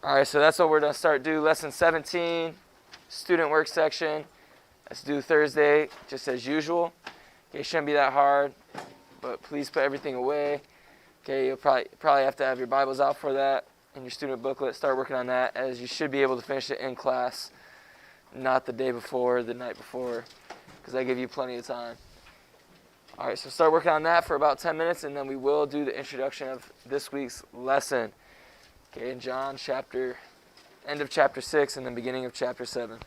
All right, so that's what we're going to start do. Lesson 17, student work section. Let's do Thursday, just as usual. Okay, it shouldn't be that hard, but please put everything away. Okay, you'll probably have to have your Bibles out for that and your student booklet. Start working on that, as you should be able to finish it in class, not the day before, the night before, because I give you plenty of time. All right, so start working on that for about 10 minutes, and then we will do the introduction of this week's lesson. Okay, in John end of chapter 6 and the beginning of chapter 7.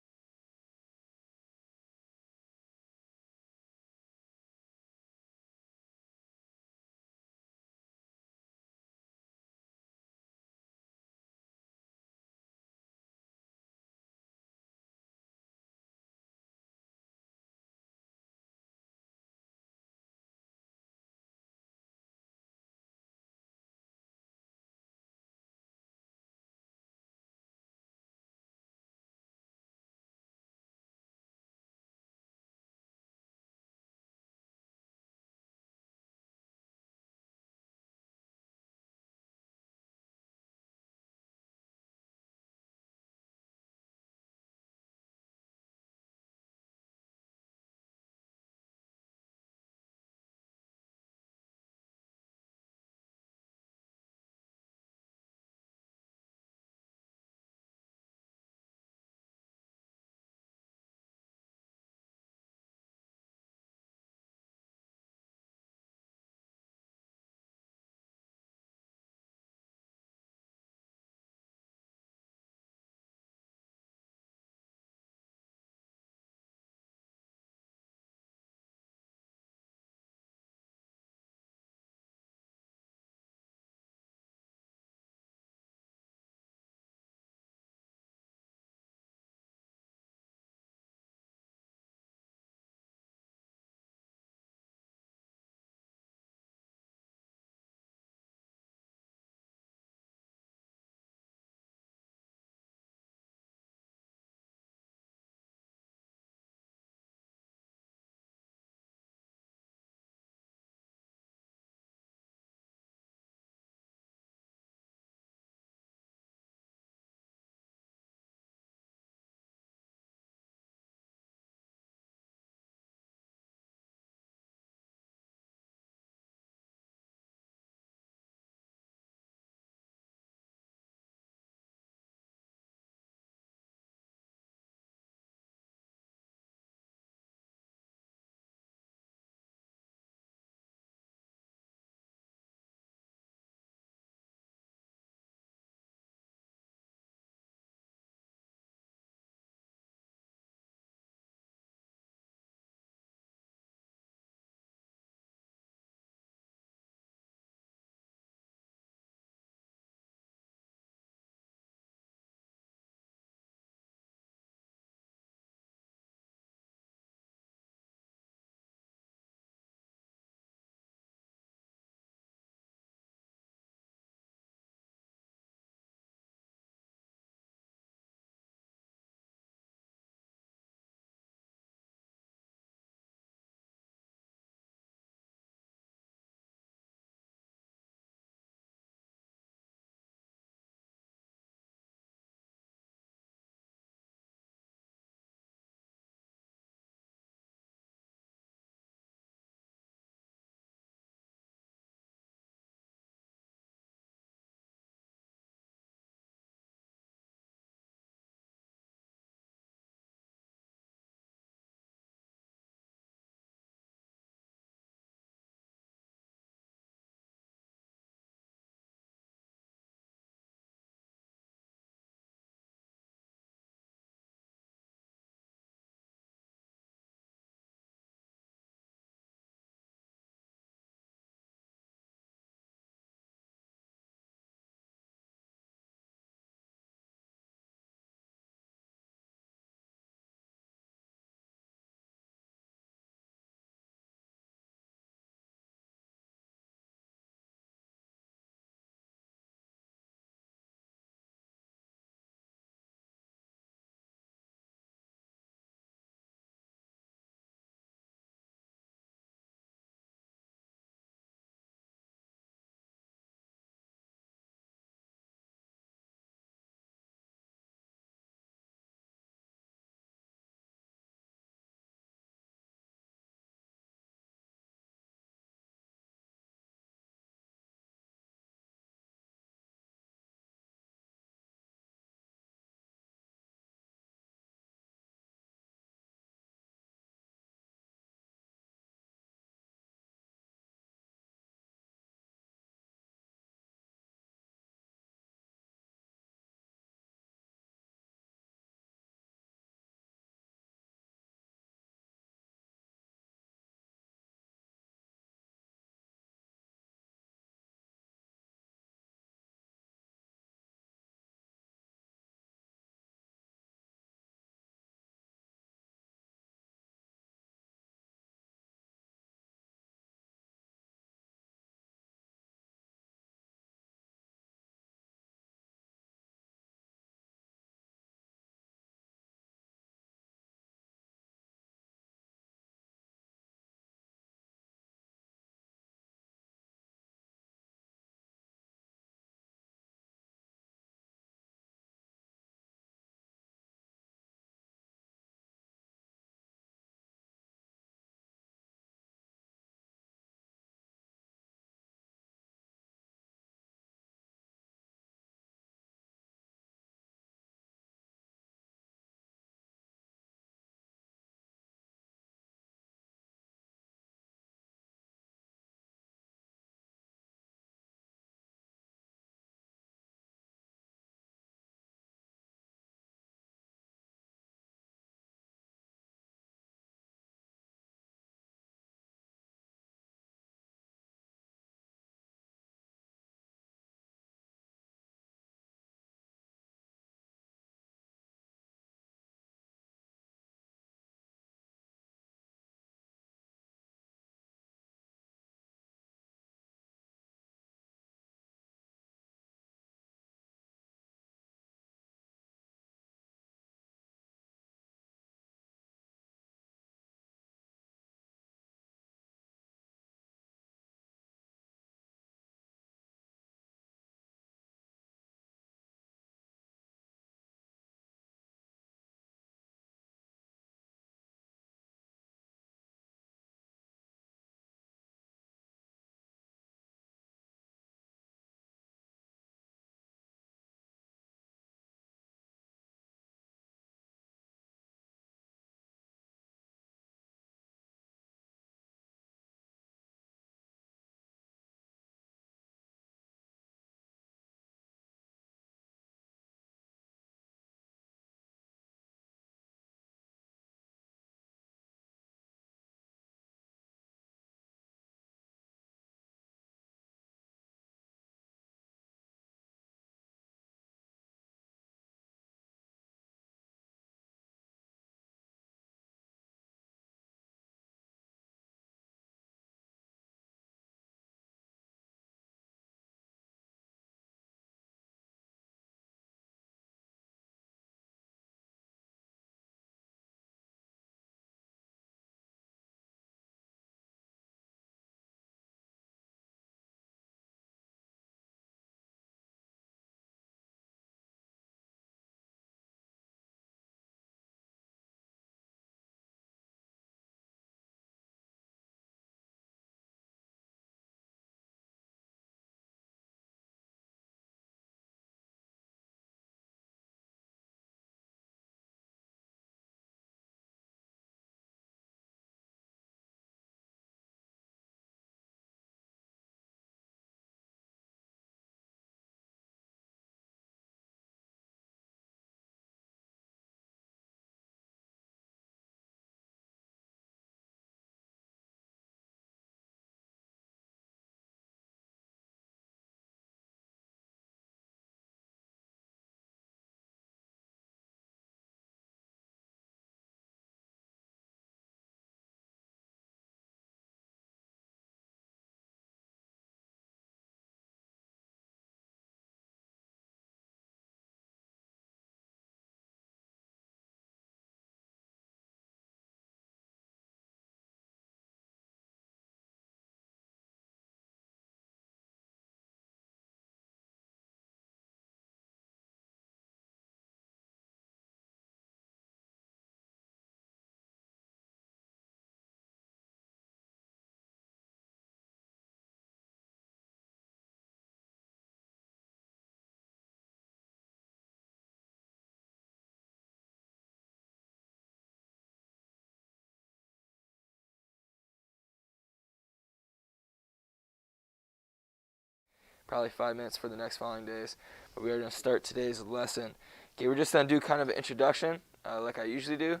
probably 5 minutes for the next following days. But we are going to start today's lesson. Okay, we're just going to do kind of an introduction like I usually do.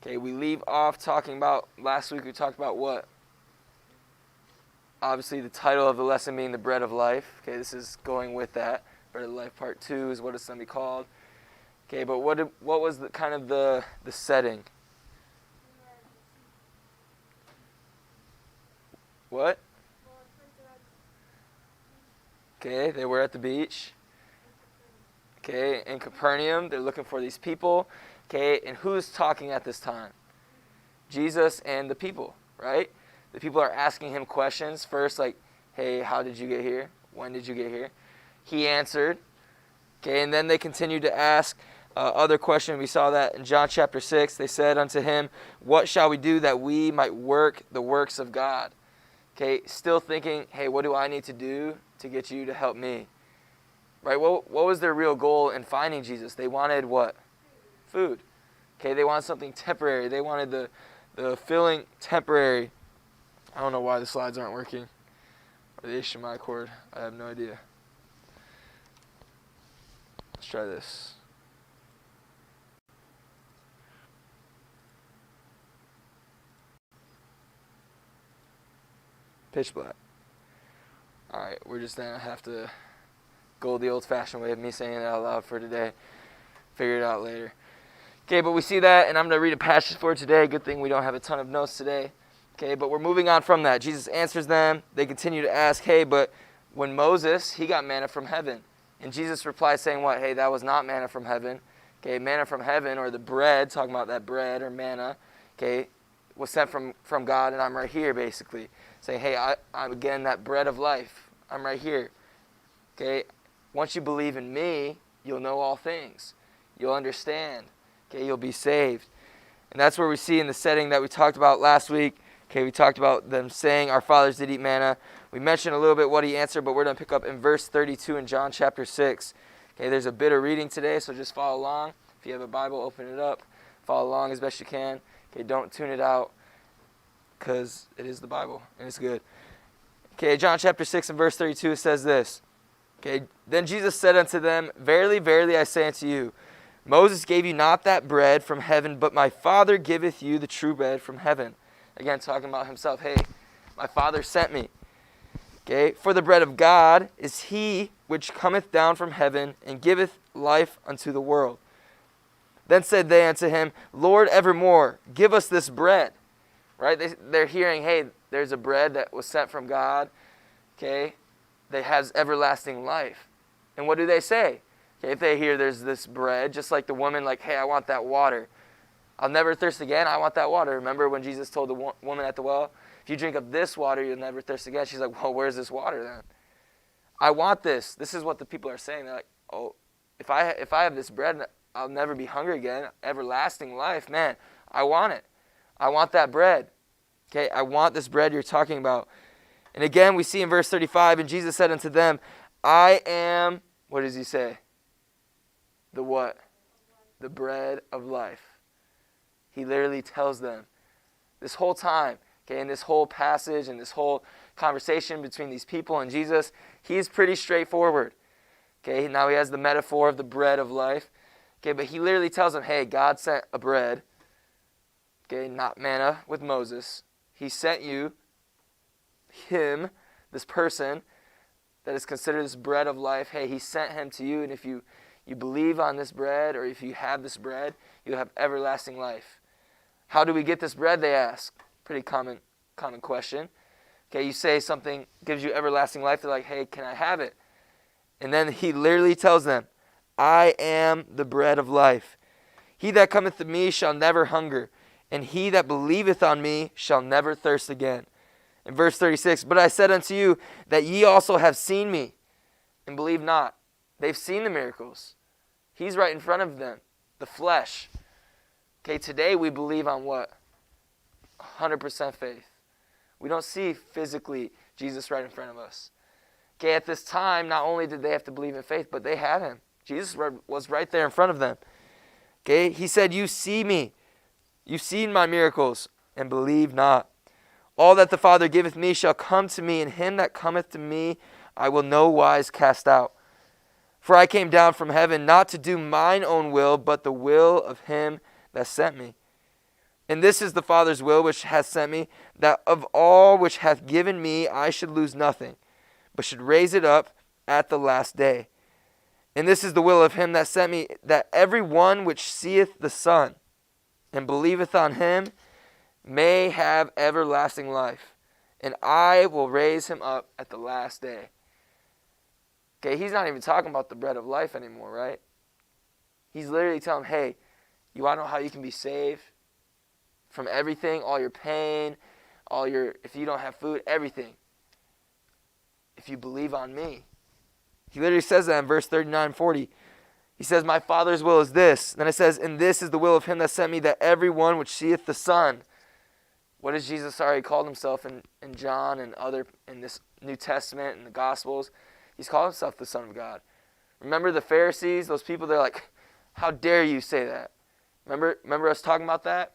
Okay, we leave off talking about, last week we talked about what? Obviously the title of the lesson being the bread of life. Okay, this is going with that. Bread of life part 2 is what it's going to be called. Okay, but what was the kind of the setting? What? Okay, they were at the beach. Okay, in Capernaum, they're looking for these people. Okay, and who's talking at this time? Jesus and the people, right? The people are asking him questions. First, like, hey, how did you get here? When did you get here? He answered. Okay, and then they continued to ask other questions. We saw that in John chapter 6. They said unto him, what shall we do that we might work the works of God? Okay, still thinking, hey, what do I need to do to get you to help me? Right, what was their real goal in finding Jesus? They wanted what? Food. Okay, they wanted something temporary. They wanted the filling temporary. I don't know why the slides aren't working. Or the HDMI cord. I have no idea. Let's try this. Pitch black. Alright, we're just going to have to go the old-fashioned way of me saying it out loud for today. Figure it out later. Okay, but we see that, and I'm going to read a passage for today. Good thing we don't have a ton of notes today. Okay, but we're moving on from that. Jesus answers them. They continue to ask, hey, but when Moses, he got manna from heaven. And Jesus replies saying what? Hey, that was not manna from heaven. Okay, manna from heaven, or the bread, talking about that bread or manna, okay, was sent from God, and I'm right here, basically. Saying, hey, I'm again that bread of life. I'm right here. Okay, once you believe in me, you'll know all things. You'll understand. Okay, you'll be saved. And that's where we see in the setting that we talked about last week. Okay, we talked about them saying, our fathers did eat manna. We mentioned a little bit what he answered, but we're going to pick up in verse 32 in John chapter 6. Okay, there's a bit of reading today, so just follow along. If you have a Bible, open it up. Follow along as best you can. Okay, don't tune it out, because it is the Bible, and it's good. Okay, John chapter 6 and verse 32 says this. Okay, then Jesus said unto them, verily, verily, I say unto you, Moses gave you not that bread from heaven, but my Father giveth you the true bread from heaven. Again, talking about himself. Hey, my Father sent me. Okay, for the bread of God is he which cometh down from heaven and giveth life unto the world. Then said they unto him, Lord, evermore, give us this bread. Right? They're hearing, hey, there's a bread that was sent from God, okay, that has everlasting life. And what do they say? Okay, if they hear there's this bread, just like the woman, like, hey, I want that water. I'll never thirst again. I want that water. Remember when Jesus told the woman at the well, if you drink of this water, you'll never thirst again. She's like, well, where's this water then? I want this. This is what the people are saying. They're like, oh, if I have this bread, I'll never be hungry again. Everlasting life, man, I want it. I want that bread. Okay, I want this bread you're talking about. And again, we see in verse 35, and Jesus said unto them, I am, what does he say? The what? The bread of life. He literally tells them this whole time, okay, in this whole passage and this whole conversation between these people and Jesus, he's pretty straightforward. Okay, now he has the metaphor of the bread of life. Okay, but he literally tells them, hey, God sent a bread. Okay, not manna with Moses. He sent you, him, this person that is considered this bread of life. Hey, he sent him to you, and if you believe on this bread, or if you have this bread, you'll have everlasting life. How do we get this bread, they ask. Pretty common question. Okay, you say something gives you everlasting life, they're like, hey, can I have it? And then he literally tells them, I am the bread of life. He that cometh to me shall never hunger, and he that believeth on me shall never thirst again. In verse 36, but I said unto you that ye also have seen me, and believe not. They've seen the miracles. He's right in front of them, the flesh. Okay, today we believe on what? 100% faith. We don't see physically Jesus right in front of us. Okay, at this time, not only did they have to believe in faith, but they had him. Jesus was right there in front of them. Okay, he said, you see me. You've seen my miracles, and believe not. All that the Father giveth me shall come to me, and him that cometh to me I will no wise cast out. For I came down from heaven not to do mine own will, but the will of him that sent me. And this is the Father's will which hath sent me, that of all which hath given me I should lose nothing, but should raise it up at the last day. And this is the will of him that sent me, that every one which seeth the Son, and believeth on him, may have everlasting life. And I will raise him up at the last day. Okay, he's not even talking about the bread of life anymore, right? He's literally telling them, hey, you want to know how you can be saved from everything, all your pain, if you don't have food, everything. If you believe on me. He literally says that in verse 39 and 40. He says, my Father's will is this. Then it says, and this is the will of him that sent me, that every one which seeth the Son. What has Jesus already called himself in John and in this New Testament and the Gospels? He's called himself the Son of God. Remember the Pharisees, those people, they're like, how dare you say that? Remember us talking about that?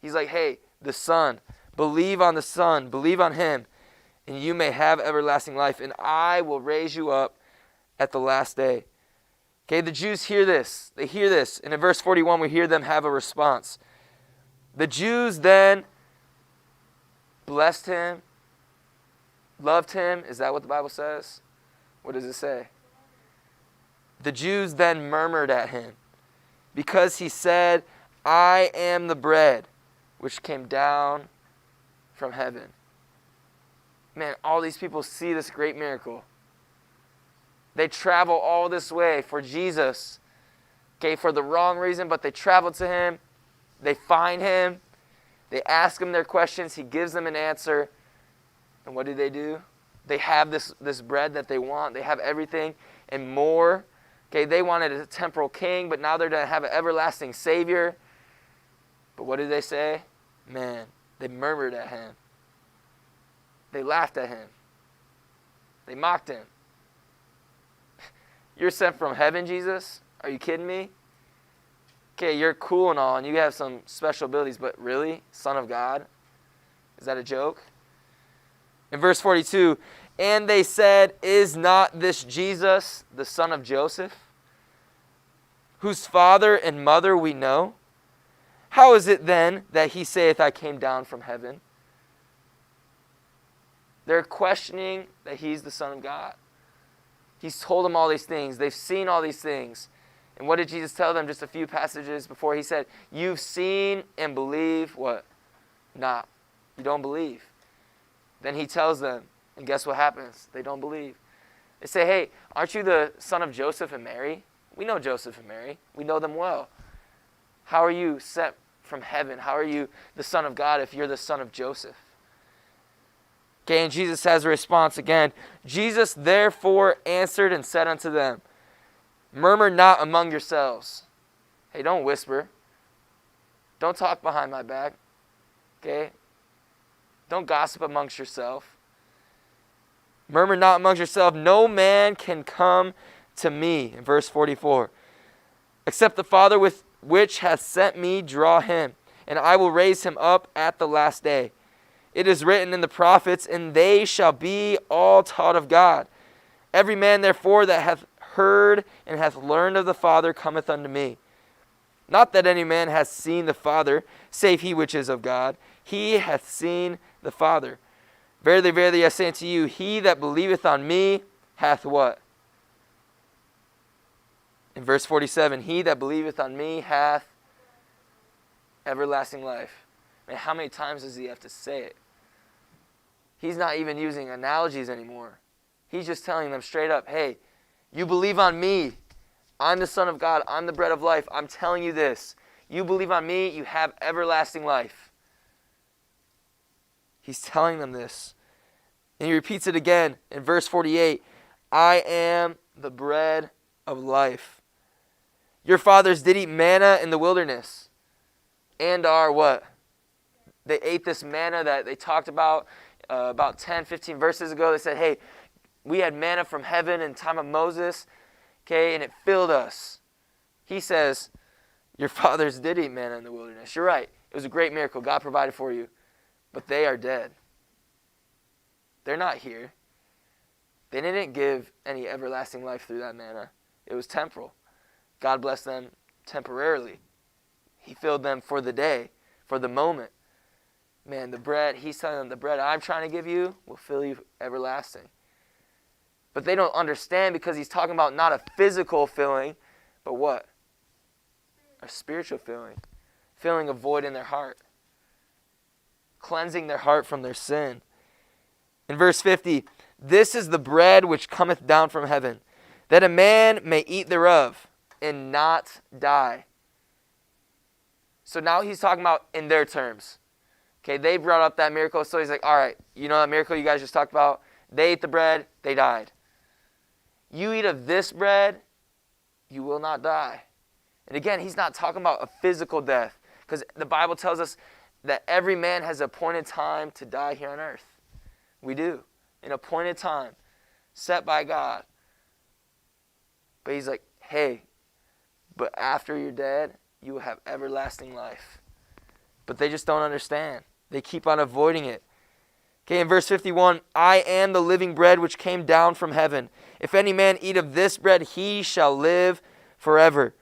He's like, hey, the Son, believe on the Son, believe on him, and you may have everlasting life, and I will raise you up at the last day. Okay, the Jews hear this. They hear this. And in verse 41, we hear them have a response. The Jews then blessed him, loved him. Is that what the Bible says? What does it say? The Jews then murmured at him because he said, I am the bread which came down from heaven. Man, all these people see this great miracle. They travel all this way for Jesus, okay, for the wrong reason, but they travel to him. They find him. They ask him their questions. He gives them an answer. And what do? They have this bread that they want. They have everything and more. Okay, they wanted a temporal king, but now they're going to have an everlasting Savior. But what did they say? Man, they murmured at him. They laughed at him. They mocked him. You're sent from heaven, Jesus? Are you kidding me? Okay, you're cool and all, and you have some special abilities, but really? Son of God? Is that a joke? In verse 42, and they said, is not this Jesus, the son of Joseph, whose father and mother we know? How is it then that he saith, I came down from heaven? They're questioning that he's the Son of God. He's told them all these things. They've seen all these things. And what did Jesus tell them just a few passages before? He said, you've seen and believe what? Not. You don't believe. Then he tells them, and guess what happens? They don't believe. They say, hey, aren't you the son of Joseph and Mary? We know Joseph and Mary. We know them well. How are you sent from heaven? How are you the Son of God if you're the son of Joseph? Okay, and Jesus has a response again. Jesus therefore answered and said unto them, murmur not among yourselves. Hey, don't whisper. Don't talk behind my back. Okay? Don't gossip amongst yourself. Murmur not amongst yourself. No man can come to me, in verse 44, except the Father with which hath sent me draw him, and I will raise him up at the last day. It is written in the prophets, and they shall be all taught of God. Every man therefore that hath heard and hath learned of the Father cometh unto me. Not that any man hath seen the Father, save he which is of God. He hath seen the Father. Verily, verily, I say unto you, he that believeth on me hath what? In verse 47, he that believeth on me hath everlasting life. Man, how many times does he have to say it? He's not even using analogies anymore. He's just telling them straight up, hey, you believe on me. I'm the Son of God. I'm the bread of life. I'm telling you this. You believe on me, you have everlasting life. He's telling them this. And he repeats it again in verse 48. I am the bread of life. Your fathers did eat manna in the wilderness and are what? They ate this manna that they talked about 10, 15 verses ago. They said, hey, we had manna from heaven in time of Moses, okay, and it filled us. He says, your fathers did eat manna in the wilderness. You're right. It was a great miracle. God provided for you. But they are dead. They're not here. They didn't give any everlasting life through that manna. It was temporal. God blessed them temporarily. He filled them for the day, for the moment. Man, the bread, he's telling them, the bread I'm trying to give you will fill you everlasting. But they don't understand because he's talking about not a physical filling, but what? A spiritual filling. Filling a void in their heart. Cleansing their heart from their sin. In verse 50, this is the bread which cometh down from heaven, that a man may eat thereof and not die. So now he's talking about in their terms. Okay, they brought up that miracle, so he's like, all right, you know that miracle you guys just talked about? They ate the bread, they died. You eat of this bread, you will not die. And again, he's not talking about a physical death, because the Bible tells us that every man has appointed time to die here on earth. We do. An appointed time, set by God. But he's like, hey, but after you're dead, you will have everlasting life. But they just don't understand. They keep on avoiding it. Okay, in verse 51, I am the living bread which came down from heaven. If any man eat of this bread, he shall live forever.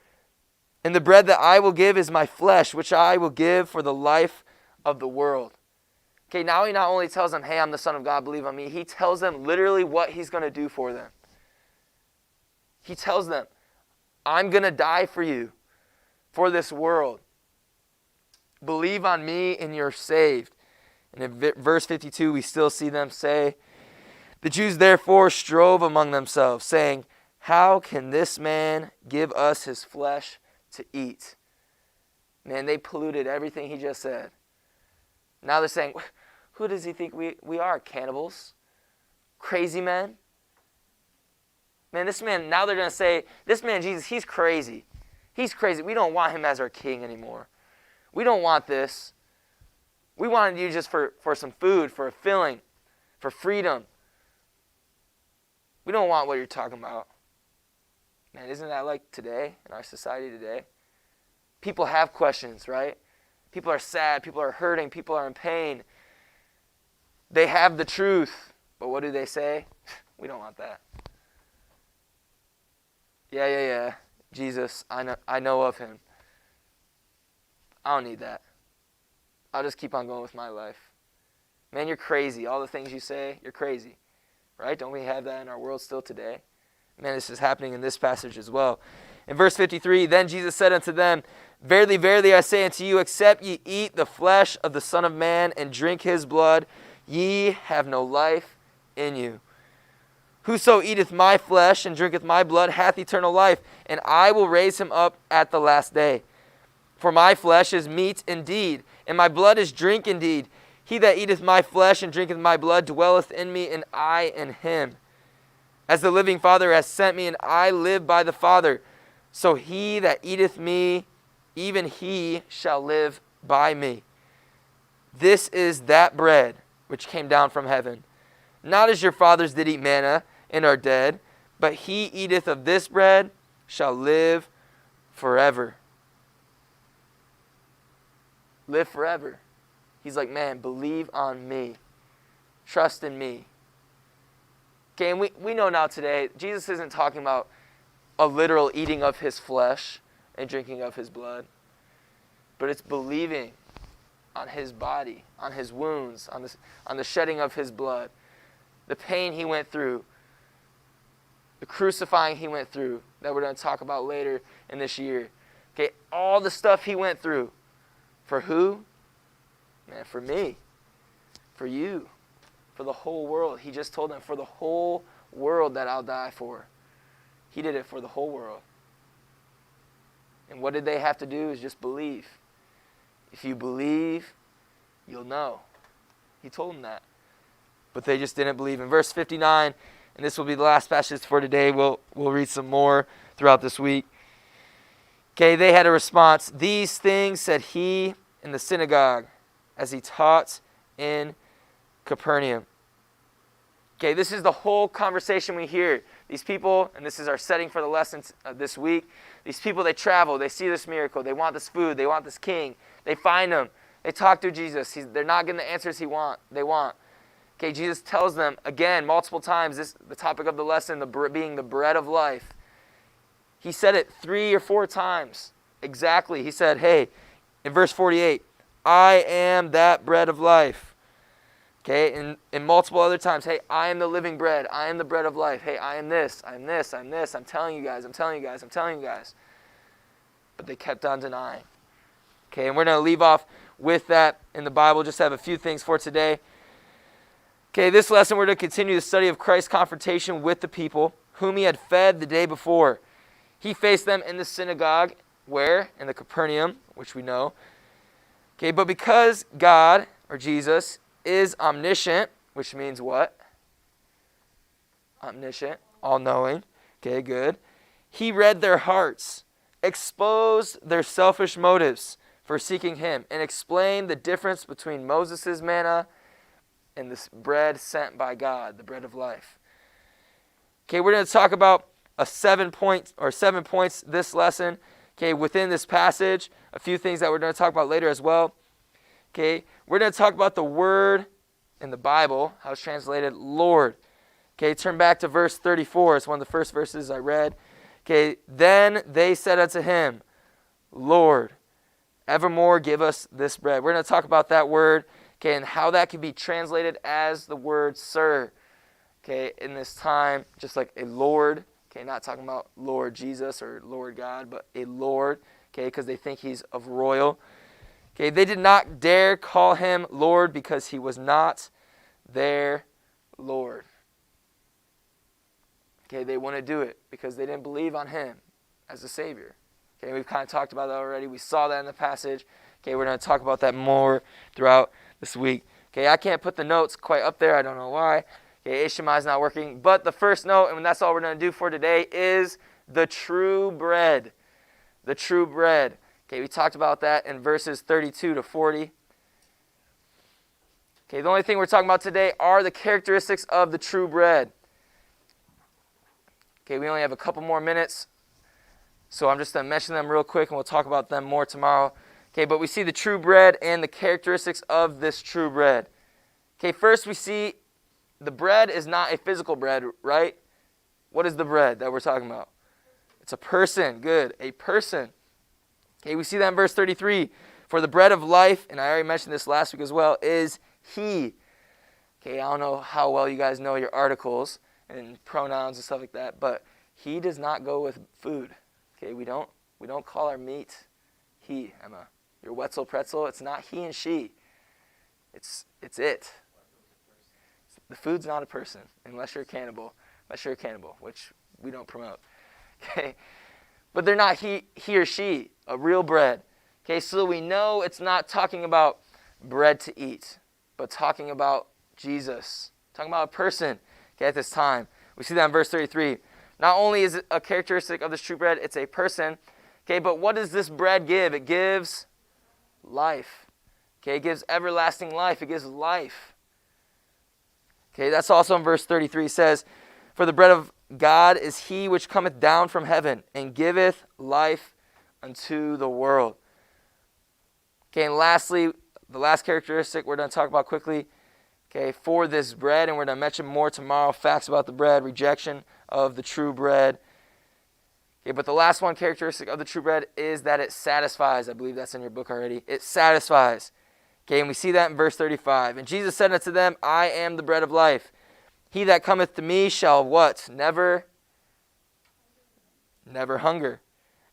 And the bread that I will give is my flesh, which I will give for the life of the world. Okay, now he not only tells them, hey, I'm the Son of God, believe on me. He tells them literally what he's going to do for them. He tells them, I'm going to die for you, for this world. Believe on me and you're saved. And in verse 52, we still see them say, the Jews therefore strove among themselves, saying, how can this man give us his flesh to eat? Man, they polluted everything he just said. Now they're saying, who does he think we are? Cannibals? Crazy men? Man, this man, now they're going to say, this man Jesus, he's crazy. He's crazy. We don't want him as our king anymore. We don't want this. We wanted you just for some food, for a filling, for freedom. We don't want what you're talking about. Man, isn't that like today, in our society today? People have questions, right? People are sad, people are hurting, people are in pain. They have the truth, but what do they say? We don't want that. Yeah. Jesus, I know of him. I don't need that. I'll just keep on going with my life. Man, you're crazy. All the things you say, you're crazy. Right? Don't we have that in our world still today? Man, this is happening in this passage as well. In verse 53, then Jesus said unto them, verily, verily, I say unto you, except ye eat the flesh of the Son of Man and drink his blood, ye have no life in you. Whoso eateth my flesh and drinketh my blood hath eternal life, and I will raise him up at the last day. For my flesh is meat indeed, and my blood is drink indeed. He that eateth my flesh and drinketh my blood dwelleth in me, and I in him. As the living Father hath sent me, and I live by the Father, so he that eateth me, even he shall live by me. This is that bread which came down from heaven. Not as your fathers did eat manna, and are dead, but he eateth of this bread shall live forever. Live forever. He's like, man, believe on me. Trust in me. Okay, and we know now today, Jesus isn't talking about a literal eating of his flesh and drinking of his blood. But it's believing on his body, on his wounds, on the shedding of his blood. The pain he went through. The crucifying he went through that we're going to talk about later in this year. Okay, all the stuff he went through. For who? Man, for me. For you. For the whole world. He just told them, for the whole world that I'll die for. He did it for the whole world. And what did they have to do is just believe. If you believe, you'll know. He told them that. But they just didn't believe. In verse 59, and this will be the last passage for today. We'll read some more throughout this week. Okay, they had a response. These things said he in the synagogue as he taught in Capernaum. Okay, this is the whole conversation we hear. These people, and this is our setting for the lessons this week. These people, they travel. They see this miracle. They want this food. They want this king. They find him. They talk to Jesus. They're not getting the answers they want. Okay, Jesus tells them, again, multiple times, the topic of the lesson, being the bread of life. He said it 3 or 4 times exactly. He said, hey, in verse 48, I am that bread of life. Okay, and multiple other times, hey, I am the living bread. I am the bread of life. Hey, I am this, I'm this, I'm this. I'm telling you guys, I'm telling you guys, I'm telling you guys. But they kept on denying. Okay, and we're going to leave off with that in the Bible. Just have a few things for today. Okay, this lesson we're going to continue the study of Christ's confrontation with the people whom he had fed the day before. He faced them in the synagogue, where? In the Capernaum, which we know. Okay, but because God, or Jesus, is omniscient, which means what? Omniscient, all-knowing. Okay, good. He read their hearts, exposed their selfish motives for seeking him, and explained the difference between Moses' manna and this bread sent by God, the bread of life. Okay, we're going to talk about 7 points this lesson. Okay, within this passage, a few things that we're going to talk about later as well. Okay, we're going to talk about the word in the Bible, how it's translated Lord. Okay, turn back to verse 34. It's one of the first verses I read. Okay, then they said unto him, Lord, evermore give us this bread. We're going to talk about that word, okay, and how that can be translated as the word sir. Okay, in this time, just like a Lord. Okay, not talking about Lord Jesus or Lord God, but a Lord. Okay, because they think he's of royal. Okay, they did not dare call him Lord because he was not their Lord. Okay, they wouldn't do it because they didn't believe on him as a Savior. Okay, we've kind of talked about that already. We saw that in the passage. Okay, we're going to talk about that more throughout this week. Okay, I can't put the notes quite up there. I don't know why. Okay, HMI is not working. But the first note, and that's all we're going to do for today, is the true bread. The true bread. Okay, we talked about that in verses 32 to 40. Okay, the only thing we're talking about today are the characteristics of the true bread. Okay, we only have a couple more minutes, so I'm just going to mention them real quick, and we'll talk about them more tomorrow. Okay, but we see the true bread and the characteristics of this true bread. Okay, first we see the bread is not a physical bread, right? What is the bread that we're talking about? It's a person. Good, a person. Okay, we see that in verse 33. For the bread of life, and I already mentioned this last week as well, is he. Okay, I don't know how well you guys know your articles and pronouns and stuff like that, but he does not go with food. Okay, we don't call our meat he, Emma. Your Wetzel pretzel, it's not he and she. It's it. The food's not a person, unless you're a cannibal, which we don't promote. Okay, but they're not he or she, a real bread. Okay, so we know it's not talking about bread to eat, but talking about Jesus, talking about a person. Okay, at this time, we see that in verse 33. Not only is it a characteristic of this true bread, it's a person. Okay, but what does this bread give? It gives life. Okay, it gives everlasting life. It gives life. Okay, that's also in verse 33. It says, for the bread of God is he which cometh down from heaven and giveth life unto the world. Okay, and lastly, the last characteristic we're going to talk about quickly, okay, for this bread, and we're going to mention more tomorrow, facts about the bread, rejection of the true bread. Okay, but the last one characteristic of the true bread is that it satisfies. I believe that's in your book already. It satisfies. Okay, and we see that in verse 35. And Jesus said unto them, I am the bread of life. He that cometh to me shall what? Never hunger.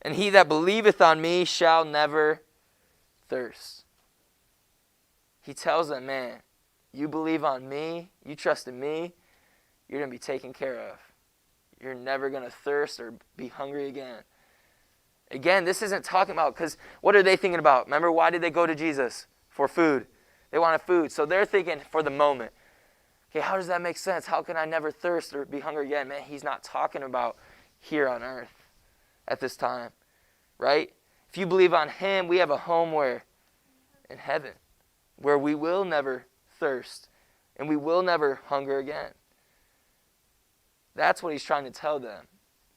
And he that believeth on me shall never thirst. He tells them, man, you believe on me, you trust in me, you're going to be taken care of. You're never going to thirst or be hungry again. Again, this isn't talking about, because what are they thinking about? Remember, why did they go to Jesus? For food. They wanted food. So they're thinking for the moment. Okay, how does that make sense? How can I never thirst or be hungry again? Man, he's not talking about here on earth at this time, right? If you believe on him, we have a home where? In heaven, where we will never thirst and we will never hunger again. That's what he's trying to tell them.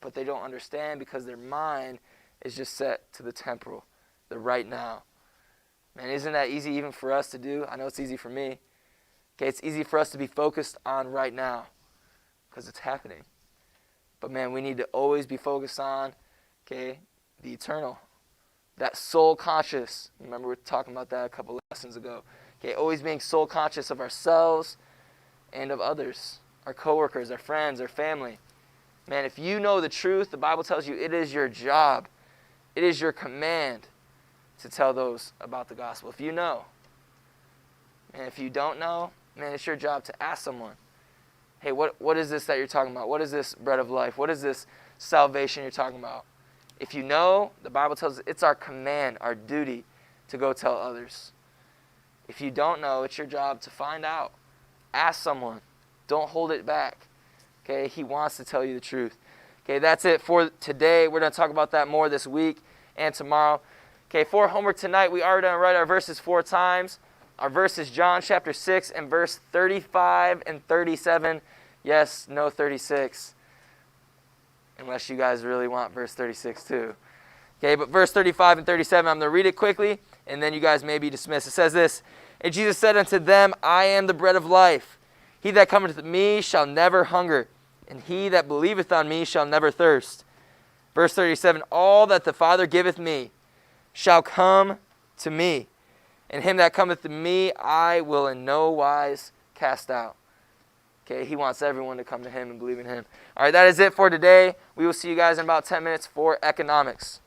But they don't understand because their mind is just set to the temporal, the right now. Man, isn't that easy even for us to do? I know it's easy for me. Okay, it's easy for us to be focused on right now because it's happening. But man, we need to always be focused on, okay, the eternal. That soul conscious. Remember we were talking about that a couple lessons ago. Okay, always being soul conscious of ourselves and of others, our coworkers, our friends, our family. Man, if you know the truth, the Bible tells you it is your job, it is your command to tell those about the gospel. If you know, and if you don't know, man, it's your job to ask someone, hey, what is this that you're talking about? What is this bread of life? What is this salvation you're talking about? If you know, the Bible tells us it's our command, our duty to go tell others. If you don't know, it's your job to find out. Ask someone. Don't hold it back. Okay, he wants to tell you the truth. Okay, that's it for today. We're going to talk about that more this week and tomorrow. Okay, for homework tonight, we are going to write our verses 4 times. Our verse is John chapter 6 and verse 35 and 37. Yes, no 36. Unless you guys really want verse 36 too. Okay, but verse 35 and 37, I'm going to read it quickly, and then you guys may be dismissed. It says this, and Jesus said unto them, I am the bread of life. He that cometh to me shall never hunger, and he that believeth on me shall never thirst. Verse 37, all that the Father giveth me shall come to me, and him that cometh to me I will in no wise cast out. Okay, he wants everyone to come to him and believe in him. All right, that is it for today. We will see you guys in about 10 minutes for economics.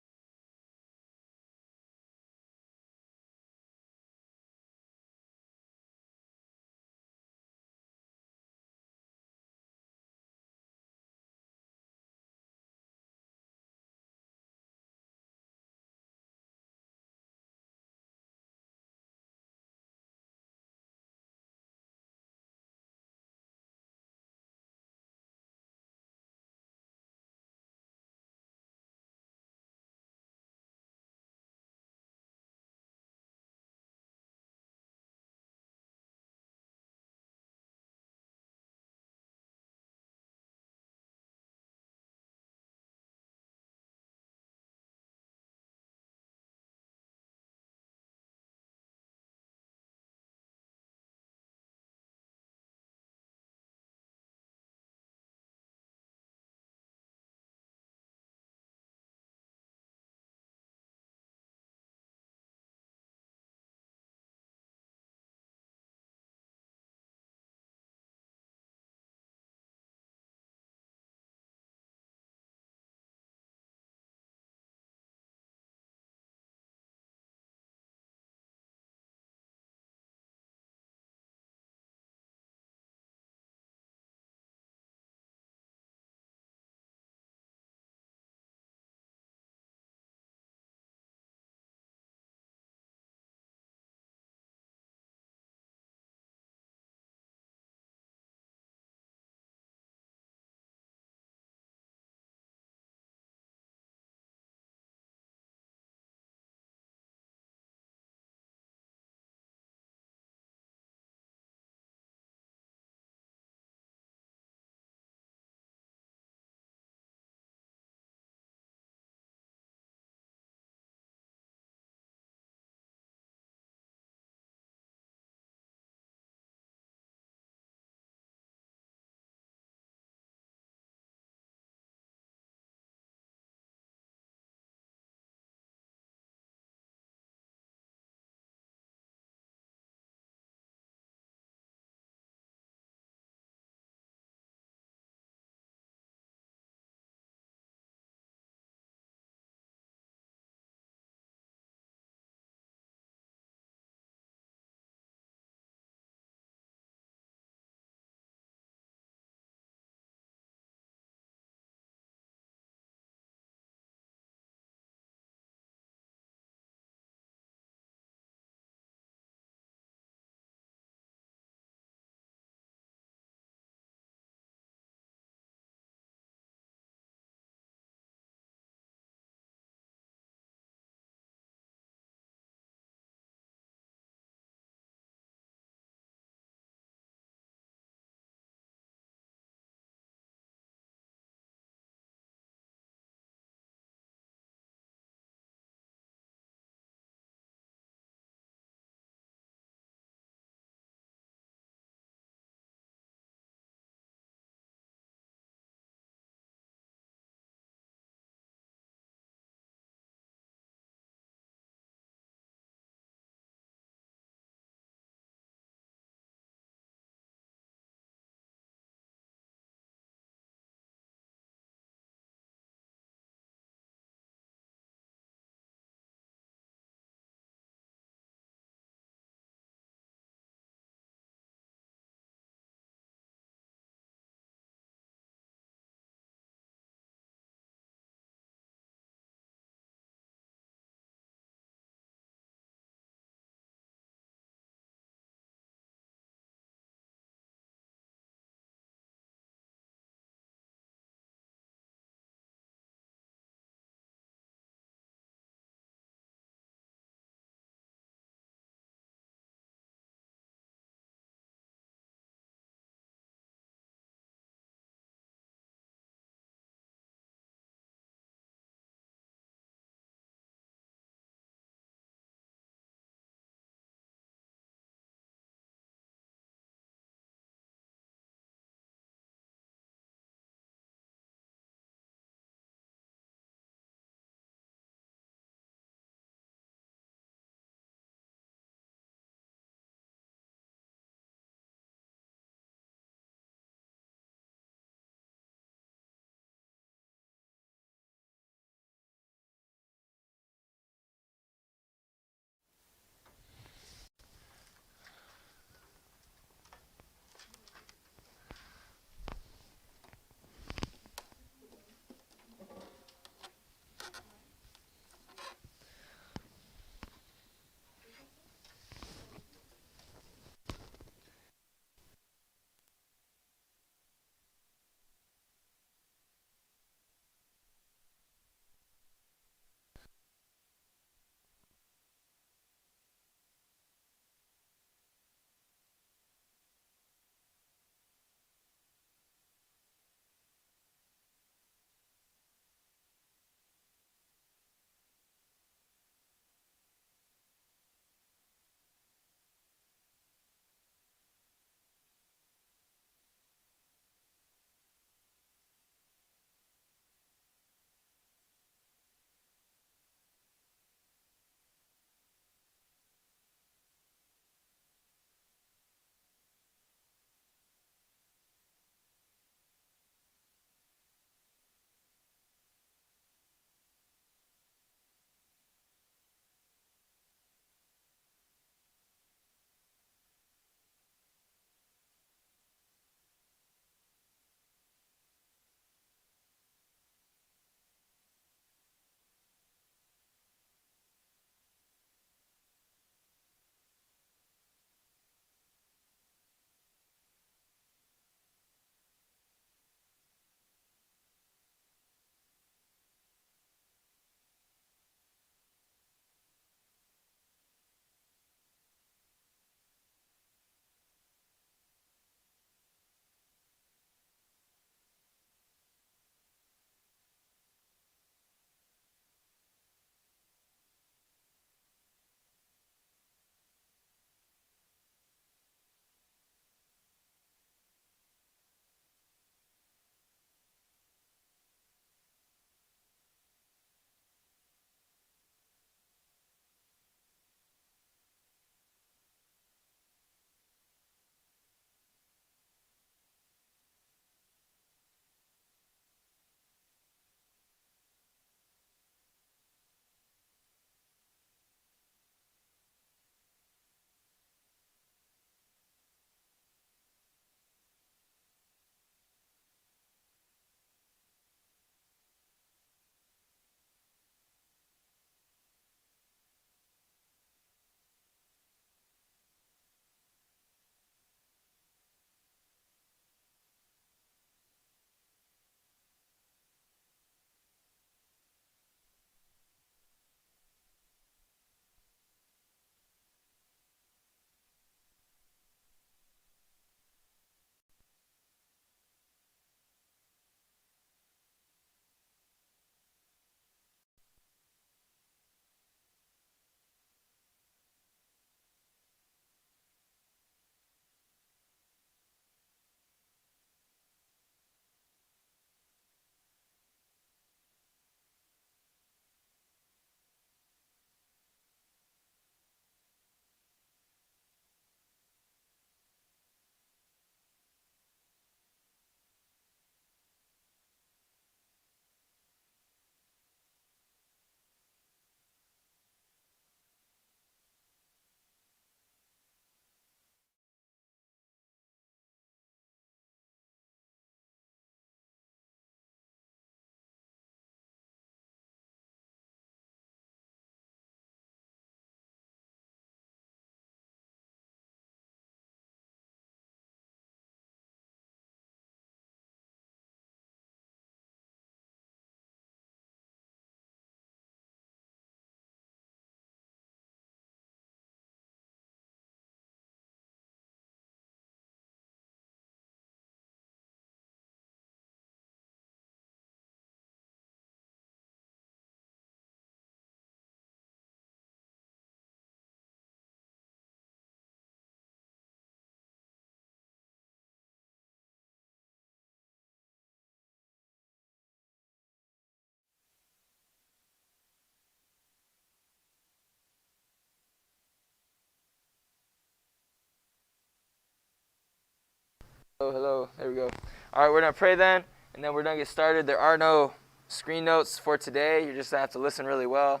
Hello. There we go. All right, we're going to pray then, and then we're going to get started. There are no screen notes for today. You're just going to have to listen really well.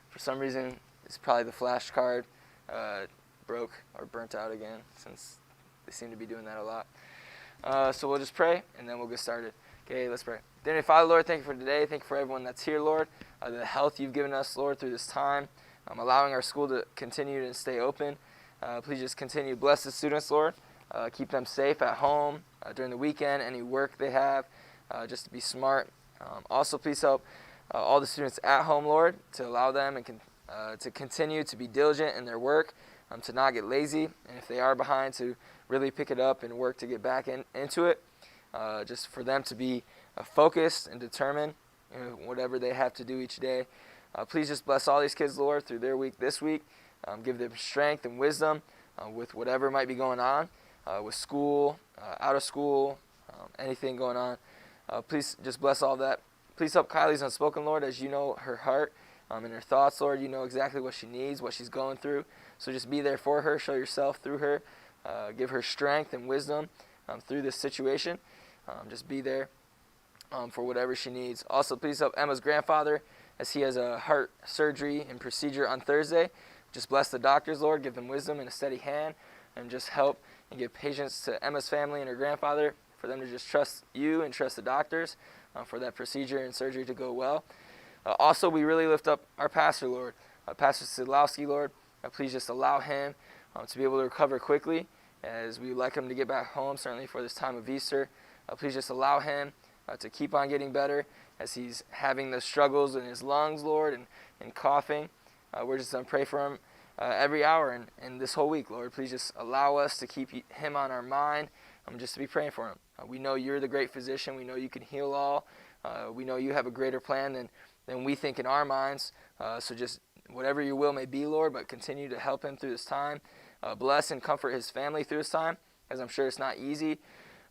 For some reason, it's probably the flash card broke or burnt out again, since they seem to be doing that a lot. So we'll just pray, and then we'll get started. Okay, let's pray. Dear Father, Lord, thank you for today. Thank you for everyone that's here, Lord. The health you've given us, Lord, through this time. Allowing our school to continue to stay open. Please just continue to bless the students, Lord. Keep them safe at home during the weekend, any work they have, just to be smart. Also, please help all the students at home, Lord, to allow them and to continue to be diligent in their work, to not get lazy, and if they are behind, to really pick it up and work to get back into it. Just for them to be focused and determined, whatever they have to do each day. Please just bless all these kids, Lord, through their week this week. Give them strength and wisdom with whatever might be going on, with school, out of school, anything going on. Please just bless all that. Please help Kylie's Unspoken, Lord, as you know her heart and her thoughts, Lord. You know exactly what she needs, what she's going through. So just be there for her. Show yourself through her. Give her strength and wisdom through this situation. Just be there for whatever she needs. Also, please help Emma's grandfather as he has a heart surgery and procedure on Thursday. Just bless the doctors, Lord. Give them wisdom and a steady hand, and just help and give patience to Emma's family and her grandfather, for them to just trust you and trust the doctors for that procedure and surgery to go well. Also, we really lift up our pastor, Lord. Pastor Sidlowski, Lord. Please just allow him to be able to recover quickly, as we would like him to get back home, certainly for this time of Easter. Please just allow him to keep on getting better as he's having the struggles in his lungs, Lord, and coughing. We're just going to pray for him every hour and this whole week, Lord. Please just allow us to keep him on our mind, just to be praying for him. We know you're the great physician. We know you can heal all. We know you have a greater plan than we think in our minds. So just whatever your will may be, Lord, but continue to help him through this time. Bless and comfort his family through this time, as I'm sure it's not easy.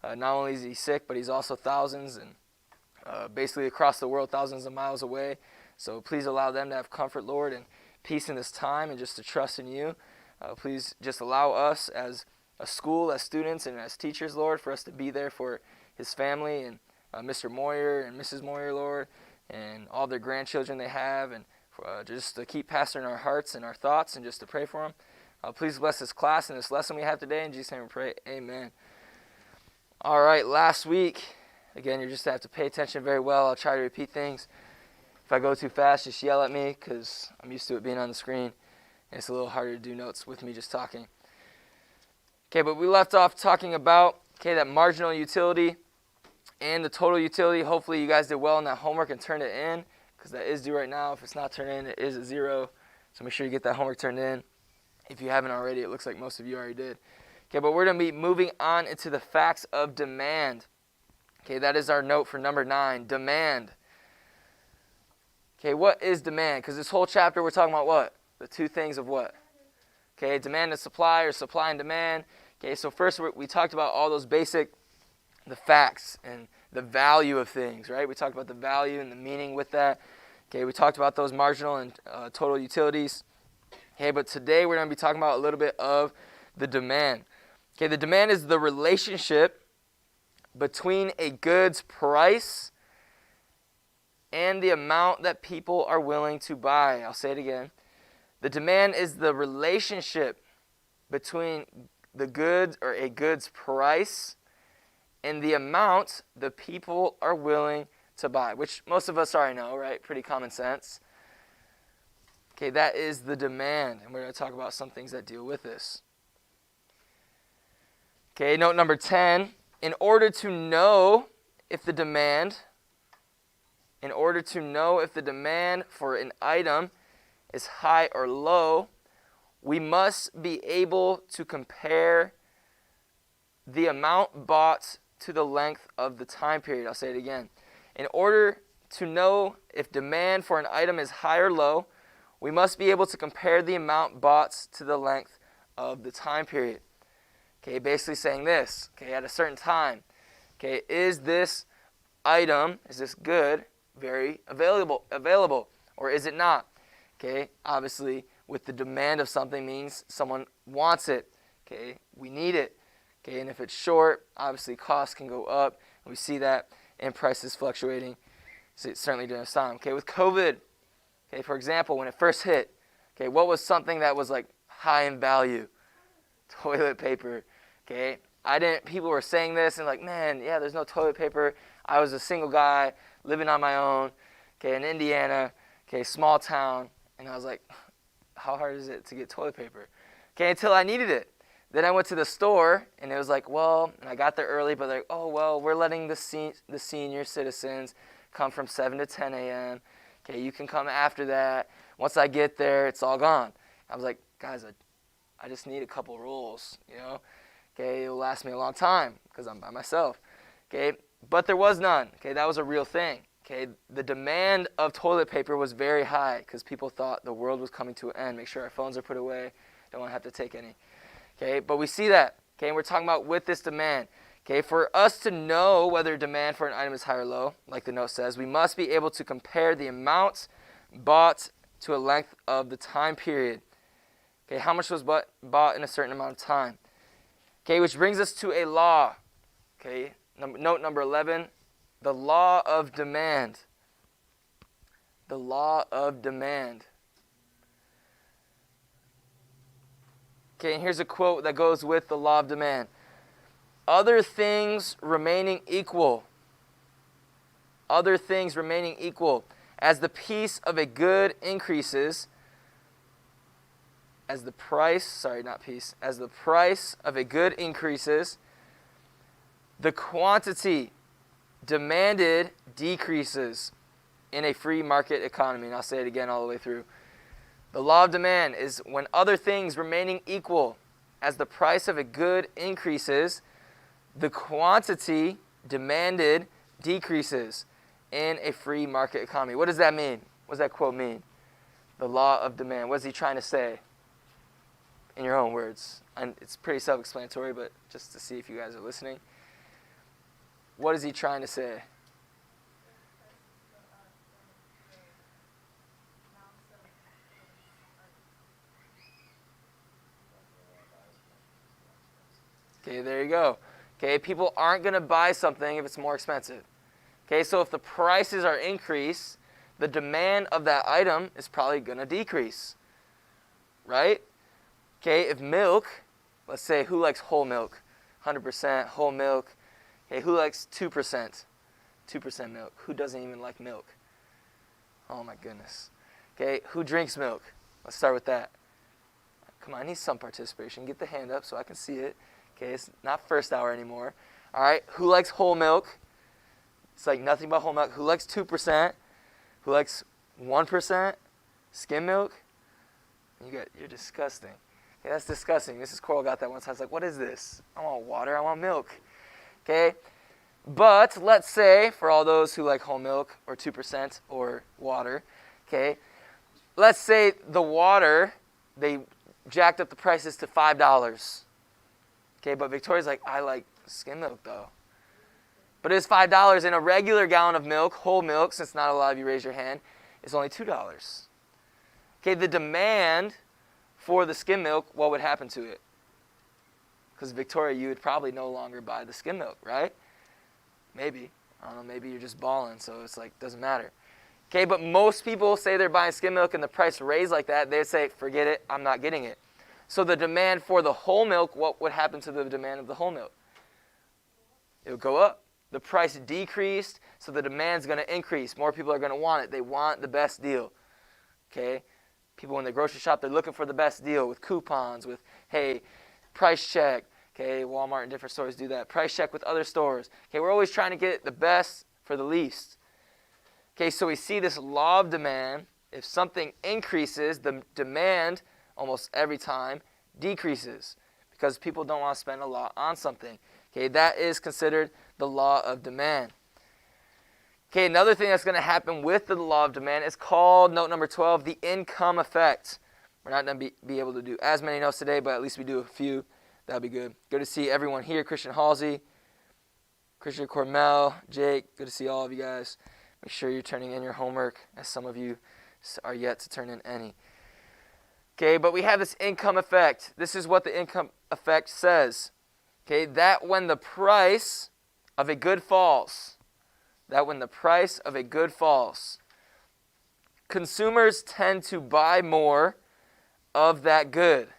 Not only is he sick, but he's also thousands and basically across the world, thousands of miles away. So please allow them to have comfort, Lord, and peace in this time, and just to trust in you. Please just allow us as a school, as students, and as teachers, Lord, for us to be there for his family and Mr. Moyer and Mrs. Moyer, Lord, and all their grandchildren they have, and just to keep Pastor in our hearts and our thoughts, and just to pray for him. Please bless this class and this lesson we have today. In Jesus' name we pray, amen. All right, last week, again, you just have to pay attention very well. I'll try to repeat things. If I go too fast, just yell at me, because I'm used to it being on the screen, and it's a little harder to do notes with me just talking. Okay, but we left off talking about, that marginal utility and the total utility. Hopefully you guys did well in that homework and turned it in, because that is due right now. If it's not turned in, it is a 0. So make sure you get that homework turned in. If you haven't already, it looks like most of you already did. Okay, but we're going to be moving on into the facts of demand. Okay, that is our note for number 9, demand. Okay, what is demand? Because this whole chapter we're talking about what? The two things of what? Okay, demand and supply, or supply and demand. Okay, so first we talked about all those basic, the facts and the value of things, right? We talked about the value and the meaning with that. Okay, we talked about those marginal and total utilities. Okay, but today we're going to be talking about a little bit of the demand. Okay, the demand is the relationship between a good's price and the amount that people are willing to buy. I'll say it again. The demand is the relationship between the goods, or a good's price, and the amount the people are willing to buy, which most of us already know, right? Pretty common sense. Okay, that is the demand, and we're going to talk about some things that deal with this. Okay, note number 10, in order to know if the demand for an item is high or low, we must be able to compare the amount bought to the length of the time period. I'll say it again. In order to know if demand for an item is high or low, we must be able to compare the amount bought to the length of the time period. Okay, basically saying this, at a certain time, is this item, is this good, very available, or is it not? Obviously, with the demand of something means someone wants it. We need it. Okay, and if it's short, obviously costs can go up. And we see that in prices fluctuating. So it's certainly during this time. Okay, with COVID, okay, for example, when it first hit, okay, what was something that was like high in value? Toilet paper. Okay, people were saying this and like, man, yeah, there's no toilet paper. I was a single guy living on my own, okay, in Indiana, okay, small town, and I was like, how hard is it to get toilet paper? Okay, until I needed it. Then I went to the store, and it was like, well, and I got there early, but like, oh, well, we're letting the senior citizens come from 7 to 10 a.m. Okay, you can come after that. Once I get there, it's all gone. I was like, guys, I just need a couple rolls, you know? Okay, it'll last me a long time because I'm by myself. Okay, but there was none. Okay, that was a real thing. Okay, the demand of toilet paper was very high because people thought the world was coming to an end. Make sure our phones are put away. Don't want to have to take any. Okay, but we see that. Okay, and we're talking about with this demand. Okay, for us to know whether demand for an item is high or low, like the note says, we must be able to compare the amount bought to a length of the time period. Okay, how much was bought in a certain amount of time? Okay, which brings us to a law. Okay, note number 11, the law of demand. The law of demand. Okay, and here's a quote that goes with the law of demand. Other things remaining equal. Other things remaining equal. As the piece of a good increases, as the price of a good increases, the quantity demanded decreases in a free market economy. And I'll say it again all the way through. The law of demand is when other things remaining equal, as the price of a good increases, the quantity demanded decreases in a free market economy. What does that mean? What does that quote mean? The law of demand. What is he trying to say? In your own words. And it's pretty self-explanatory, but just to see if you guys are listening. What is he trying to say? Okay, there you go. Okay, people aren't going to buy something if it's more expensive. Okay, so if the prices are increased, the demand of that item is probably going to decrease. Right? Okay, if milk, let's say who likes whole milk? 100% whole milk. Okay, who likes 2%? 2% milk. Who doesn't even like milk? Oh my goodness. Okay, who drinks milk? Let's start with that. Come on, I need some participation. Get the hand up so I can see it. Okay, it's not first hour anymore. All right, who likes whole milk? It's like nothing but whole milk. Who likes 2%? Who likes 1%? Skim milk? You're disgusting. Okay, that's disgusting. Mrs. Coral got that once. I was like, what is this? I want water. I want milk. Okay, but let's say for all those who like whole milk or 2% or water, okay, let's say the water, they jacked up the prices to $5. Okay, but Victoria's like, I like skim milk though. But it's $5, and a regular gallon of milk, whole milk, since not a lot of you raise your hand, is only $2. Okay, the demand for the skim milk, what would happen to it? Because Victoria, you would probably no longer buy the skim milk, right? Maybe. I don't know, maybe you're just balling, so it's like, doesn't matter. Okay, but most people say they're buying skim milk and the price raised like that, they say, forget it, I'm not getting it. So the demand for the whole milk, what would happen to the demand of the whole milk? It would go up. The price decreased, so the demand's going to increase. More people are going to want it. They want the best deal. Okay? People when they grocery shop, they're looking for the best deal with coupons, with, hey, price check. Okay, Walmart and different stores do that. Price check with other stores. Okay, we're always trying to get the best for the least. Okay, so we see this law of demand. If something increases, the demand almost every time decreases because people don't want to spend a lot on something. Okay, that is considered the law of demand. Okay, another thing that's going to happen with the law of demand is called, note number 12, the income effect. We're not going to be able to do as many notes today, but at least we do a few. That'll be good. Good to see everyone here. Christian Halsey, Christian Cormel, Jake, good to see all of you guys. Make sure you're turning in your homework, as some of you are yet to turn in any. Okay, but we have this income effect. This is what the income effect says. Okay, that when the price of a good falls, consumers tend to buy more of that good.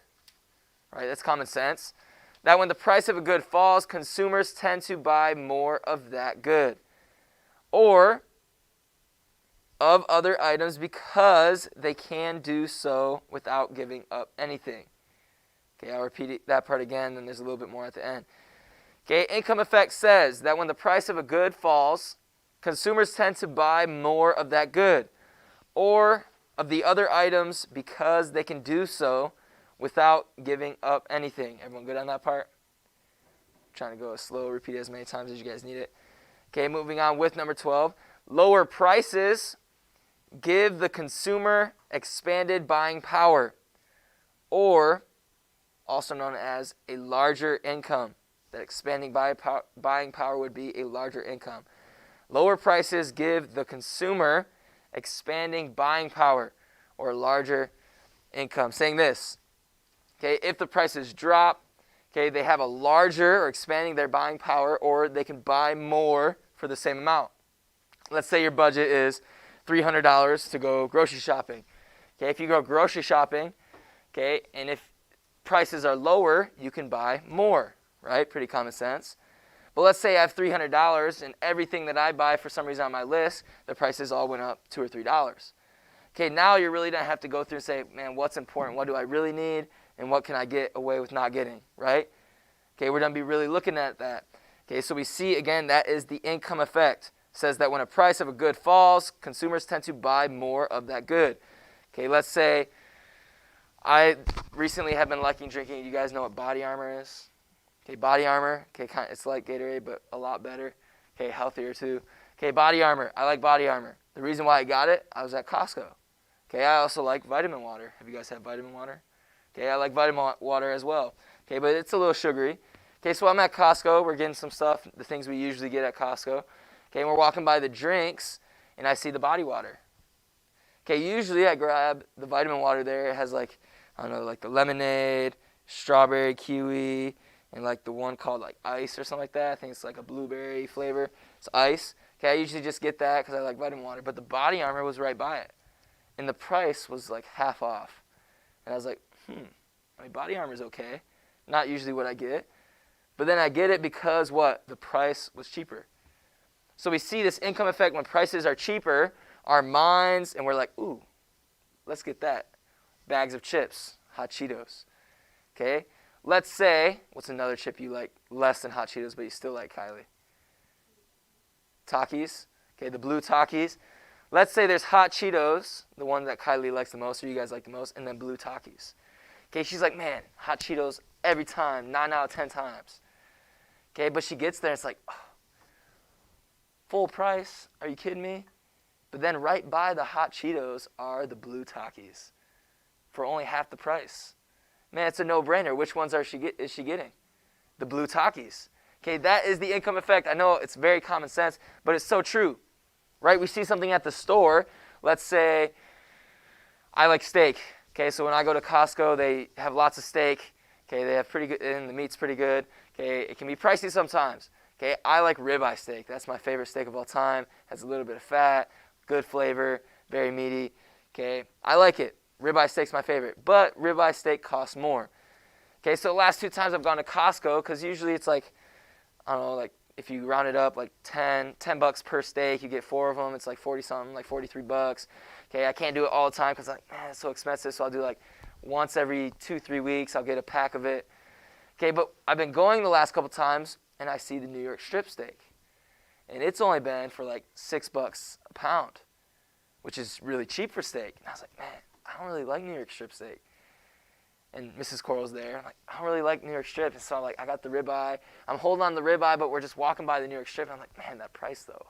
Right, that's common sense. That when the price of a good falls, consumers tend to buy more of that good. Or of other items because they can do so without giving up anything. Okay, I'll repeat that part again, then there's a little bit more at the end. Okay, income effect says that when the price of a good falls, consumers tend to buy more of that good or of the other items because they can do so without giving up anything. Everyone good on that part? I'm trying to go slow, repeat it as many times as you guys need it. Okay, moving on with number 12. Lower prices give the consumer expanded buying power, or also known as a larger income. That expanding buying power would be a larger income. Lower prices give the consumer expanding buying power or larger income. Saying this, okay, if the prices drop, okay, they have a larger or expanding their buying power, or they can buy more for the same amount. Let's say your budget is $300 to go grocery shopping. Okay, if you go grocery shopping, okay, and if prices are lower, you can buy more, right? Pretty common sense. But let's say I have $300 and everything that I buy for some reason on my list, the prices all went up $2 or $3. Okay, now you're really going to have to go through and say, man, what's important? What do I really need? And what can I get away with not getting, right? Okay, we're going to be really looking at that. Okay, so we see, again, that is the income effect. It says that when a price of a good falls, consumers tend to buy more of that good. Okay, let's say I recently have been liking drinking. You guys know what Body Armor is? Okay, Body Armor. Okay, it's like Gatorade, but a lot better. Okay, healthier too. Okay, Body Armor. I like Body Armor. The reason why I got it, I was at Costco. Okay, I also like vitamin water. Have you guys had vitamin water? Okay, I like vitamin water as well. Okay, but it's a little sugary. Okay, so I'm at Costco. We're getting some stuff, the things we usually get at Costco. Okay, and we're walking by the drinks, and I see the body water. Okay, usually I grab the vitamin water there. It has like, I don't know, like the lemonade, strawberry, kiwi, and like the one called like ice or something like that. I think it's like a blueberry flavor. It's ice. Okay, I usually just get that because I like vitamin water. But the Body Armor was right by it. And the price was like half off. And I was like, I mean, Body Armor's okay. Not usually what I get. But then I get it because what? The price was cheaper. So we see this income effect when prices are cheaper, our minds, and we're like, ooh, let's get that. Bags of chips, Hot Cheetos. Okay? Let's say, what's another chip you like less than Hot Cheetos, but you still like, Kylie? Takis. Okay, the blue Takis. Let's say there's Hot Cheetos, the one that Kylie likes the most, or you guys like the most, and then blue Takis. Okay, she's like, man, Hot Cheetos every time, 9 out of 10 times. Okay, but she gets there, and it's like, oh, full price? Are you kidding me? But then right by the Hot Cheetos are the blue Takis for only half the price. Man, it's a no-brainer. Which ones is she getting? The blue Takis. Okay, that is the income effect. I know it's very common sense, but it's so true. Right? We see something at the store. Let's say I like steak. Okay, so when I go to Costco, they have lots of steak. Okay, they have pretty good, and the meat's pretty good. Okay, it can be pricey sometimes. Okay, I like ribeye steak. That's my favorite steak of all time. Has a little bit of fat, good flavor, very meaty. Okay, I like it. Ribeye steak's my favorite, but ribeye steak costs more. Okay, so the last 2 times I've gone to Costco, because usually it's like, I don't know, like if you round it up, like $10 per steak, you get 4 of them. It's like 40 something, like $43. Okay, I can't do it all the time because like, man, it's so expensive. So I'll do like once every 2-3 weeks. I'll get a pack of it. Okay, but I've been going the last couple times, and I see the New York strip steak, and it's only been for like $6 a pound, which is really cheap for steak. And I was like, man, I don't really like New York strip steak. And Mrs. Coral's there. I'm like, I don't really like New York strip. And so I got the ribeye. I'm holding on to the ribeye, but we're just walking by the New York strip. And I'm like, man, that price though.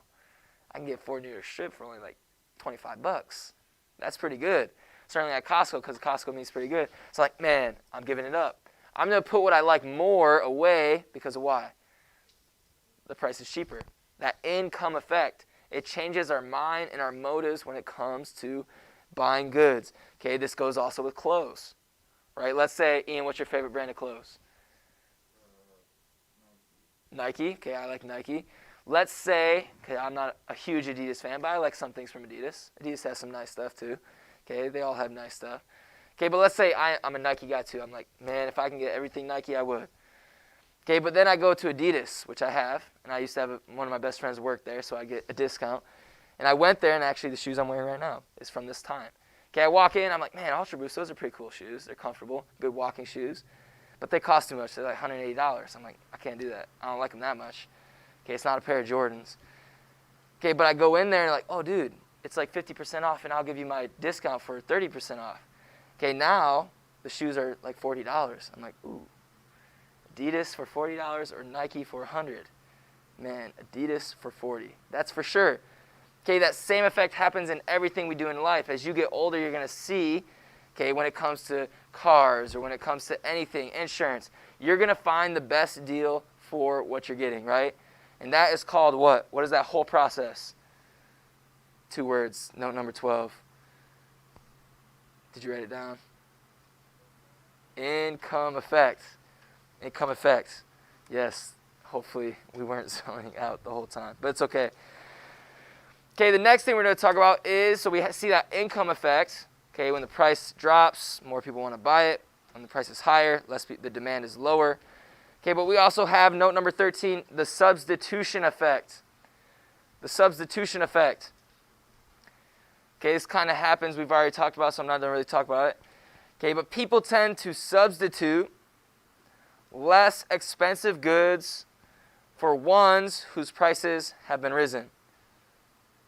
I can get 4 New York strip for only like $25. That's pretty good. Certainly at Costco, because Costco meat's pretty good. So like, man, I'm giving it up. I'm going to put what I like more away because of why? The price is cheaper. That income effect. It changes our mind and our motives when it comes to buying goods. Okay, this goes also with clothes. Right? Let's say, Ian, what's your favorite brand of clothes? Nike. Okay, I like Nike. Let's say, okay, I'm not a huge Adidas fan, but I like some things from Adidas. Adidas has some nice stuff too. Okay, they all have nice stuff. Okay, but let's say I'm a Nike guy too. I'm like, man, if I can get everything Nike, I would. Okay, but then I go to Adidas, which I have, and I used to have one of my best friends work there, so I get a discount. And I went there, and actually the shoes I'm wearing right now is from this time. Okay, I walk in, I'm like, man, Ultra Boost, those are pretty cool shoes. They're comfortable, good walking shoes, but they cost too much. They're like $180. I'm like, I can't do that. I don't like them that much. Okay, it's not a pair of Jordans. Okay, but I go in there and like, oh, dude, it's like 50% off, and I'll give you my discount for 30% off. Okay, now the shoes are like $40. I'm like, ooh, Adidas for $40 or Nike for $100. Man, Adidas for $40. That's for sure. Okay, that same effect happens in everything we do in life. As you get older, you're going to see, okay, when it comes to cars or when it comes to anything, insurance, you're going to find the best deal for what you're getting, right? And that is called what? What is that whole process? 2 words, note number 12. Did you write it down? Income effect. Income effect. Yes, hopefully we weren't zoning out the whole time, but it's okay. Okay, the next thing we're going to talk about is, so we see that income effect. Okay, when the price drops, more people want to buy it. When the price is higher, the demand is lower. Okay, but we also have note number 13, the substitution effect. The substitution effect. Okay, this kind of happens. We've already talked about it, so I'm not going to really talk about it. Okay, but people tend to substitute less expensive goods for ones whose prices have been risen.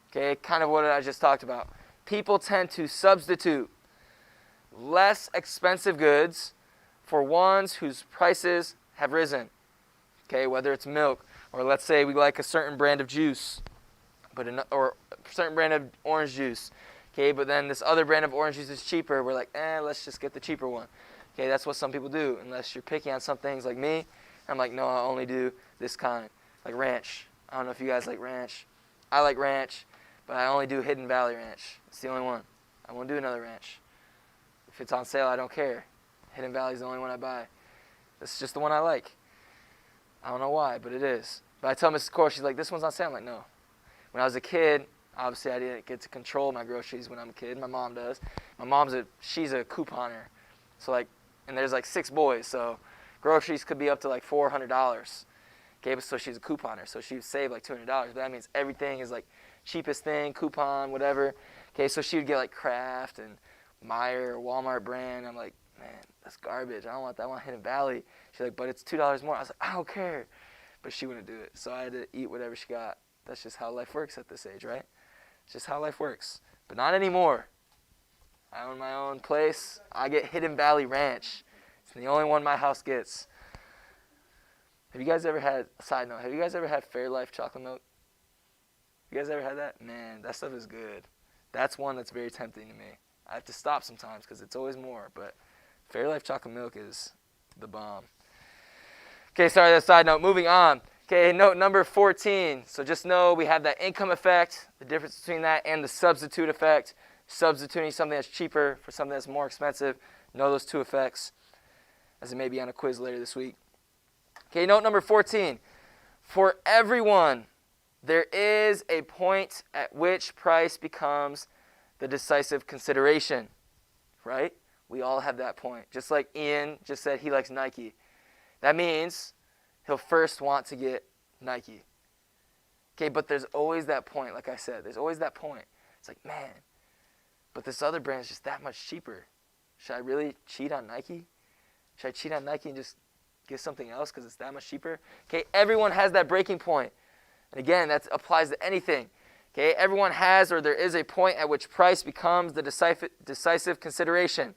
Okay, kind of what I just talked about. People tend to substitute less expensive goods for ones whose prices have risen. Okay, whether it's milk, or let's say we like a certain brand of juice, or a certain brand of orange juice. Okay, but then this other brand of orange juice is cheaper. We're like, let's just get the cheaper one. Okay, that's what some people do, unless you're picky on some things like me. I'm like, no, I only do this kind, like ranch. I don't know if you guys like ranch. I like ranch, but I only do Hidden Valley Ranch. It's the only one. I won't do another ranch. If it's on sale, I don't care. Hidden Valley is the only one I buy. This is just the one I like. I don't know why, but it is. But I tell Mrs. Core, she's like, this one's on sale. I'm like, no. When I was a kid, obviously I didn't get to control my groceries when I'm a kid. My mom does. My mom's she's a couponer. So like, and there's like 6 boys, so groceries could be up to like $400. Okay, but so she's a couponer, so she would save like $200. But that means everything is like cheapest thing, coupon, whatever. Okay, so she would get like Kraft and Meijer or Walmart brand. I'm like, man, that's garbage. I don't want that. I want Hidden Valley. She's like, but it's $2 more. I was like, I don't care. But she wouldn't do it, so I had to eat whatever she got. That's just how life works at this age, right? It's just how life works. But not anymore. I own my own place. I get Hidden Valley Ranch. It's the only one my house gets. Have you guys ever had, side note, have you guys ever had Fairlife chocolate milk? You guys ever had that? Man, that stuff is good. That's one that's very tempting to me. I have to stop sometimes because it's always more, but Fairlife chocolate milk is the bomb. Okay, sorry, that's a side note. Moving on. Okay, note number 14. So just know we have that income effect, the difference between that and the substitute effect. Substituting something that's cheaper for something that's more expensive. Know those 2 effects, as it may be on a quiz later this week. Okay, note number 14. For everyone, there is a point at which price becomes the decisive consideration, right? We all have that point. Just like Ian just said he likes Nike. That means he'll first want to get Nike. Okay, but there's always that point, like I said. There's always that point. It's like, man, but this other brand is just that much cheaper. Should I really cheat on Nike? Should I cheat on Nike and just get something else because it's that much cheaper? Okay, everyone has that breaking point. And again, that applies to anything. Okay, everyone has, or there is a point at which price becomes the decisive consideration.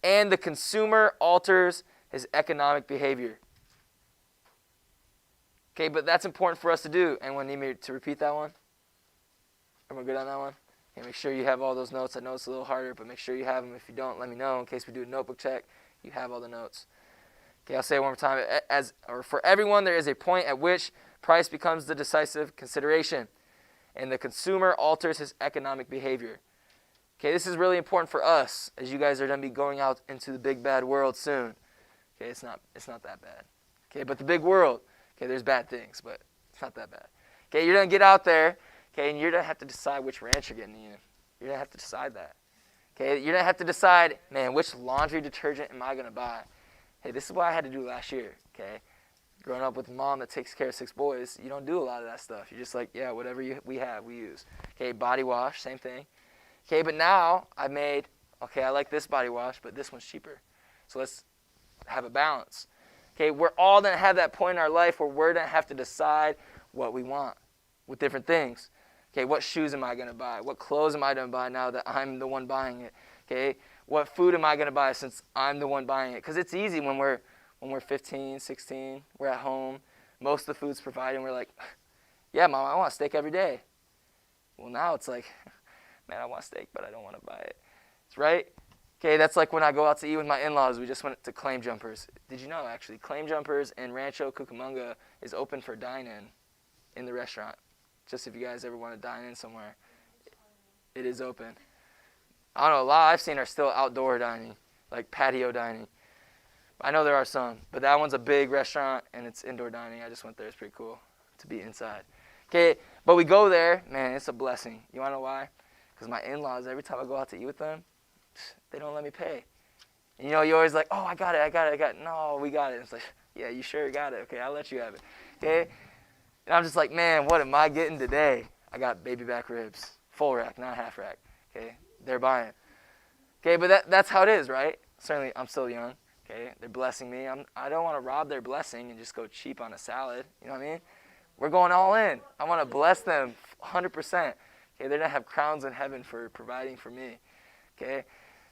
And the consumer alters his economic behavior. Okay, but that's important for us to do. Anyone need me to repeat that one? Everyone good on that one? Okay, make sure you have all those notes. I know it's a little harder, but make sure you have them. If you don't, let me know. In case we do a notebook check, you have all the notes. Okay, I'll say it one more time. For everyone, there is a point at which price becomes the decisive consideration, and the consumer alters his economic behavior. Okay, this is really important for us, as you guys are going to be going out into the big bad world soon. Okay, it's not that bad. Okay, but the big world. Okay, there's bad things, but it's not that bad. Okay, you're going to get out there, okay, and you're going to have to decide which ranch you're getting in. You're going to have to decide that. Okay, you're going to have to decide, man, which laundry detergent am I going to buy? Hey, this is what I had to do last year, okay? Growing up with a mom that takes care of 6 boys, you don't do a lot of that stuff. You're just like, yeah, whatever we have, we use. Okay, body wash, same thing. Okay, but now I've made, okay, I like this body wash, but this one's cheaper. So let's have a balance. Okay, we're all going to have that point in our life where we're going to have to decide what we want with different things. Okay, what shoes am I going to buy? What clothes am I going to buy now that I'm the one buying it? Okay, what food am I going to buy since I'm the one buying it? Because it's easy when we're 15, 16, we're at home, most of the food's provided, and we're like, yeah, Mom, I want steak every day. Well, now it's like, man, I want steak, but I don't want to buy it. It's right? Okay, that's like when I go out to eat with my in-laws. We just went to Claim Jumpers. Did you know, actually, Claim Jumpers in Rancho Cucamonga is open for dine-in in the restaurant. Just if you guys ever want to dine in somewhere. It is open. I don't know, a lot I've seen are still outdoor dining, like patio dining. I know there are some, but that one's a big restaurant, and it's indoor dining. I just went there. It's pretty cool to be inside. Okay, but we go there. Man, it's a blessing. You want to know why? Because my in-laws, every time I go out to eat with them, they don't let me pay. And you know, you're always like, oh, I got it. No, we got it. And it's like, yeah, you sure got it. Okay, I'll let you have it. Okay? And I'm just like, man, what am I getting today? I got baby back ribs. Full rack, not half rack. Okay? They're buying. Okay, but that's how it is, right? Certainly, I'm still young. Okay? They're blessing me. I don't want to rob their blessing and just go cheap on a salad. You know what I mean? We're going all in. I want to bless them 100%. Okay? They're going to have crowns in heaven for providing for me. Okay?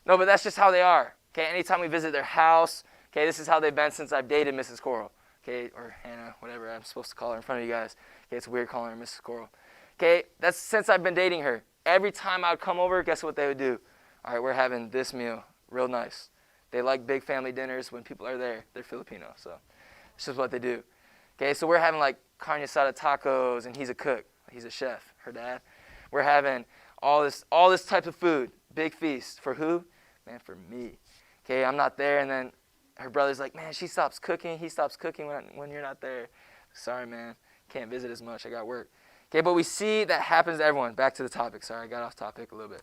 No, but that's just how they are. Okay? Anytime we visit their house, okay, this is how they've been since I've dated Mrs. Coral. Okay? Or Hannah, whatever I'm supposed to call her in front of you guys. Okay? It's weird calling her Mrs. Coral. Okay? That's since I've been dating her. Every time I would come over, guess what they would do? All right, we're having this meal. Real nice. They like big family dinners when people are there. They're Filipino, so it's just what they do. Okay? So we're having like carne asada tacos, and he's a cook. He's a chef, her dad. We're having all this type of food. Big feast. For who? Man, for me. Okay, I'm not there, and then her brother's like, man, she stops cooking. He stops cooking when you're not there. Sorry, man. Can't visit as much. I got work. Okay, but we see that happens to everyone. Back to the topic. Sorry, I got off topic a little bit.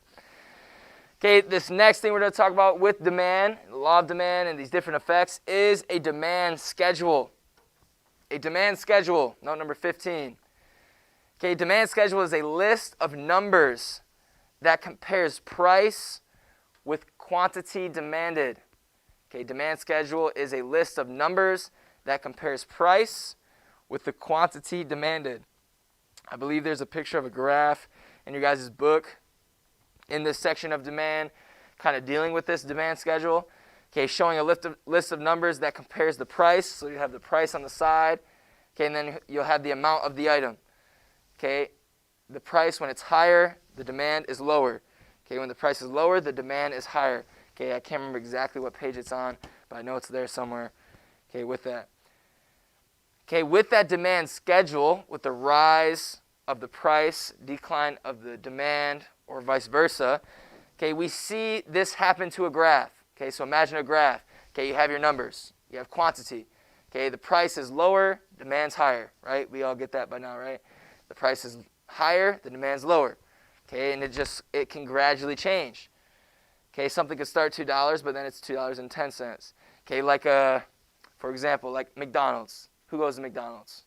Okay, this next thing we're going to talk about with demand, the law of demand and these different effects, is a demand schedule. A demand schedule. Note number 15. Okay, demand schedule is a list of numbers that compares price with quantity demanded. Okay, demand schedule is a list of numbers that compares price with the quantity demanded. I believe there's a picture of a graph in your guys' book in this section of demand, kind of dealing with this demand schedule. Okay, showing a list of numbers that compares the price. So you have the price on the side. Okay, and then you'll have the amount of the item. Okay, the price, when it's higher, the demand is lower. Okay, when the price is lower, the demand is higher. Okay, I can't remember exactly what page it's on, but I know it's there somewhere. Okay, with that. Okay, with that demand schedule, with the rise of the price, decline of the demand, or vice versa, okay, we see this happen to a graph. Okay, so imagine a graph. Okay, you have your numbers. You have quantity. Okay, the price is lower, demand's higher, right? We all get that by now, right? The price is higher, the demand's lower. Okay, and it can gradually change. Okay, something could start $2, but then it's $2.10. Okay, like for example, like McDonald's. Who goes to McDonald's?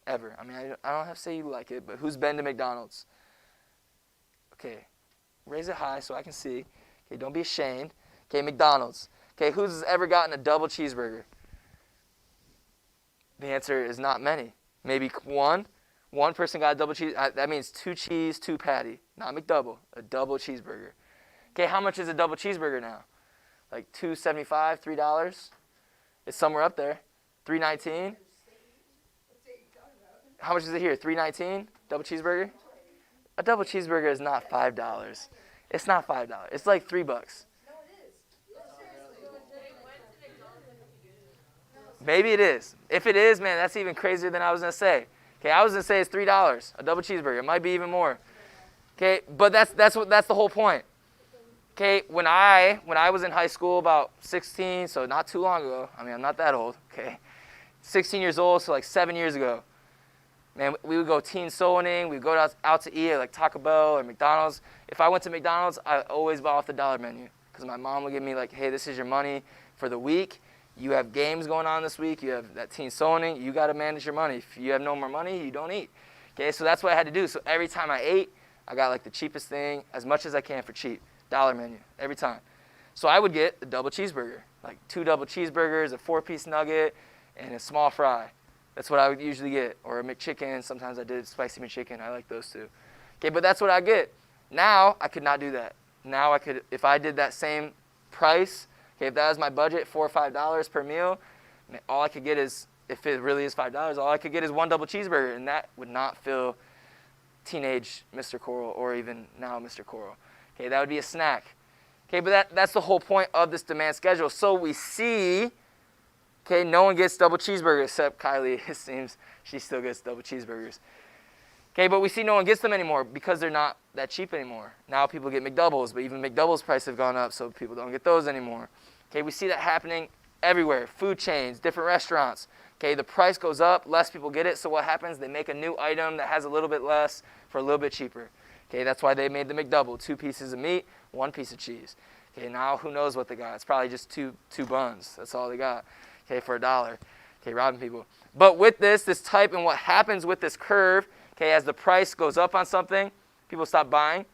Ever? I mean, I don't have to say you like it, but who's been to McDonald's? Okay, raise it high so I can see. Okay, don't be ashamed. Okay, McDonald's. Okay, who's ever gotten a double cheeseburger? The answer is not many. Maybe one. One person got a double cheese. That means 2 cheese, 2 patty. Not McDouble. A double cheeseburger. Okay, how much is a double cheeseburger now? Like $2.75, $3? It's somewhere up there. $3.19? How much is it here? $3.19? Double cheeseburger? A double cheeseburger is not $5. It's not $5. It's like $3. No, it is. Maybe it is. If it is, man, that's even crazier than I was going to say. Okay, I was going to say it's $3, a double cheeseburger. It might be even more. Okay, but that's the whole point. Okay, when I was in high school, about 16, so not too long ago. I mean, I'm not that old. Okay, 16 years old, so like 7 years ago. Man, we would go teen soloing. We would go out to eat at like Taco Bell or McDonald's. If I went to McDonald's, I always bought off the dollar menu because my mom would give me like, hey, this is your money for the week. You have games going on this week. You have that teen soloing. You got to manage your money. If you have no more money, you don't eat. Okay, so that's what I had to do. So every time I ate, I got like the cheapest thing, as much as I can for cheap. Dollar menu, every time. So I would get the double cheeseburger, like 2 double cheeseburgers, a 4-piece nugget, and a small fry. That's what I would usually get. Or a McChicken. Sometimes I did spicy McChicken. I like those too. Okay, but that's what I get. Now, I could not do that. Now I could, if I did that same price, okay, if that was my budget, $4 or $5 per meal, all I could get is, if it really is $5, all I could get is 1 double cheeseburger, and that would not fill teenage Mr. Coral or even now Mr. Coral. Okay, that would be a snack. Okay, but that's the whole point of this demand schedule. So we see, okay, no one gets double cheeseburgers except Kylie. It seems she still gets double cheeseburgers. Okay, but we see no one gets them anymore because they're not that cheap anymore. Now people get McDoubles, but even McDoubles' prices have gone up, so people don't get those anymore. Okay, we see that happening everywhere. Food chains, different restaurants. Okay, the price goes up, less people get it, so what happens? They make a new item that has a little bit less for a little bit cheaper. Okay, that's why they made the McDouble, 2 pieces of meat, 1 piece of cheese. Okay, now who knows what they got? It's probably just two buns. That's all they got. Okay, for $1. Okay, robbing people. But with this type, and what happens with this curve, okay, as the price goes up on something, people stop buying.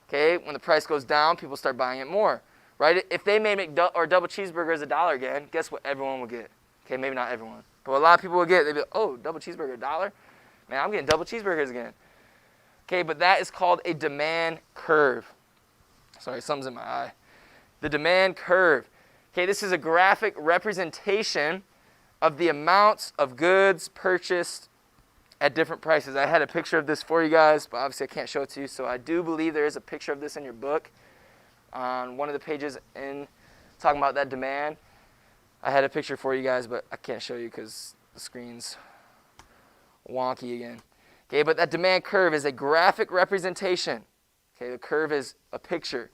Okay, when the price goes down, people start buying it more. Right? If they made double cheeseburgers $1 again, guess what everyone will get? Okay, maybe not everyone, but a lot of people will get. They'll be like, oh, double cheeseburger $1? Man, I'm getting double cheeseburgers again. Okay, but that is called a demand curve. Sorry, something's in my eye. The demand curve. Okay, this is a graphic representation of the amounts of goods purchased at different prices. I had a picture of this for you guys, but obviously I can't show it to you. So I do believe there is a picture of this in your book on one of the pages in talking about that demand. I had a picture for you guys, but I can't show you because the screen's wonky again. Okay, but that demand curve is a graphic representation. Okay, the curve is a picture.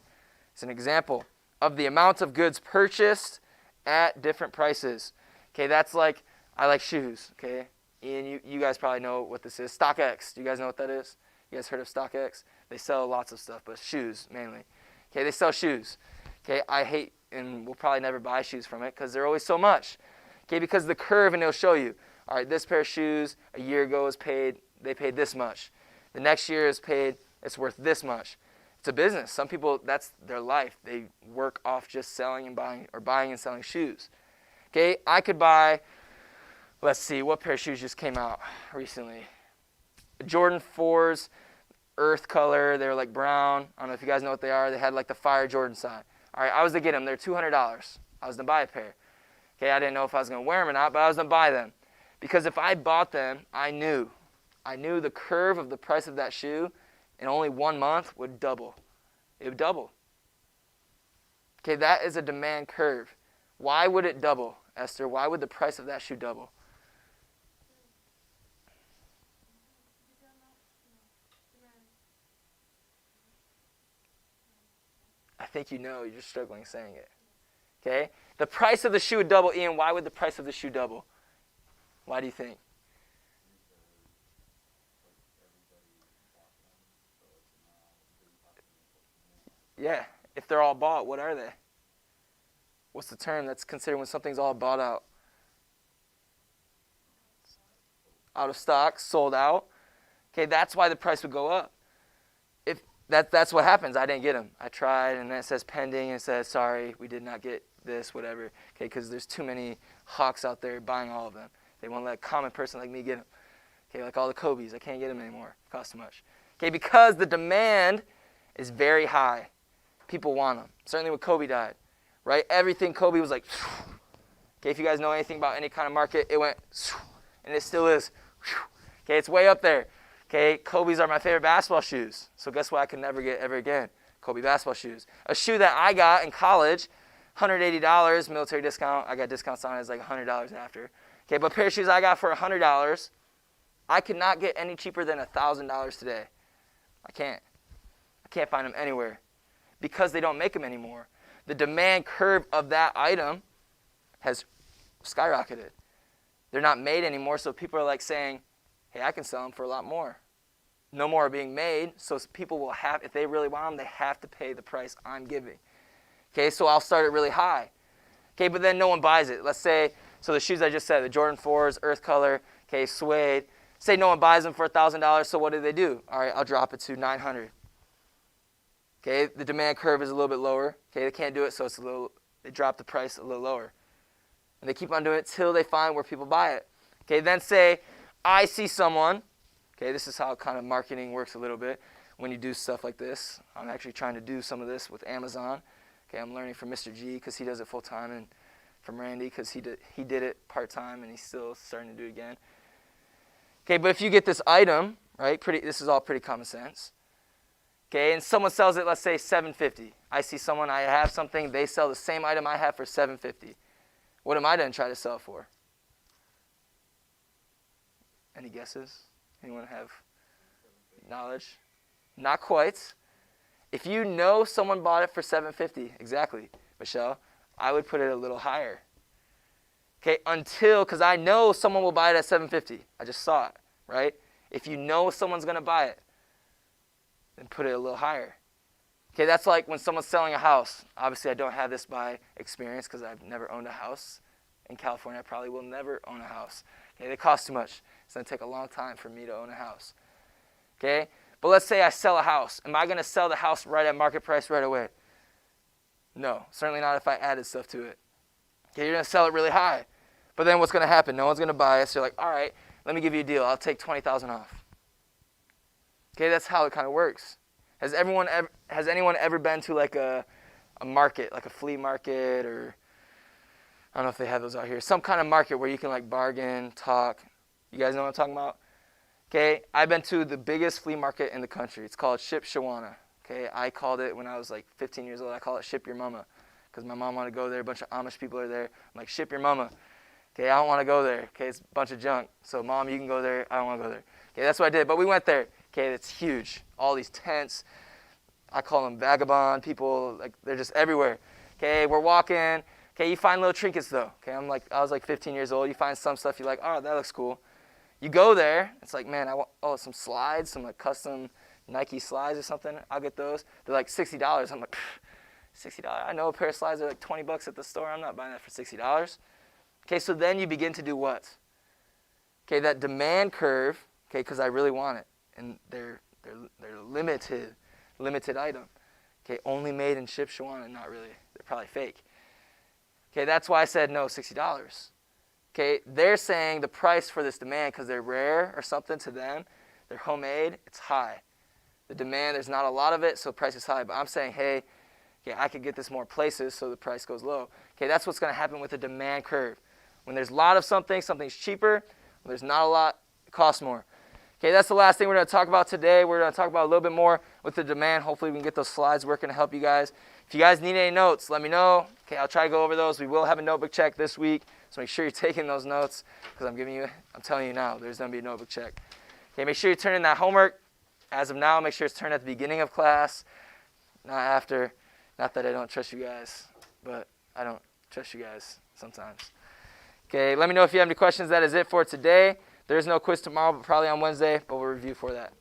It's an example of the amount of goods purchased at different prices. Okay, that's like, I like shoes, okay? Ian, you guys probably know what this is. StockX, do you guys know what that is? You guys heard of StockX? They sell lots of stuff, but shoes mainly. Okay, they sell shoes. Okay, I hate, and we'll probably never buy shoes from it because they're always so much. Okay, because the curve, and it'll show you, all right, this pair of shoes a year ago they paid this much. The next year is paid, it's worth this much. It's a business. Some people, that's their life. They work off just selling and buying, or buying and selling shoes. Okay, I could buy, let's see, what pair of shoes just came out recently? Jordan 4s, earth color. They were like brown. I don't know if you guys know what they are. They had like the Fire Jordan sign. All right, I was to get them. They're $200. I was to buy a pair. Okay, I didn't know if I was going to wear them or not, but I was to buy them. Because if I bought them, I knew the curve of the price of that shoe in only 1 month would double. It would double. Okay, that is a demand curve. Why would it double, Esther? Why would the price of that shoe double? I think you know, you're just struggling saying it. Okay? The price of the shoe would double. Ian, why would the price of the shoe double? Why do you think? Yeah, if they're all bought, what are they? What's the term that's considered when something's all bought out? Out of stock, sold out. Okay, that's why the price would go up. If that's what happens. I didn't get them. I tried, and then it says pending, and it says, sorry, we did not get this, whatever. Okay, because there's too many hawks out there buying all of them. They won't let a common person like me get them. Okay, like all the Kobe's. I can't get them anymore. It costs too much. Okay, because the demand is very high. People want them. Certainly when Kobe died, right? Everything Kobe was like, okay, if you guys know anything about any kind of market, it went, and it still is. Okay, it's way up there. Okay, Kobe's are my favorite basketball shoes. So guess what I could never get ever again? Kobe basketball shoes. A shoe that I got in college, $180, military discount. I got discounts on it. It's like $100 after. Okay, but a pair of shoes I got for $100, I could not get any cheaper than $1,000 today. I can't find them anywhere because they don't make them anymore. The demand curve of that item has skyrocketed. they're not made anymore, so people are like saying, hey, I can sell them for a lot more. No more are being made, so people will have, if they really want them, they have to pay the price I'm giving. Okay, so I'll start it really high. Okay, but then no one buys it. Let's say, so the shoes I just said, the Jordan 4s, earth color, okay, suede. Say no one buys them for $1,000, so what do? All right, I'll drop it to $900. Okay, the demand curve is a little bit lower. Okay, they can't do it, so they drop the price a little lower. And they keep on doing it till they find where people buy it. Okay, then say I see someone. Okay, this is how kind of marketing works a little bit when you do stuff like this. I'm actually trying to do some of this with Amazon. Okay, I'm learning from Mr. G because he does it full time, and from Randy because he did it part time, and he's still starting to do it again. Okay, but if you get this item, right? This is all pretty common sense. Okay, and someone sells it, let's say $750. I see someone, I have something, they sell the same item I have for $750. What am I going to try to sell for? Any guesses? Anyone have knowledge? Not quite. If you know someone bought it for $750, exactly, Michelle, I would put it a little higher. Okay, because I know someone will buy it at $750. I just saw it, right? If you know someone's going to buy it, then put it a little higher. Okay, that's like when someone's selling a house. Obviously, I don't have this by experience because I've never owned a house. In California, I probably will never own a house. Okay, they cost too much. It's going to take a long time for me to own a house. Okay, but let's say I sell a house. Am I going to sell the house right at market price right away? No, certainly not if I added stuff to it. Okay, you're going to sell it really high. But then what's going to happen? No one's going to buy it. So you're like, all right, let me give you a deal. I'll take $20,000 off. Okay, that's how it kind of works. Has anyone ever been to like a market, like a flea market, or I don't know if they have those out here, some kind of market where you can like bargain, talk. You guys know what I'm talking about? Okay, I've been to the biggest flea market in the country. It's called Shipshewana. Okay, I called it when I was like 15 years old. I call it Ship Your Mama because my mom wanted to go there. A bunch of Amish people are there. I'm like, ship your mama. Okay, I don't want to go there. Okay, it's a bunch of junk. So mom, you can go there. I don't want to go there. Okay, that's what I did. But we went there. Okay, it's huge. All these tents. I call them vagabond people. Like they're just everywhere. Okay, we're walking. Okay, you find little trinkets though. Okay, I was like 15 years old. You find some stuff you're like, oh, that looks cool. You go there. It's like, man, I want some slides, some like custom Nike slides or something. I'll get those. They're like $60. I'm like, $60. I know a pair of slides are like $20 at the store. I'm not buying that for $60. Okay, so then you begin to do what? Okay, that demand curve. Okay, because I really want it, and they're limited item. Okay, only made in Shipshewana. Not really. They're probably fake. Okay, that's why I said no, $60. Okay, they're saying the price for this demand, because they're rare or something to them, they're homemade, it's high. The demand, there's not a lot of it, so the price is high. But I'm saying, hey, okay, I could get this more places, so the price goes low. Okay, that's what's going to happen with the demand curve. When there's a lot of something, something's cheaper. When there's not a lot, it costs more. Okay, that's the last thing we're going to talk about today. We're going to talk about a little bit more with the demand. Hopefully we can get those slides working to help you guys. If you guys need any notes, let me know. Okay, I'll try to go over those. We will have a notebook check this week, so make sure you're taking those notes because I'm telling you now, there's going to be a notebook check. Okay, make sure you turn in that homework. As of now, make sure it's turned at the beginning of class, not after. Not that I don't trust you guys, but I don't trust you guys sometimes. Okay, let me know if you have any questions. That is it for today. There's no quiz tomorrow, but probably on Wednesday, but we'll review for that.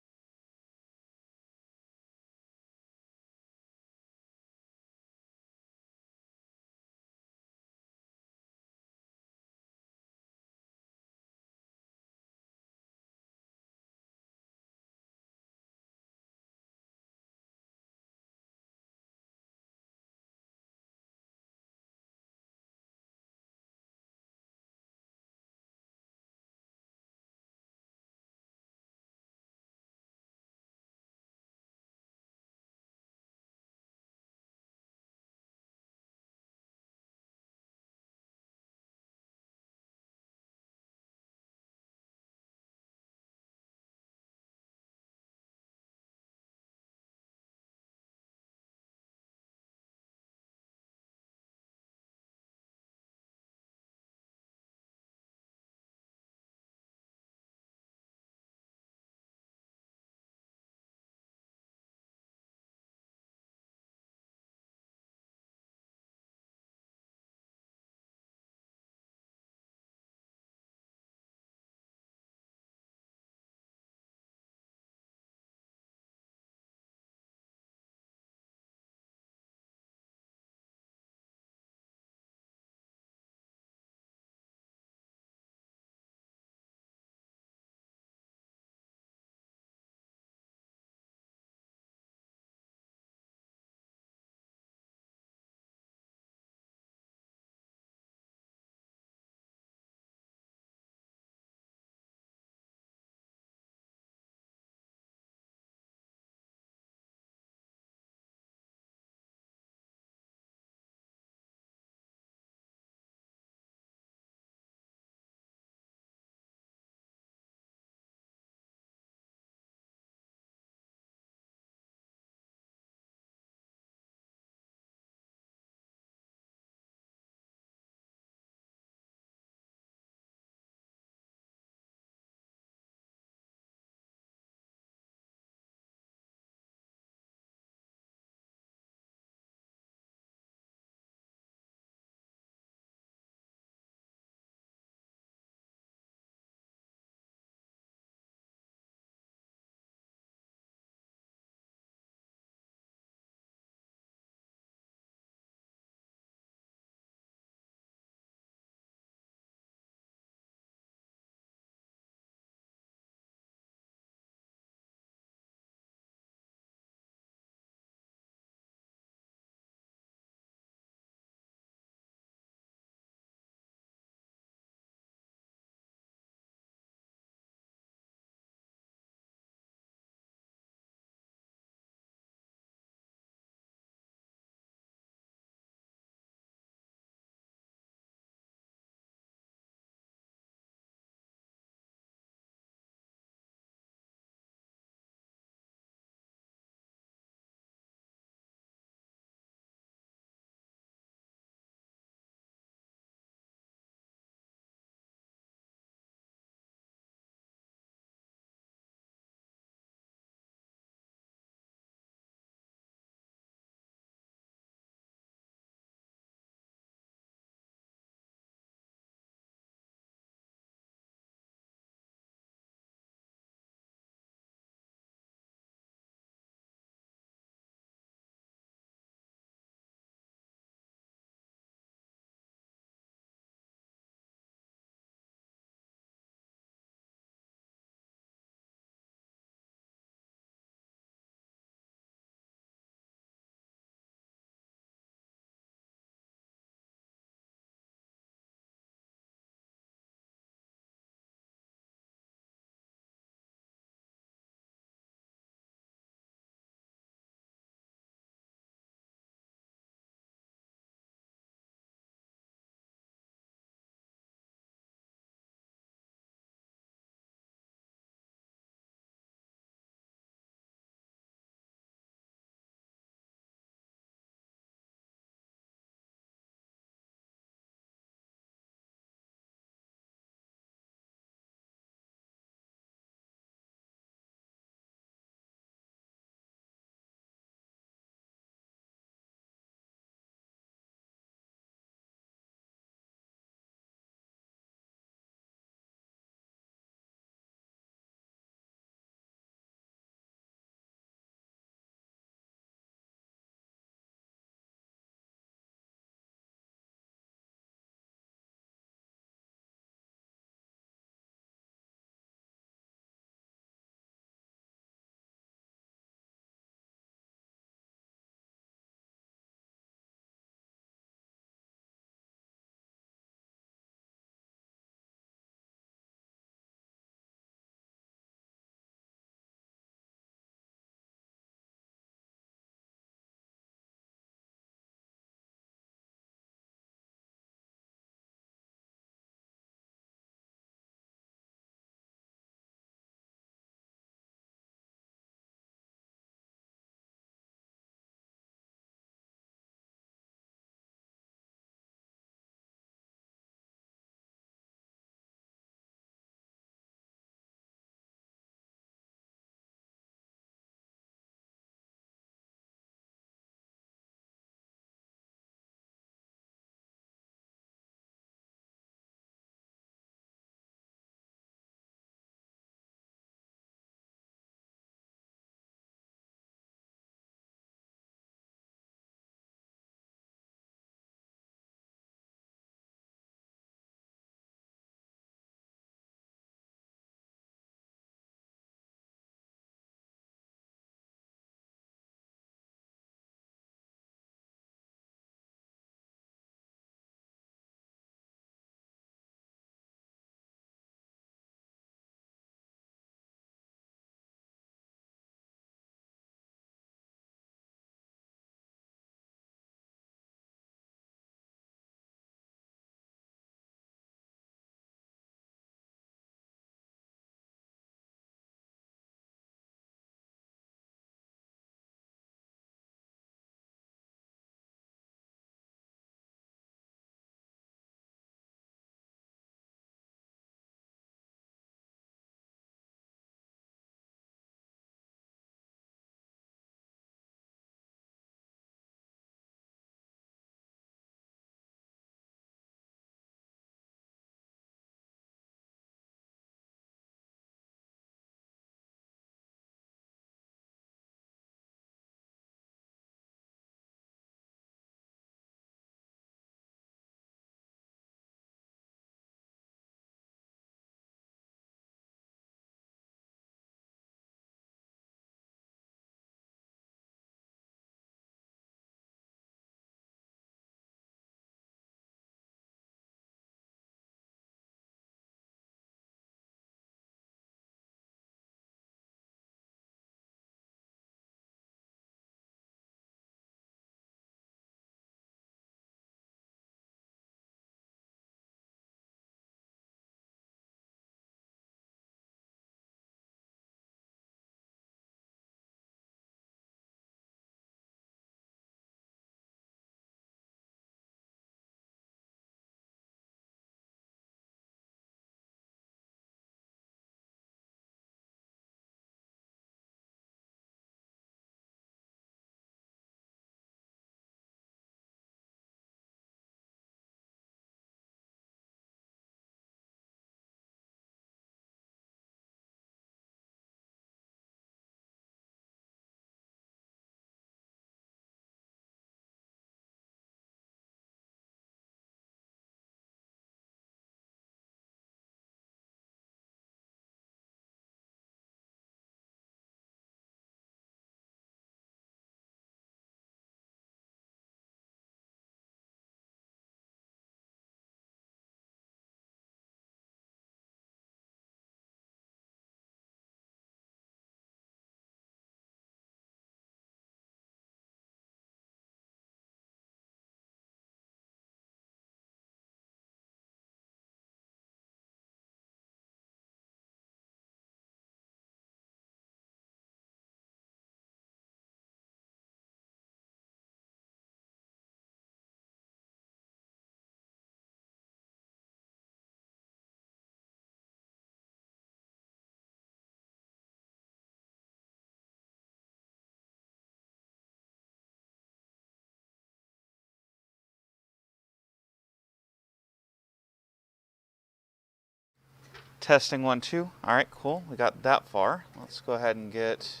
Testing 1, 2. All right, cool. We got that far. Let's go ahead and get...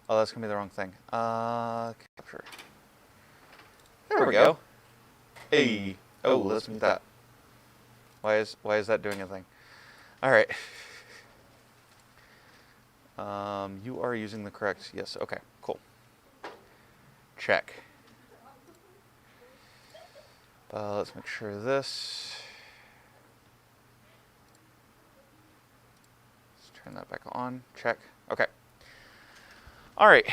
Oh, that's going to be the wrong thing. Capture. There we go. Hey. Oh, let's mute that. Why is that doing a thing? All right. You are using the correct... Yes, okay, cool. Check. Let's make sure this... Let's turn that back on. Check. Okay. All right.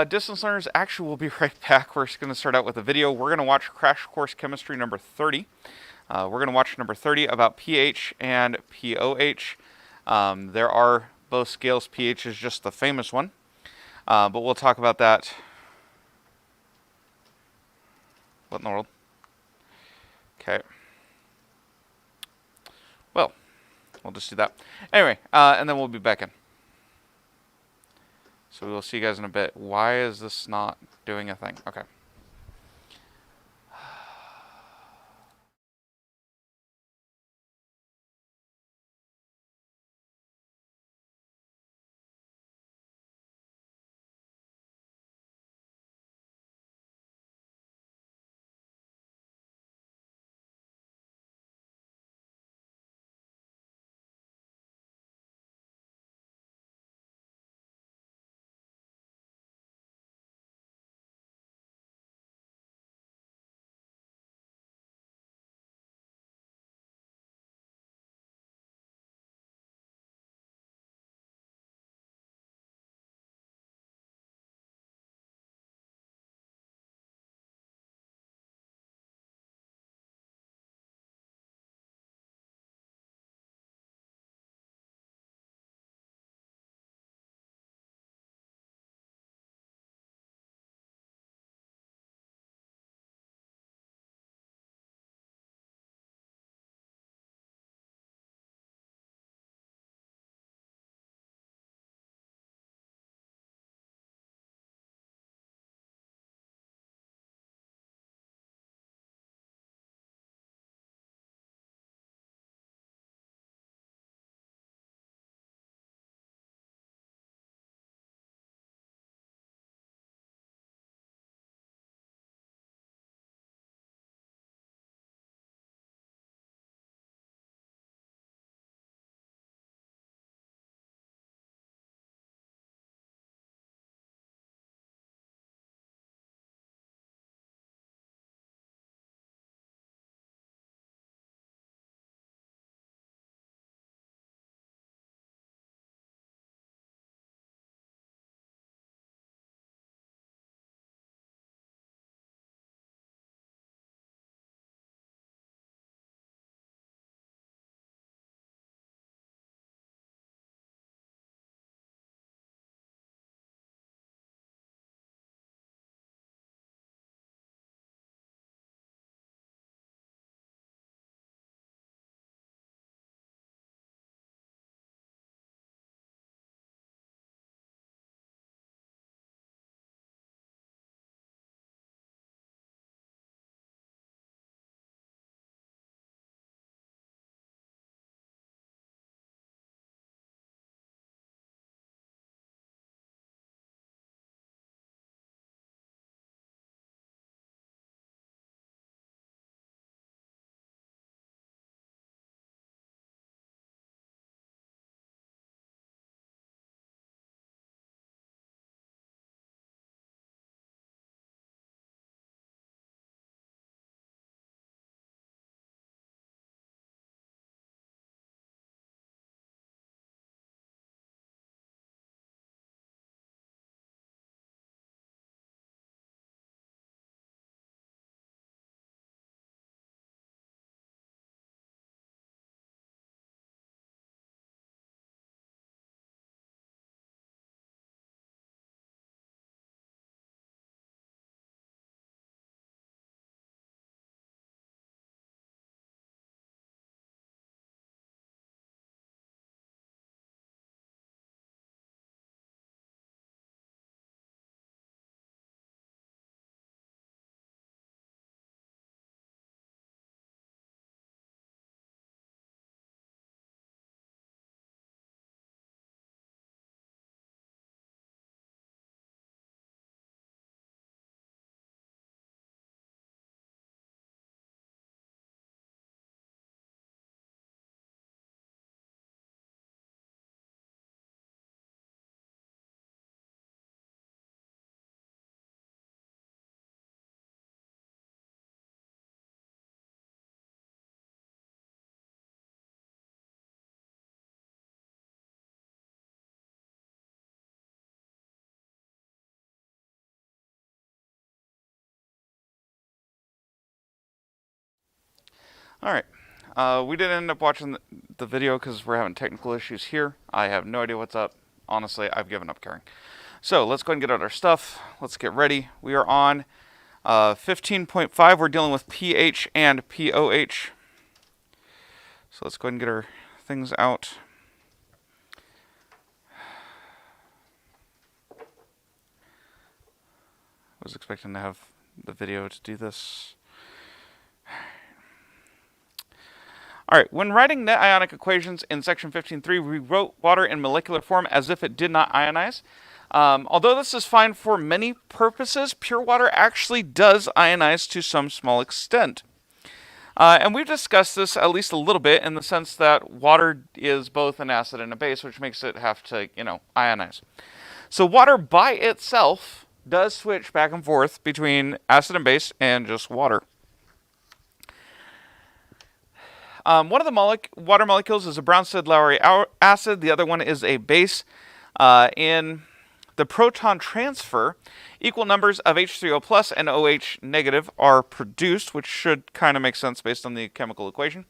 Distance learners, actually, we'll be right back. We're just going to start out with a video. We're going to watch Crash Course Chemistry number 30. We're going to watch number 30 about pH and pOH. There are both scales. pH is just the famous one. But we'll talk about that. What in the world? Okay. Well, we'll just do that. Anyway, and then we'll be back in. So we'll see you guys in a bit. Why is this not doing a thing? Okay. All right. We didn't end up watching the video because we're having technical issues here. I have no idea what's up. Honestly, I've given up caring. So let's go ahead and get out our stuff. Let's get ready. We are on 15.5. We're dealing with pH and POH. So let's go ahead and get our things out. I was expecting to have the video to do this. All right, when writing net ionic equations in section 15.3, we wrote water in molecular form as if it did not ionize. Although this is fine for many purposes, pure water actually does ionize to some small extent. And we've discussed this at least a little bit in the sense that water is both an acid and a base, which makes it have to, ionize. So water by itself does switch back and forth between acid and base and just water. One of the water molecules is a Bronsted-Lowry acid. The other one is a base. In the proton transfer, equal numbers of H3O plus and OH negative are produced, which should kind of make sense based on the chemical equation.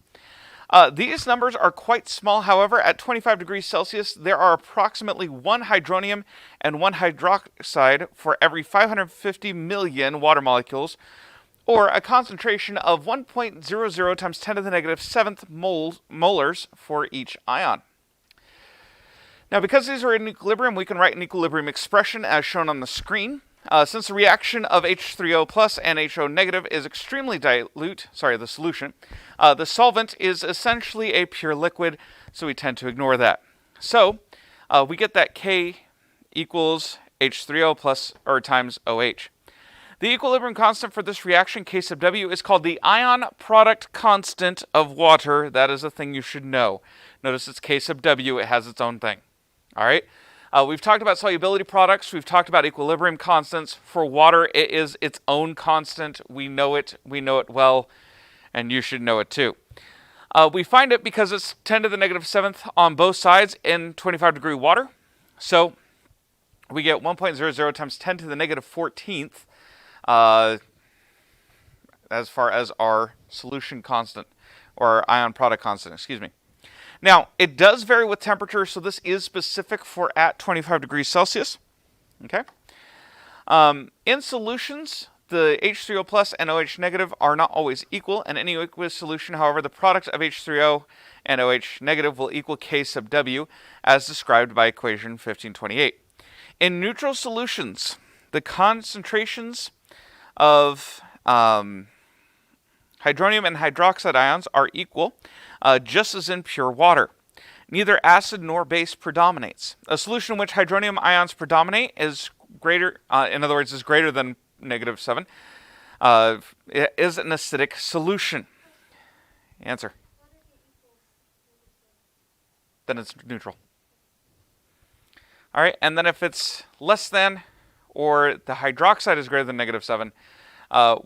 These numbers are quite small. However, at 25 degrees Celsius, there are approximately 1 hydronium and 1 hydroxide for every 550 million water molecules, or a concentration of 1.00 times 10 to the negative 7th molars for each ion. Now, because these are in equilibrium, we can write an equilibrium expression as shown on the screen. Since the reaction of H3O plus and HO negative is extremely dilute, the solution, the solvent is essentially a pure liquid, so we tend to ignore that. So, we get that K equals H3O plus or times OH. The equilibrium constant for this reaction, K sub W, is called the ion product constant of water. That is a thing you should know. Notice it's K sub W. It has its own thing. All right? We've talked about solubility products. We've talked about equilibrium constants. For water, it is its own constant. We know it. We know it well, and you should know it too. We find it because it's 10 to the negative 7th on both sides in 25-degree water. So we get 1.00 times 10 to the negative 14th as far as our solution constant, or our ion product constant, excuse me. Now, it does vary with temperature, so this is specific for at 25 degrees Celsius. Okay. In solutions, the H3O plus and OH negative are not always equal. In any aqueous solution, however, the product of H3O and OH negative will equal K sub W, as described by equation 1528. In neutral solutions, the concentrations of hydronium and hydroxide ions are equal, just as in pure water. Neither acid nor base predominates. A solution in which hydronium ions predominate is greater, in other words, is greater than negative 7, it is an acidic solution. Answer. Then it's neutral. All right, and then if it's less than, or the hydroxide is greater than negative 7,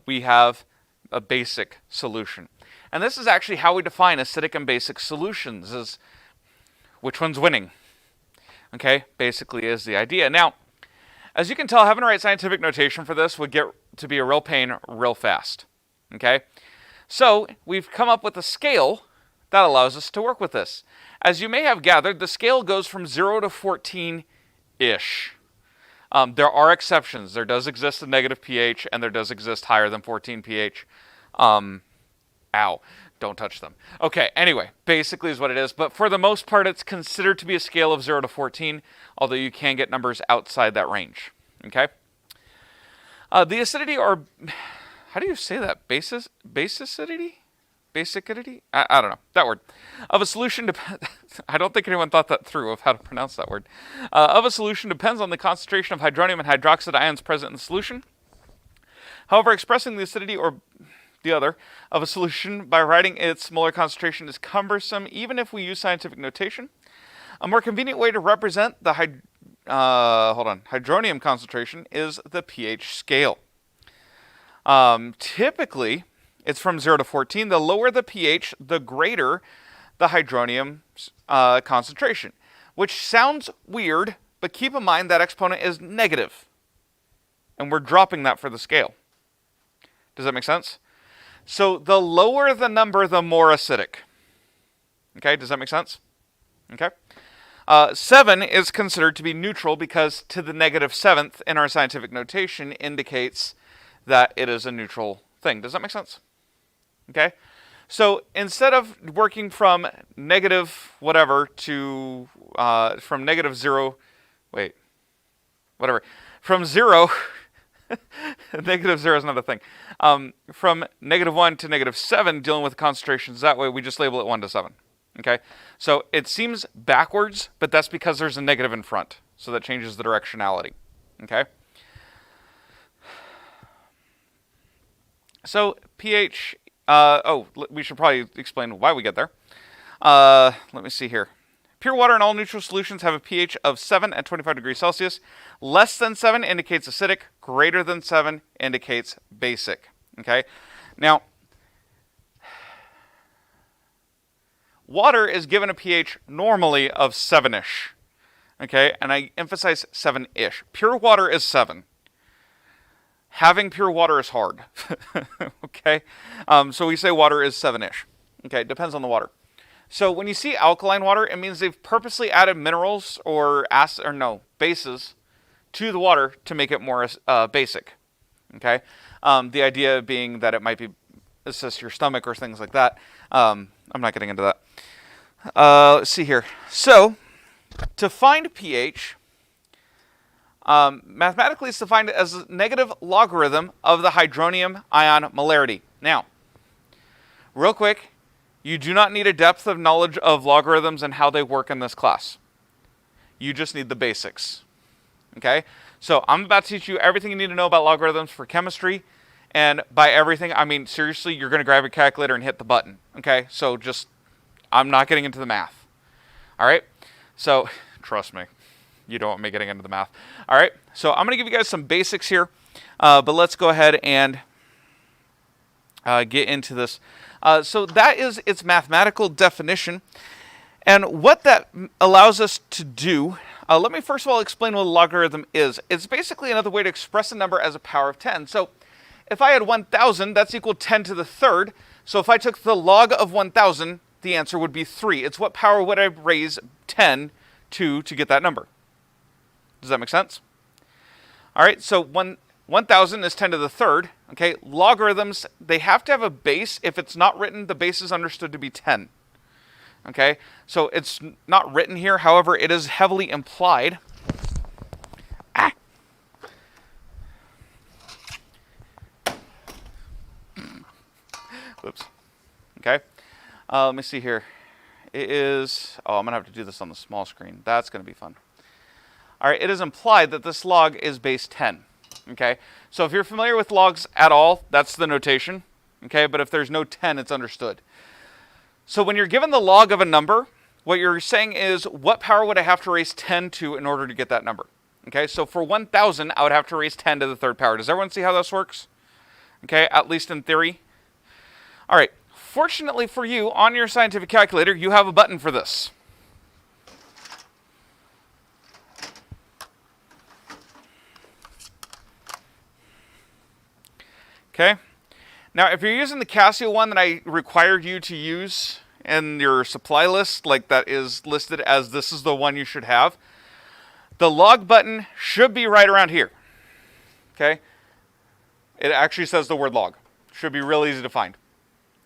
we have a basic solution. And this is actually how we define acidic and basic solutions, is which one's winning. Okay, basically is the idea. Now, as you can tell, having to write scientific notation for this would get to be a real pain real fast. Okay, so we've come up with a scale that allows us to work with this. As you may have gathered, the scale goes from 0 to 14-ish. There are exceptions. There does exist a negative pH, and there does exist higher than 14 pH. Ow. Don't touch them. Okay, anyway, basically is what it is. But for the most part, it's considered to be a scale of 0 to 14, although you can get numbers outside that range. Okay? The acidity, or how do you say that? Basicity? Basicity? I don't know. That word. Of a solution I don't think anyone thought that through of how to pronounce that word. Of a solution depends on the concentration of hydronium and hydroxide ions present in the solution. However, expressing the acidity or the other of a solution by writing its molar concentration is cumbersome, even if we use scientific notation. A more convenient way to represent the hydronium concentration is the pH scale. Typically, it's from 0 to 14. The lower the pH, the greater the hydronium concentration, which sounds weird, but keep in mind that exponent is negative, and we're dropping that for the scale. Does that make sense? So the lower the number, the more acidic. Okay, does that make sense? Okay. 7 is considered to be neutral because to the -7th in our scientific notation indicates that it is a neutral thing. Does that make sense? Okay. So instead of working from negative whatever to, from -0, wait, whatever, from 0, -0 is another thing. From -1 to -7, dealing with concentrations that way, we just label it 1 to 7. Okay, so it seems backwards, but that's because there's a negative in front, so that changes the directionality. Okay, so pH. We should probably explain why we get there. Let me see here. Pure water and all neutral solutions have a pH of 7 at 25 degrees Celsius. Less than 7 indicates acidic. Greater than 7 indicates basic. Okay, now water is given a pH normally of 7-ish. Okay, and I emphasize 7-ish. Pure water is 7. Having pure water is hard. Okay, so we say water is 7-ish. Okay, it depends on the water. So when you see alkaline water, it means they've purposely added minerals or bases to the water to make it more basic. Okay, the idea being that it might be assist your stomach or things like that. I'm not getting into that. Let's see here. So to find pH, mathematically it's defined as a negative logarithm of the hydronium ion molarity. Now, real quick, you do not need a depth of knowledge of logarithms and how they work in this class. You just need the basics. Okay? So I'm about to teach you everything you need to know about logarithms for chemistry. And by everything, I mean, seriously, you're going to grab your calculator and hit the button. Okay? So I'm not getting into the math. All right? So, trust me. You don't want me getting into the math. All right? So I'm going to give you guys some basics here. But let's go ahead and get into this. So that is its mathematical definition. And what that allows us to do, let me first of all explain what a logarithm is. It's basically another way to express a number as a power of 10. So if I had 1,000, that's equal to 10 to the third. So if I took the log of 1,000, the answer would be 3. It's what power would I raise 10 to get that number. Does that make sense? All right, so 1,000 is 10 to the third. Okay, logarithms, they have to have a base. If it's not written, the base is understood to be 10. Okay, so it's not written here. However, it is heavily implied. Whoops. Okay, let me see here. It is, I'm going to have to do this on the small screen. That's going to be fun. All right, it is implied that this log is base 10. Okay, so if you're familiar with logs at all, that's the notation. Okay, but if there's no 10, it's understood. So when you're given the log of a number, what you're saying is, what power would I have to raise 10 to in order to get that number? Okay, so for 1,000, I would have to raise 10 to the third power. Does everyone see how this works? Okay, at least in theory. All right, fortunately for you, on your scientific calculator, you have a button for this. Okay, now if you're using the Casio one that I required you to use in your supply list, like that is listed as this is the one you should have, the log button should be right around here. Okay, it actually says the word log. Should be real easy to find.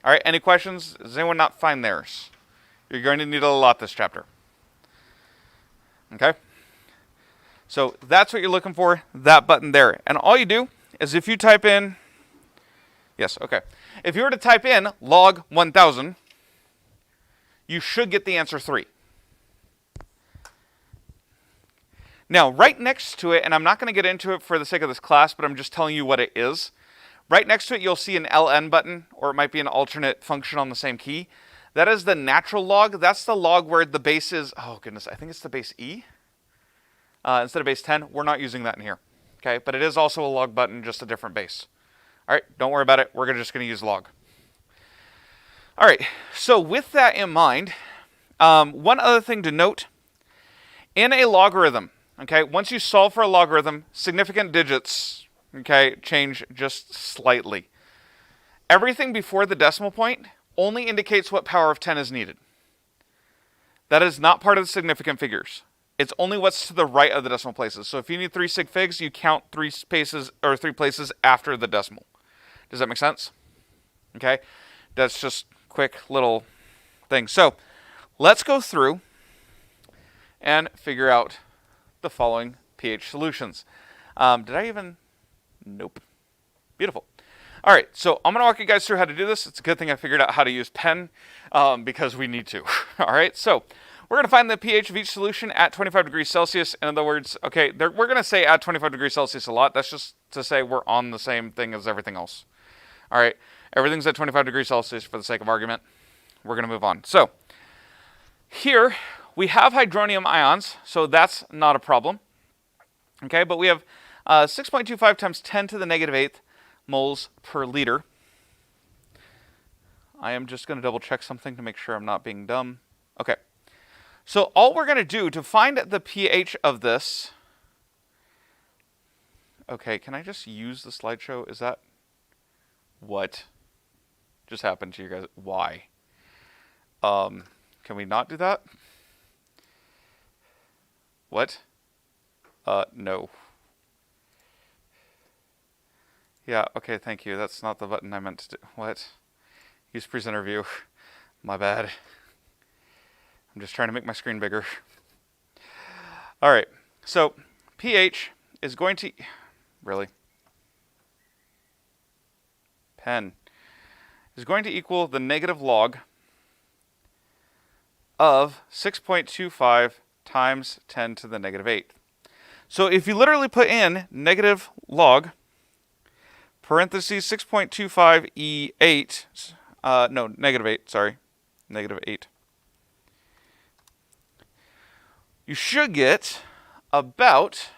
All right, any questions? Does anyone not find theirs? You're going to need a lot this chapter. Okay, so that's what you're looking for, that button there. And all you do is if you type in, yes, okay. If you were to type in log 1,000, you should get the answer 3. Now, right next to it, and I'm not going to get into it for the sake of this class, but I'm just telling you what it is. Right next to it, you'll see an ln button, or it might be an alternate function on the same key. That is the natural log. That's the log where the base is, oh goodness, I think it's the base E. Instead of base 10, we're not using that in here. Okay, but it is also a log button, just a different base. All right, don't worry about it. We're just going to use log. All right, so with that in mind, one other thing to note, in a logarithm, okay, once you solve for a logarithm, significant digits, okay, change just slightly. everything before the decimal point only indicates what power of 10 is needed. That is not part of the significant figures. It's only what's to the right of the decimal places. So if you need 3 sig figs, you count 3 spaces or 3 places after the decimal. Does that make sense? Okay, that's just quick little thing. So let's go through and figure out the following pH solutions. Did I even? Nope. Beautiful. All right, so I'm going to walk you guys through how to do this. It's a good thing I figured out how to use pen because we need to. All right, so we're going to find the pH of each solution at 25 degrees Celsius. In other words, okay, we're going to say at 25 degrees Celsius a lot. That's just to say we're on the same thing as everything else. All right, everything's at 25 degrees Celsius for the sake of argument. We're going to move on. So here we have hydronium ions, so that's not a problem. Okay, but we have 6.25 times 10 to the negative 8th moles per liter. I am just going to double check something to make sure I'm not being dumb. Okay, so all we're going to do to find the pH of this... Okay, can I just use the slideshow? Is that what just happened to you guys? Why? Can we not do that? What? No. Yeah, okay, thank you. That's not the button I meant to do. What? Use presenter view. My bad. I'm just trying to make my screen bigger. All right, so pH is going to... Really? Pen. Is going to equal the negative log of 6.25 times 10 to the negative 8th. So if you literally put in negative log parentheses 6.25 E8, no, negative 8, sorry, negative 8. You should get about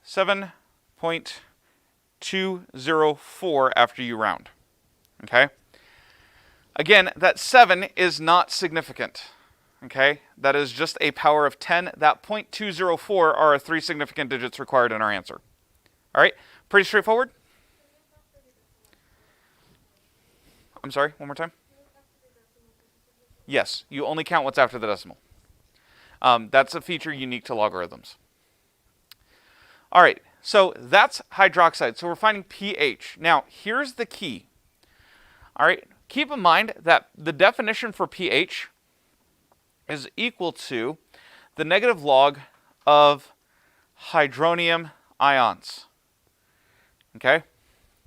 7.204 after you round, okay? Again, that 7 is not significant, okay? That is just a power of 10. That 0.204 are our 3 significant digits required in our answer. All right, pretty straightforward. I'm sorry, one more time. Yes, you only count what's after the decimal. That's a feature unique to logarithms. All right, so that's hydroxide. So we're finding pH. Now, here's the key. All right, keep in mind that the definition for pH is equal to the negative log of hydronium ions. Okay?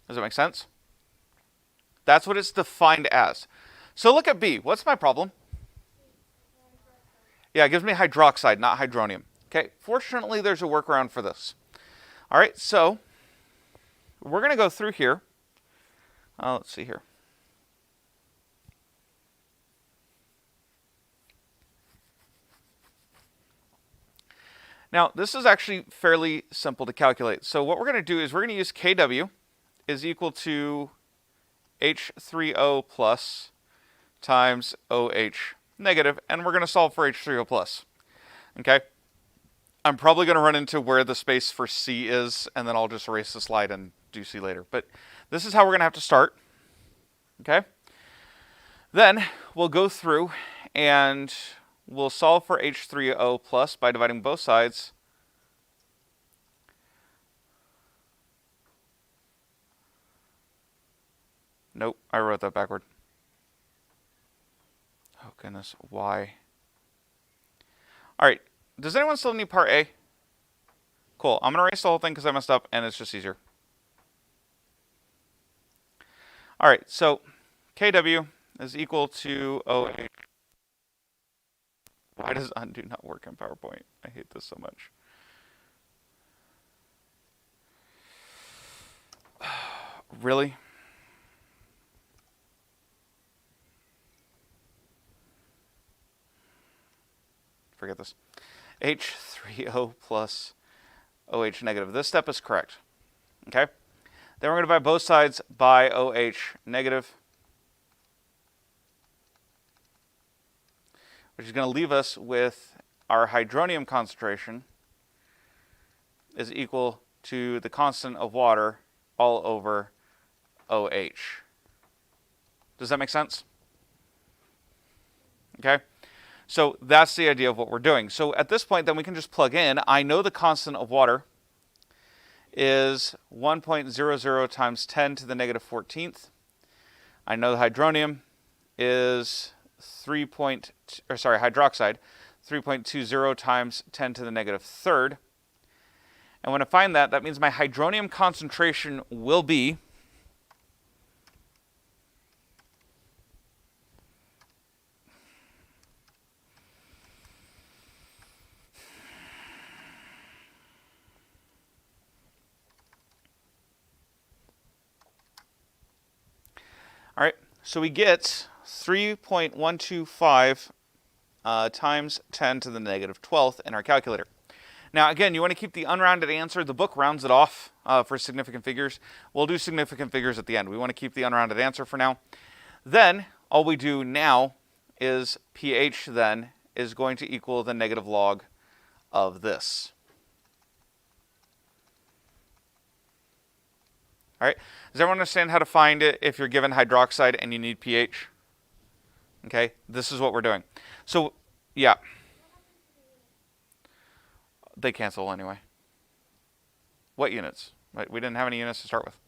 Does that make sense? That's what it's defined as. So look at B. What's my problem? Yeah, it gives me hydroxide, not hydronium. Okay, fortunately, there's a workaround for this. All right, so we're going to go through here. Let's see here. Now, this is actually fairly simple to calculate. So what we're going to do is we're going to use Kw is equal to H3O plus times OH negative, and we're going to solve for H3O plus. Okay? I'm probably going to run into where the space for C is, and then I'll just erase the slide and do C later. But this is how we're going to have to start. Okay? Then we'll go through and we'll solve for H3O plus by dividing both sides. Nope, I wrote that backward. Oh goodness, why? All right, does anyone still need part A? Cool, I'm gonna erase the whole thing because I messed up and it's just easier. All right, so Kw is equal to OH. Why does undo not work in PowerPoint? I hate this so much. Really? Forget this. H3O plus OH negative. This step is correct. Okay? Then we're going to divide both sides by OH negative, which is going to leave us with our hydronium concentration is equal to the constant of water all over OH. Does that make sense? Okay. So that's the idea of what we're doing. So at this point, then we can just plug in. I know the constant of water is 1.00 times 10 to the negative 14th. I know the hydronium is hydroxide, 3.20 times 10 to the negative 3rd. And when I find that, that means my hydronium concentration will be all right, so we get 3.125 times 10 to the negative 12th in our calculator. Now, again, you want to keep the unrounded answer. The book rounds it off for significant figures. We'll do significant figures at the end. We want to keep the unrounded answer for now. Then, all we do now is pH then is going to equal the negative log of this. All right, does everyone understand how to find it if you're given hydroxide and you need pH? Okay, this is what we're doing. So, yeah. They cancel anyway. What units? We didn't have any units to start with.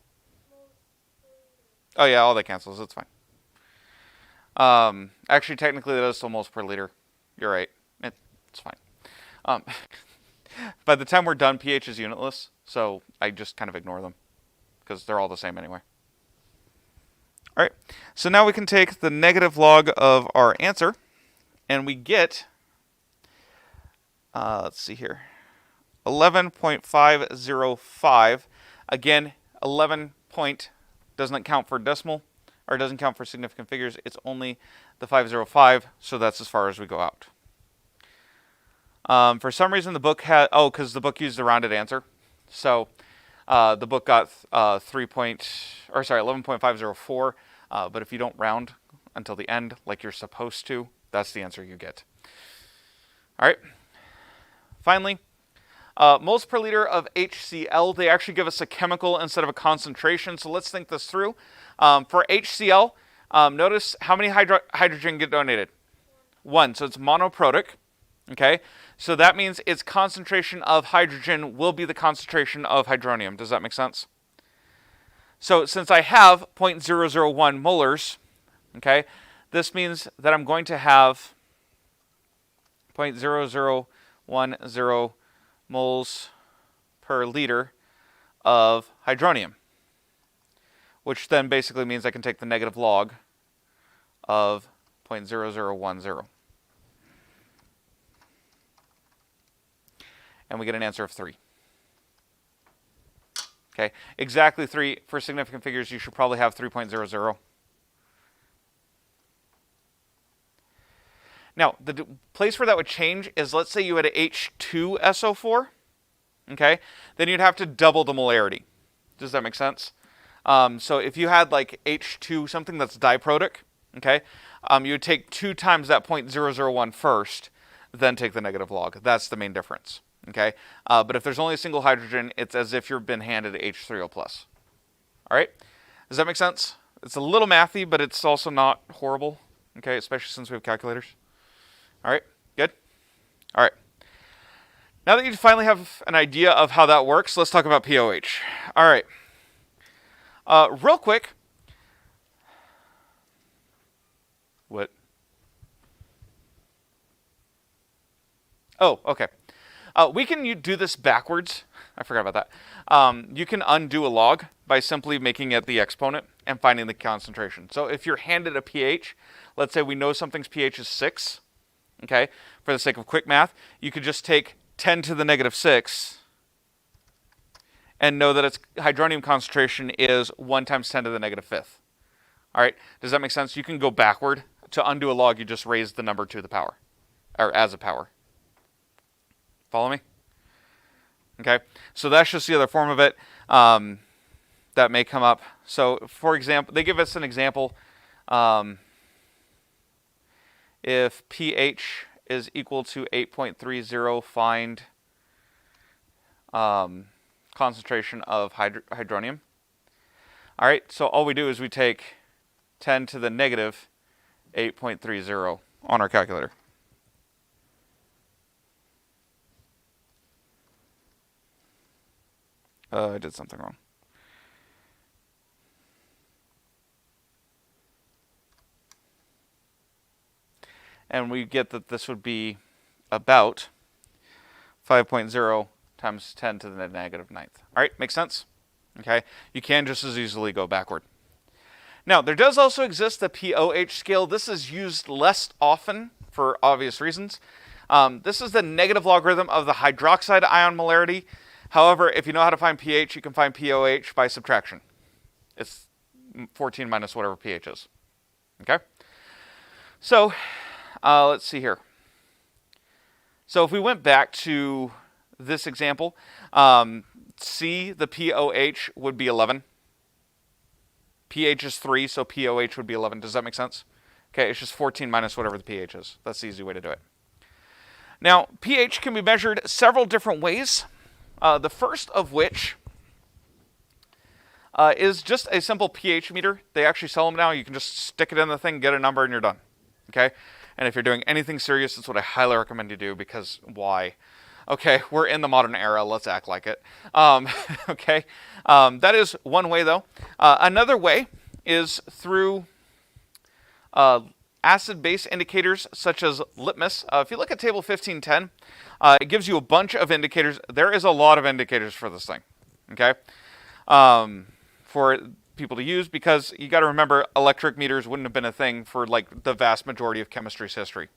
Oh yeah, all that cancels, it's fine. Actually, technically that is still moles per liter. You're right, it's fine. By the time we're done, pH is unitless, so I just kind of ignore them, because they're all the same anyway. All right, so now we can take the negative log of our answer, and we get, let's see here, 11.505. Again, 11 point doesn't count for decimal, or doesn't count for significant figures. It's only the 505, so that's as far as we go out. For some reason, the book had, because the book used a rounded answer, so the book got 11.504. But if you don't round until the end, like you're supposed to, that's the answer you get. All right. Finally, moles per liter of HCl. They actually give us a chemical instead of a concentration. So let's think this through. For HCl, notice how many hydrogen get donated? 1. So it's monoprotic. Okay. So that means its concentration of hydrogen will be the concentration of hydronium. Does that make sense? So since I have 0.001 molars, okay, this means that I'm going to have 0.0010 moles per liter of hydronium, which then basically means I can take the negative log of 0.0010. And we get an answer of 3. Okay, exactly 3. For significant figures, you should probably have 3.00. Now, the place where that would change is, let's say you had a H2SO4, okay? Then you'd have to double the molarity. Does that make sense? So if you had like H2, something that's diprotic, okay, you would take 2 times that 0.001 first, then take the negative log. That's the main difference. Okay, but if there's only a single hydrogen, it's as if you've been handed H3O+. All right, does that make sense? It's a little mathy, but it's also not horrible. Okay, especially since we have calculators. All right, good. All right. Now that you finally have an idea of how that works, let's talk about POH. All right. Real quick. What? Oh, okay. We can do this backwards. I forgot about that. You can undo a log by simply making it the exponent and finding the concentration. So if you're handed a pH, let's say we know something's pH is 6, okay, for the sake of quick math, you could just take 10 to the negative 6 and know that its hydronium concentration is 1 times 10 to the negative 5th. All right, does that make sense? You can go backward. To undo a log, you just raise the number to the power, or as a power. Follow me? Okay, so that's just the other form of it that may come up. So, for example, they give us an example. If pH is equal to 8.30, find concentration of hydronium. All right, so all we do is we take 10 to the negative 8.30 on our calculator. I did something wrong. And we get that this would be about 5.0 times 10 to the negative ninth. All right, makes sense? Okay, you can just as easily go backward. Now, there does also exist the POH scale. This is used less often for obvious reasons. This is the negative logarithm of the hydroxide ion molarity. However, if you know how to find pH, you can find POH by subtraction. It's 14 minus whatever pH is. Okay? So, let's see here. So if we went back to this example, C, the POH would be 11. pH is 3, so POH would be 11. Does that make sense? Okay, it's just 14 minus whatever the pH is. That's the easy way to do it. Now, pH can be measured several different ways. The first of which is just a simple pH meter. They actually sell them now. You can just stick it in the thing, get a number, and you're done. Okay? And if you're doing anything serious, that's what I highly recommend you do, because why? Okay, we're in the modern era. Let's act like it. Okay? That is one way, though. Another way is through acid-base indicators such as litmus. If you look at table 1510, it gives you a bunch of indicators. There is a lot of indicators for this thing, okay, for people to use, because you got to remember electric meters wouldn't have been a thing for like the vast majority of chemistry's history,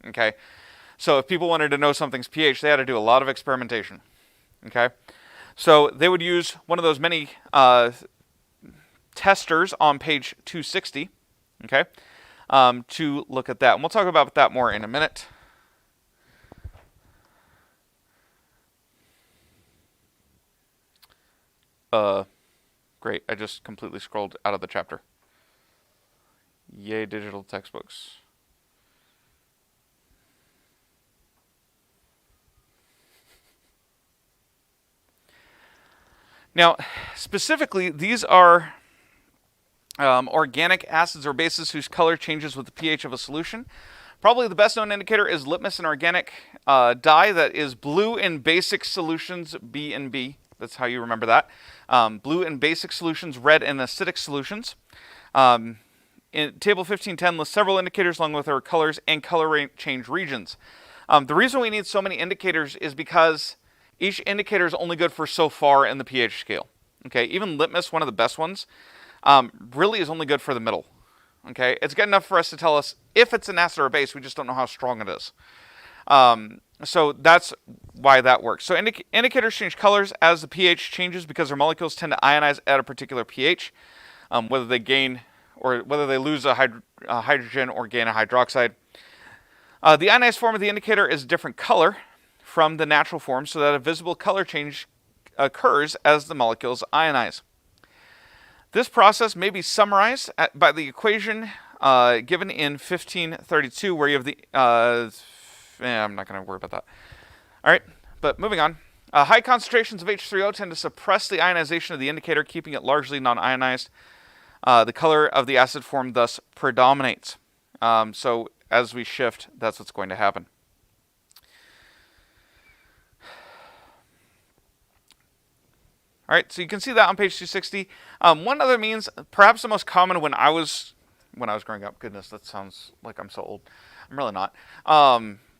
okay? So if people wanted to know something's pH, they had to do a lot of experimentation, okay? So they would use one of those many testers on page 260, okay, to look at that. And we'll talk about that more in a minute. Great, I just completely scrolled out of the chapter. Yay, digital textbooks. Now, specifically, these are organic acids or bases whose color changes with the pH of a solution. Probably the best known indicator is litmus, an organic dye that is blue in basic solutions, B and B. That's how you remember that. Blue in basic solutions, red in acidic solutions. In table 1510 lists several indicators along with their colors and color change regions. The reason we need so many indicators is because each indicator is only good for so far in the pH scale. Okay, even litmus, one of the best ones, really is only good for the middle. Okay, it's good enough for us to tell us if it's an acid or a base. We just don't know how strong it is. So that's why that works. So indicators change colors as the pH changes because their molecules tend to ionize at a particular pH, whether they gain or whether they lose a hydrogen or gain a hydroxide. The ionized form of the indicator is a different color from the natural form, so that a visible color change occurs as the molecules ionize. This process may be summarized by the equation given in 1532, where you have the... I'm not going to worry about that. All right, but moving on. High concentrations of H3O tend to suppress the ionization of the indicator, keeping it largely non-ionized. The color of the acid form thus predominates. So as we shift, that's what's going to happen. All right, so you can see that on page 260. One other means, perhaps the most common when I was growing up. Goodness, that sounds like I'm so old. I'm really not.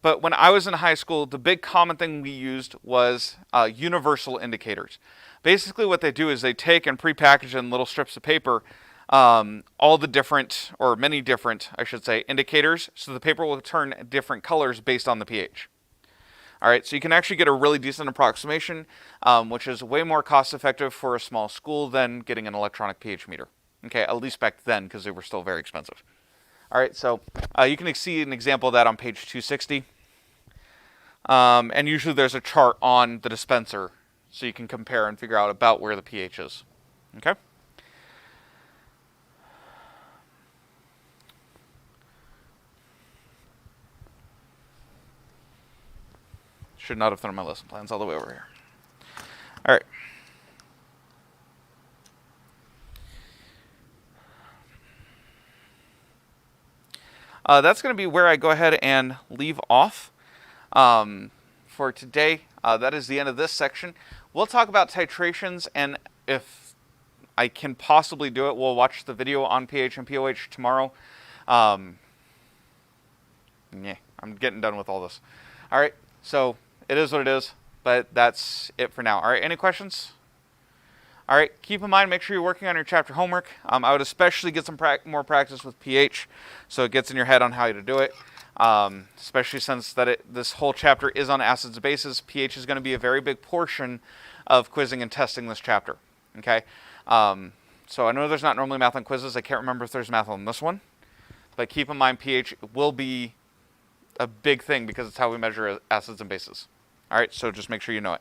But when I was in high school, the big common thing we used was universal indicators. Basically what they do is they take and prepackage in little strips of paper all the different, or many different, I should say, indicators, so the paper will turn different colors based on the pH. All right, so you can actually get a really decent approximation, which is way more cost effective for a small school than getting an electronic pH meter. Okay, at least back then, because they were still very expensive. All right, so you can see an example of that on page 260. And usually there's a chart on the dispenser, so you can compare and figure out about where the pH is. Okay? Should not have thrown my lesson plans all the way over here. All right. that's going to be where I go ahead and leave off for today. That is the end of this section. We'll talk about titrations, and if I can possibly do it, we'll watch the video on pH and POH tomorrow. Yeah, I'm getting done with all this. All right, so it is what it is, but that's it for now. All right, any questions? All right, keep in mind, make sure you're working on your chapter homework. I would especially get some more practice with pH, so it gets in your head on how to do it. Especially since this whole chapter is on acids and bases. pH is going to be a very big portion of quizzing and testing this chapter. Okay, so I know there's not normally math on quizzes. I can't remember if there's math on this one, but keep in mind pH will be a big thing because it's how we measure acids and bases. All right, so just make sure you know it.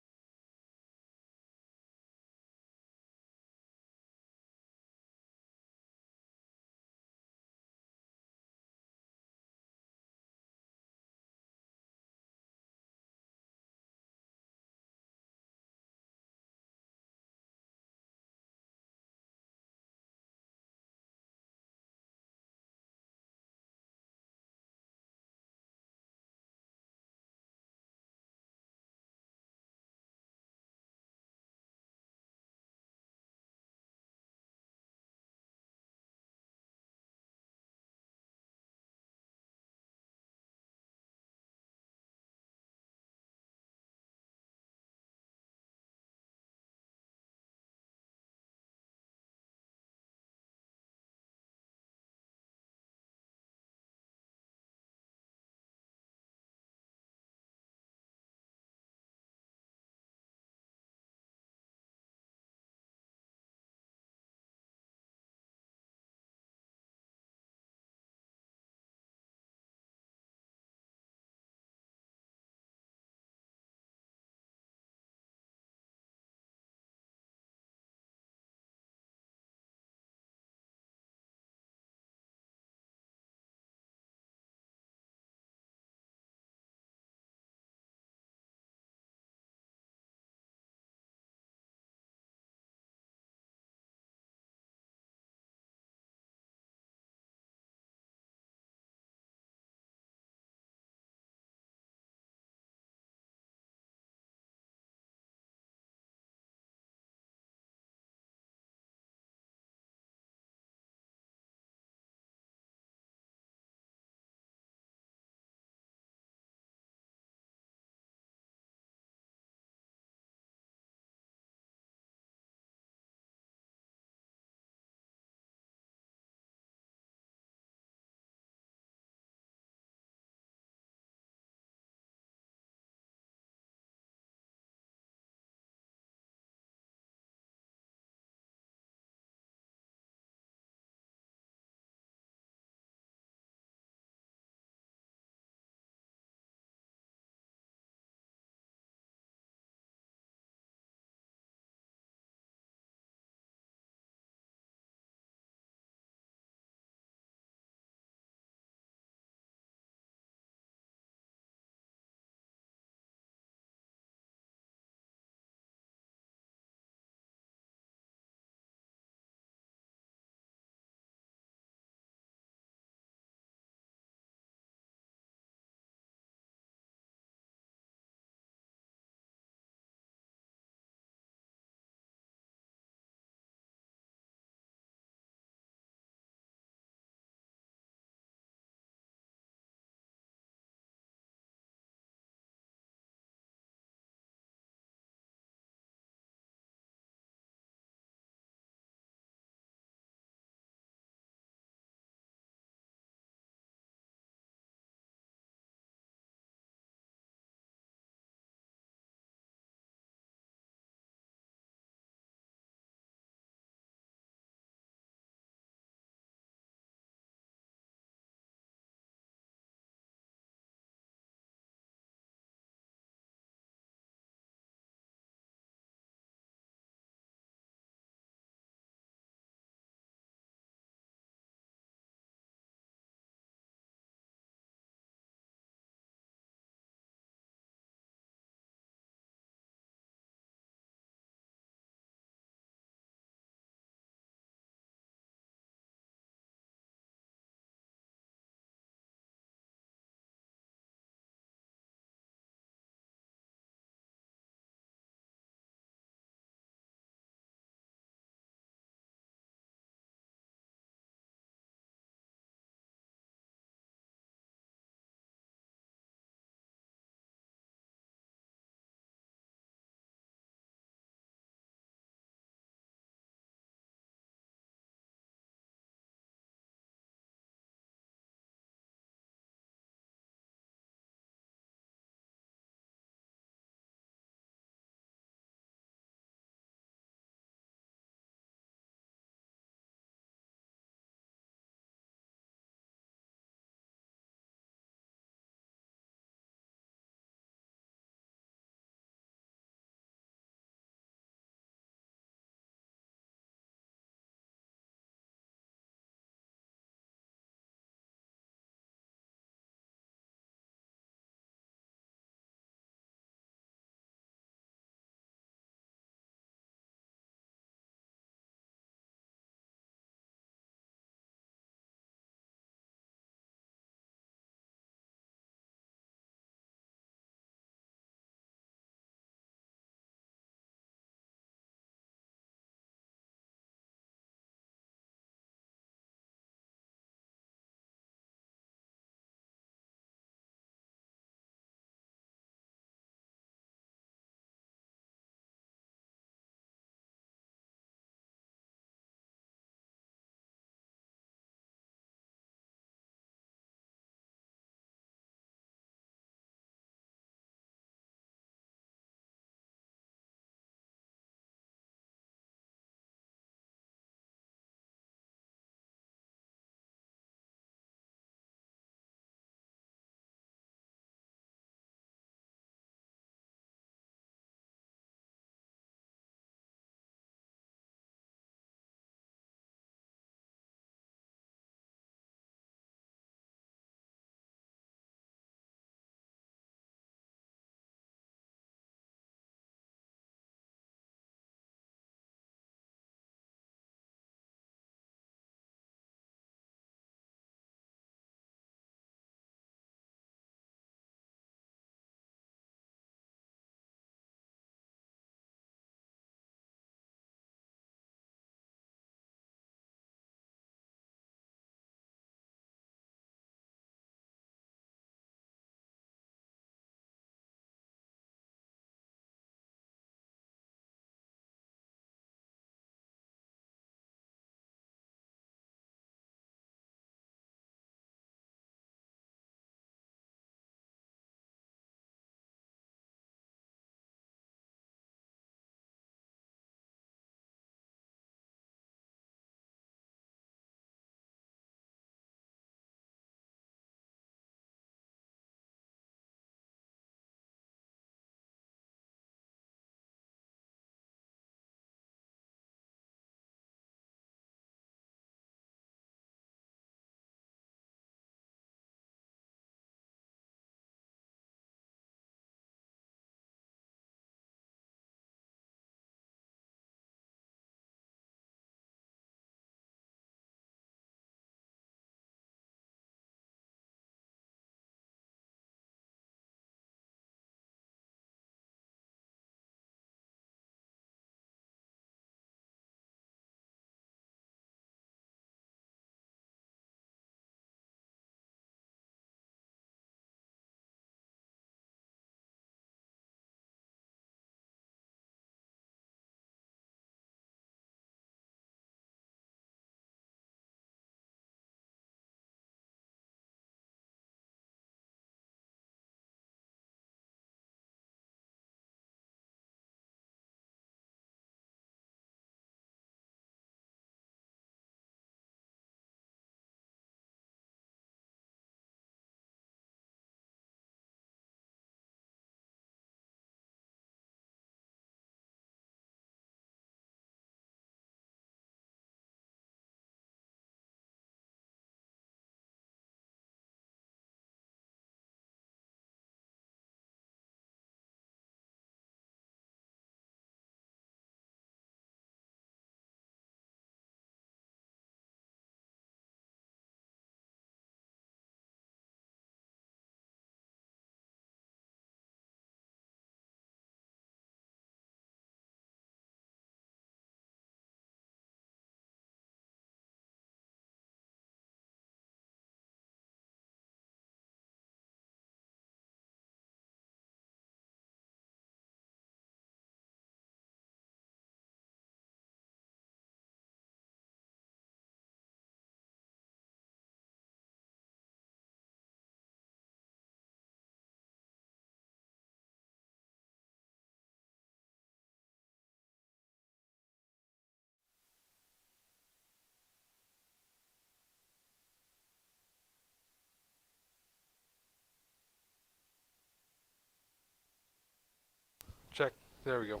check. There we go.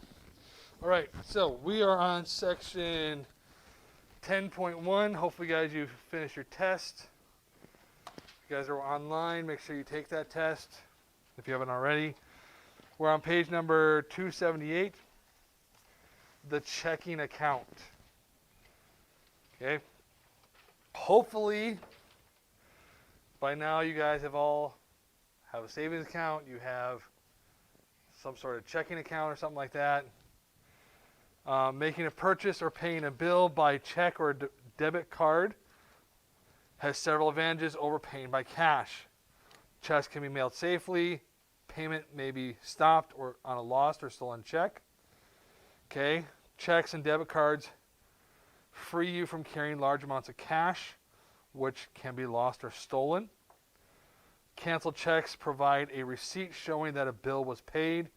All right, so we are on section 10.1. Hopefully, guys, you finished your test. If you guys are online, make sure you take that test if you haven't already. We're on page number 278, the checking account. Okay. Hopefully, by now you guys have all have a savings account. You have some sort of checking account or something like that. Making a purchase or paying a bill by check or debit card has several advantages over paying by cash. Checks can be mailed safely. Payment may be stopped or on a lost or stolen check. Okay, checks and debit cards free you from carrying large amounts of cash, which can be lost or stolen. Canceled checks provide a receipt showing that a bill was paid.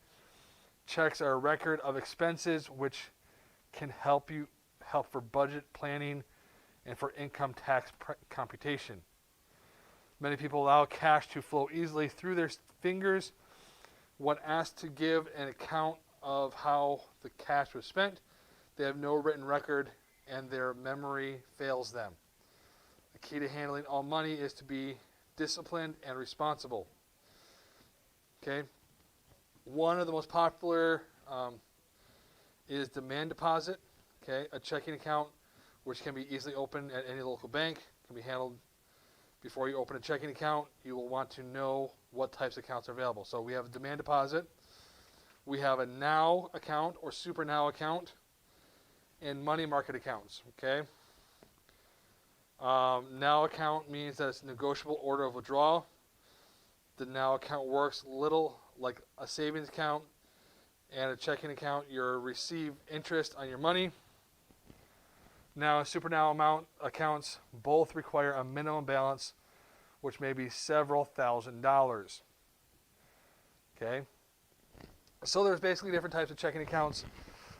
Checks are a record of expenses, which can help for budget planning and for income tax computation. Many people allow cash to flow easily through their fingers. When asked to give an account of how the cash was spent, they have no written record and their memory fails them. The key to handling all money is to be disciplined and responsible. Okay. One of the most popular is demand deposit. Okay, a checking account which can be easily opened at any local bank, can be handled before you open a checking account. You will want to know what types of accounts are available. So we have a demand deposit, we have a now account or super now account, and money market accounts. Okay. Now account means that it's negotiable order of withdrawal. The now account works little like a savings account and a checking account. You receive interest on your money. Now, super now amount accounts both require a minimum balance, which may be several $1,000s. Okay. So there's basically different types of checking accounts.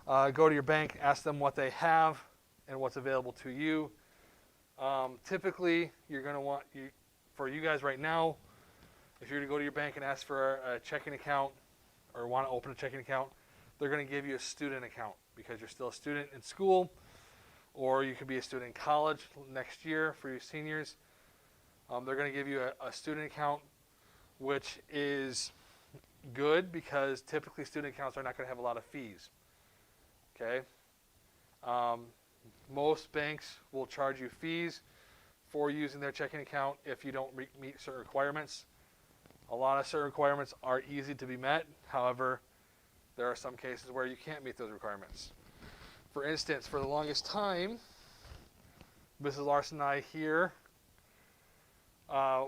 Go to your bank, ask them what they have and what's available to you. Typically, you're going to want, for you guys right now, if you're to go to your bank and ask for a checking account or want to open a checking account, they're going to give you a student account because you're still a student in school, or you could be a student in college next year for your seniors. They're going to give you a student account, which is good because typically student accounts are not going to have a lot of fees. Okay. Most banks will charge you fees for using their checking account if you don't meet certain requirements. A lot of certain requirements are easy to be met. However, there are some cases where you can't meet those requirements. For instance, for the longest time, Mrs. Larson and I here,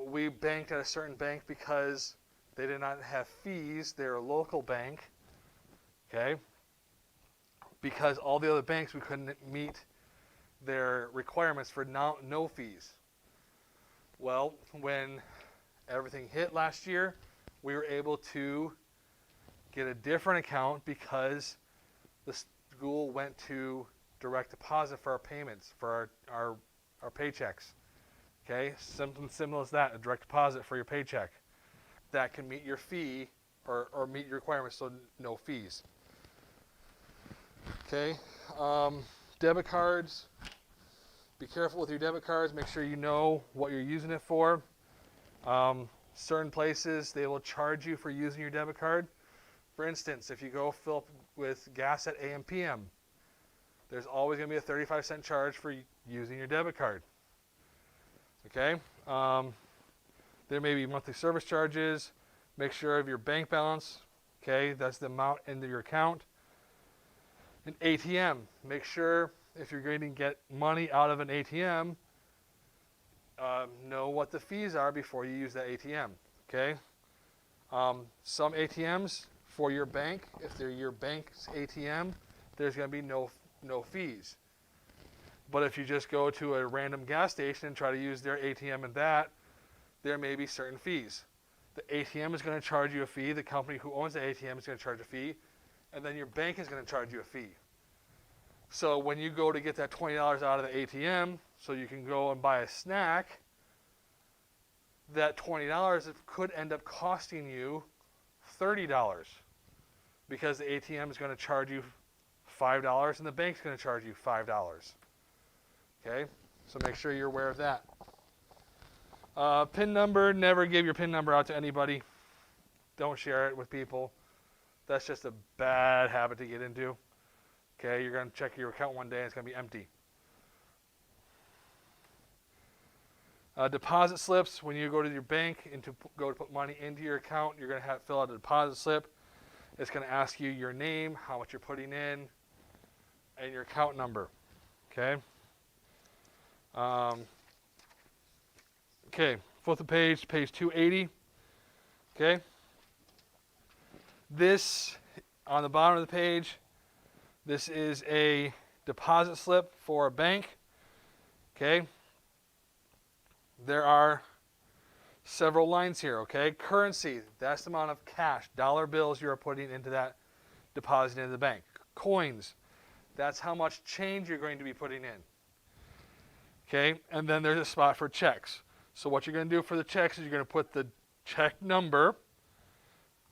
we banked at a certain bank because they did not have fees. They're a local bank. Okay. Because all the other banks, we couldn't meet their requirements for no fees. Well, when everything hit last year, we were able to get a different account because the school went to direct deposit for our payments, for our paychecks. Okay, something similar as that, a direct deposit for your paycheck. That can meet your fee or meet your requirements, so no fees. Okay, debit cards. Be careful with your debit cards. Make sure you know what you're using it for. Certain places, they will charge you for using your debit card. For instance, if you go fill up with gas at AMPM, there's always going to be a 35-cent charge for using your debit card. Okay? There may be monthly service charges. Make sure of your bank balance. Okay? That's the amount into your account. An ATM. Make sure if you're going to get money out of an ATM, know what the fees are before you use that ATM. Okay? Some ATMs for your bank, if they're your bank's ATM, there's going to be no fees. But if you just go to a random gas station and try to use their ATM and that, there may be certain fees. The ATM is going to charge you a fee. The company who owns the ATM is going to charge a fee. And then your bank is going to charge you a fee. So when you go to get that $20 out of the ATM so you can go and buy a snack, that $20 could end up costing you $30. because the ATM is going to charge you $5 and the bank's going to charge you $5. Okay, so make sure you're aware of that. PIN number, never give your PIN number out to anybody. Don't share it with people. That's just a bad habit to get into. Okay, you're going to check your account one day and it's going to be empty. Deposit slips, when you go to your bank and go to put money into your account, you're going to have to fill out a deposit slip. It's going to ask you your name, how much you're putting in, and your account number. Okay. Okay, flip the page, page 280. Okay. This, on the bottom of the page, this is a deposit slip for a bank. Okay. There are several lines here, okay? Currency, that's the amount of cash, dollar bills you're putting into that deposit into the bank. Coins, that's how much change you're going to be putting in. Okay, and then there's a spot for checks. So what you're going to do for the checks is you're going to put the check number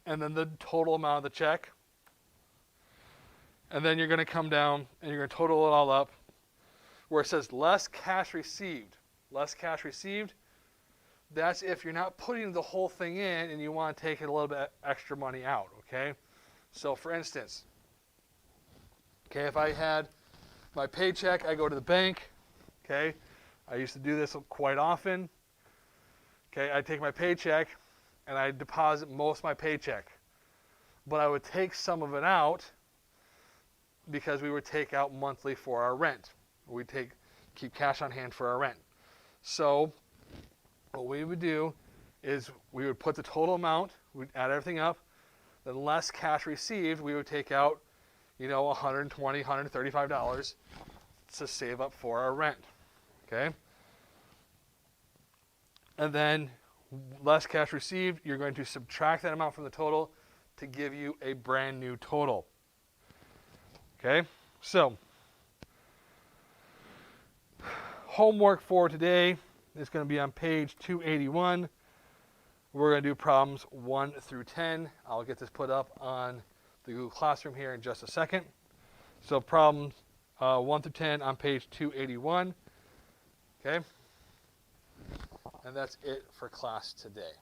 and then the total amount of the check. And then you're going to come down and you're going to total it all up where it says less cash received. Less cash received, that's if you're not putting the whole thing in and you want to take a little bit extra money out, okay? So for instance, okay, if I had my paycheck, I go to the bank, okay? I used to do this quite often. Okay, I take my paycheck and I deposit most of my paycheck. But I would take some of it out because we would take out monthly for our rent. We'd keep cash on hand for our rent. So what we would do is we would put the total amount, we'd add everything up, then less cash received, we would take out, $120, $135 to save up for our rent. Okay? And then less cash received, you're going to subtract that amount from the total to give you a brand new total. Okay? So homework for today is going to be on page 281. We're going to do problems 1 through 10. I'll get this put up on the Google Classroom here in just a second. So problems 1 through 10 on page 281. Okay? And that's it for class today.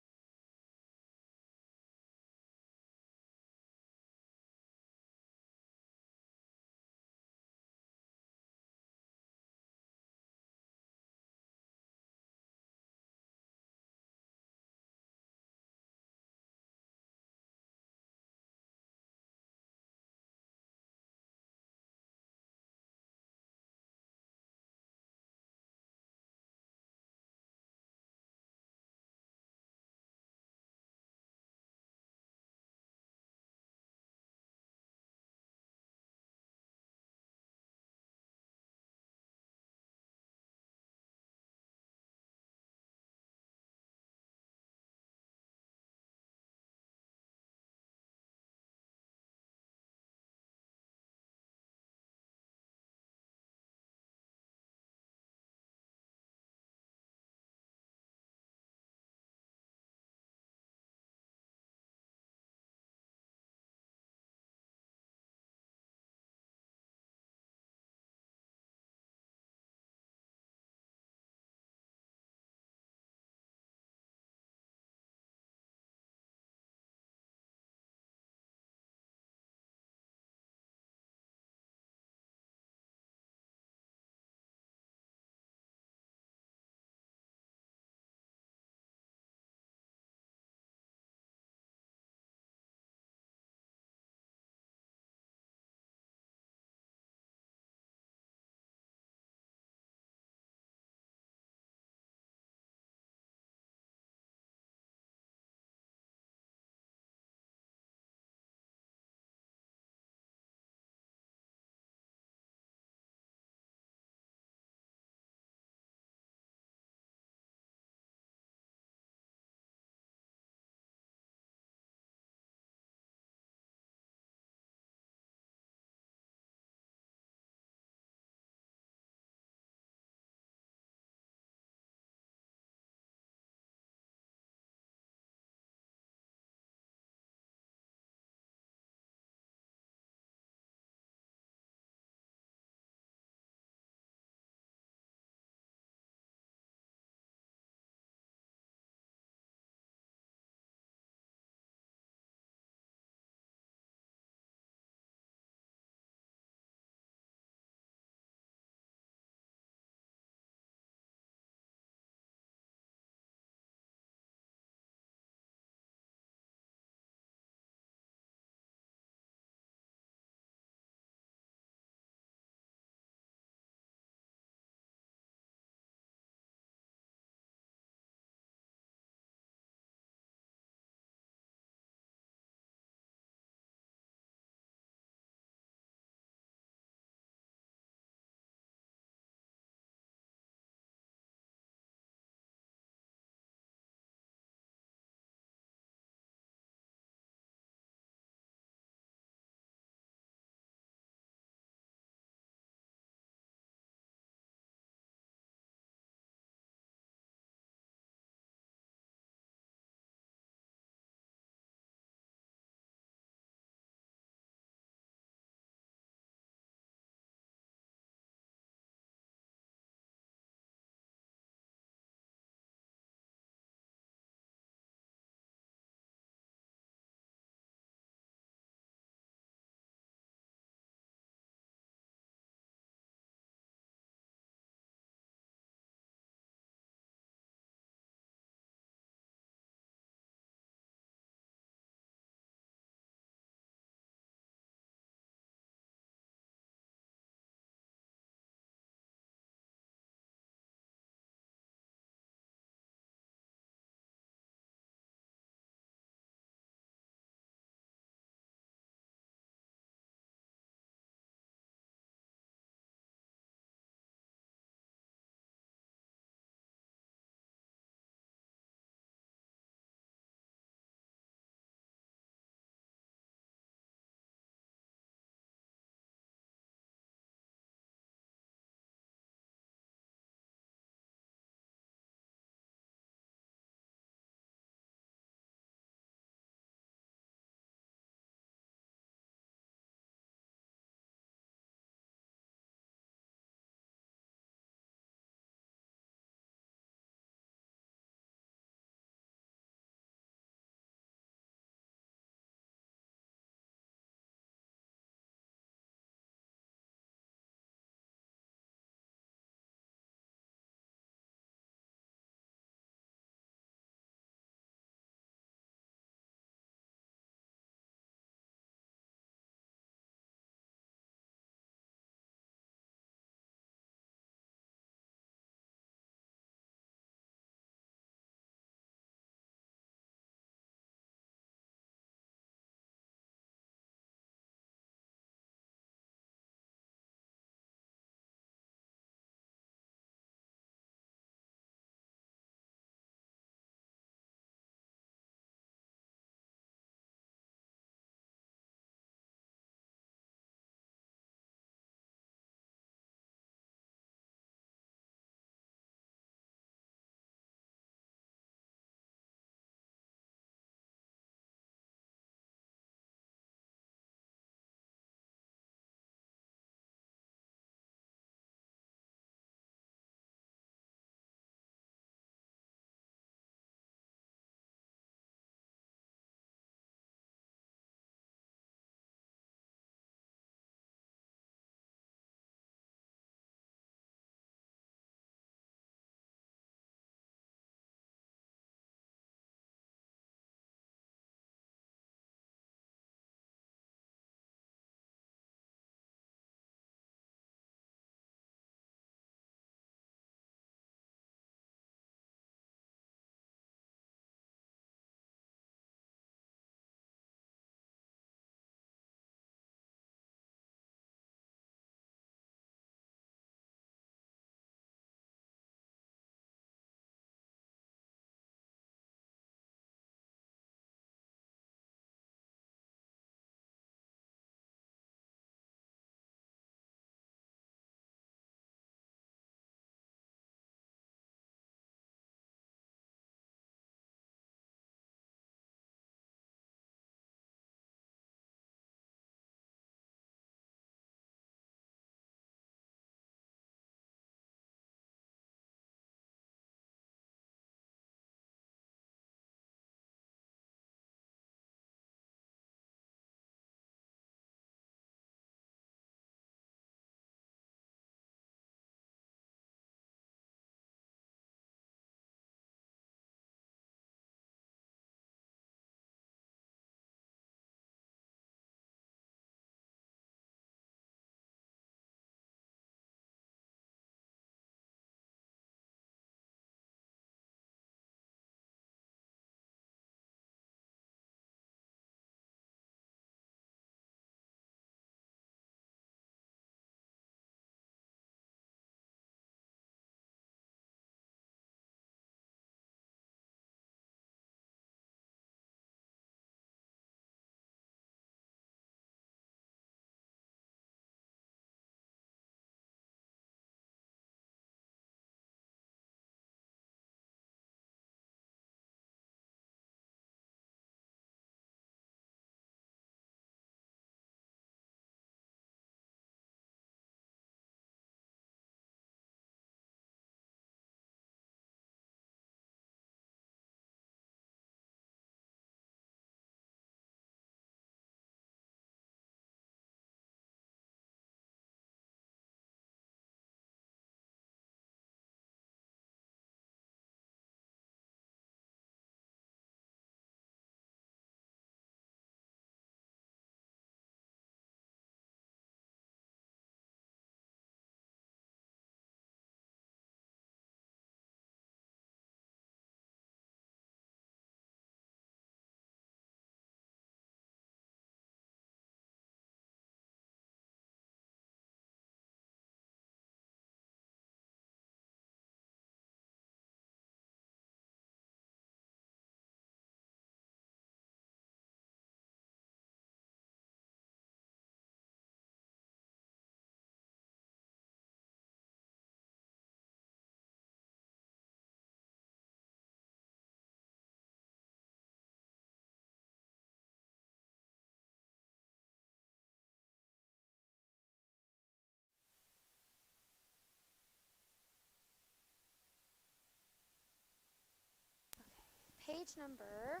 page number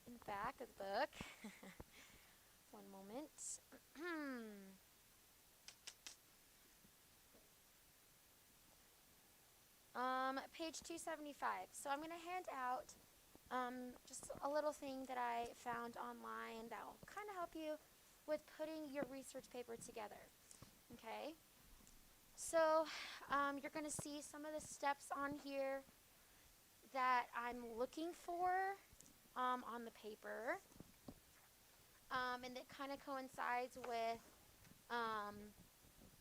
in the back of the book. One moment. Page 275. So I'm going to hand out just a little thing that I found online that will kind of help you with putting your research paper together. Okay? So you're going to see some of the steps on here that I'm looking for on the paper. And it kind of coincides with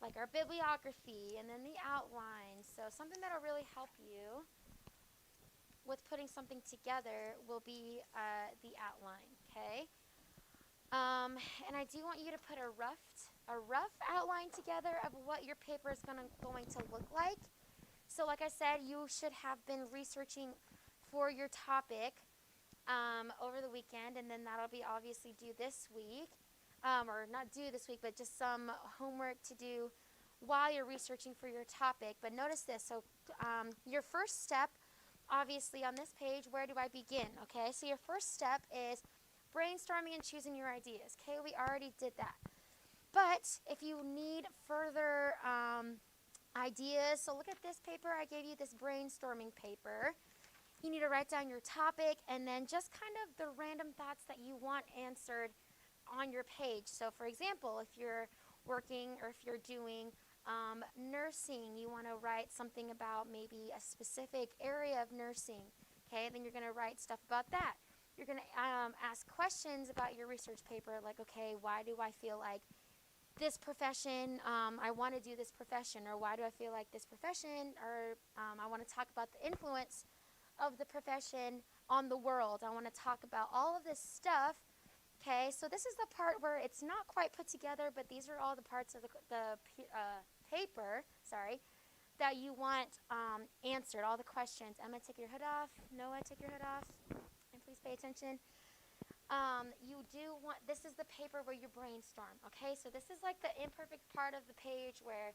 like our bibliography and then the outline. So something that'll really help you with putting something together will be the outline, okay? And I do want you to put a rough outline together of what your paper is going to look like. So like I said, you should have been researching for your topic over the weekend, and then that'll be obviously due this week. Or not due this week, but just some homework to do while you're researching for your topic. But notice this. So your first step, obviously on this page, where do I begin? Okay, so your first step is brainstorming and choosing your ideas. Okay, we already did that. But if you need further ideas, so look at this paper. I gave you this brainstorming paper. You need to write down your topic and then just kind of the random thoughts that you want answered on your page. So for example, if you're working or if you're doing nursing, you want to write something about maybe a specific area of nursing. Okay, then you're going to write stuff about that. You're going to ask questions about your research paper, like, okay, why do I feel like this profession, I want to do this profession, or why do I feel like this profession, or I want to talk about the influence of the profession on the world. I want to talk about all of this stuff. Okay, so this is the part where it's not quite put together, but these are all the parts of the paper, that you want answered, all the questions. Emma, take your hood off. Noah, take your hood off. And please pay attention. You do want, this is the paper where you brainstorm, okay? So this is like the imperfect part of the page where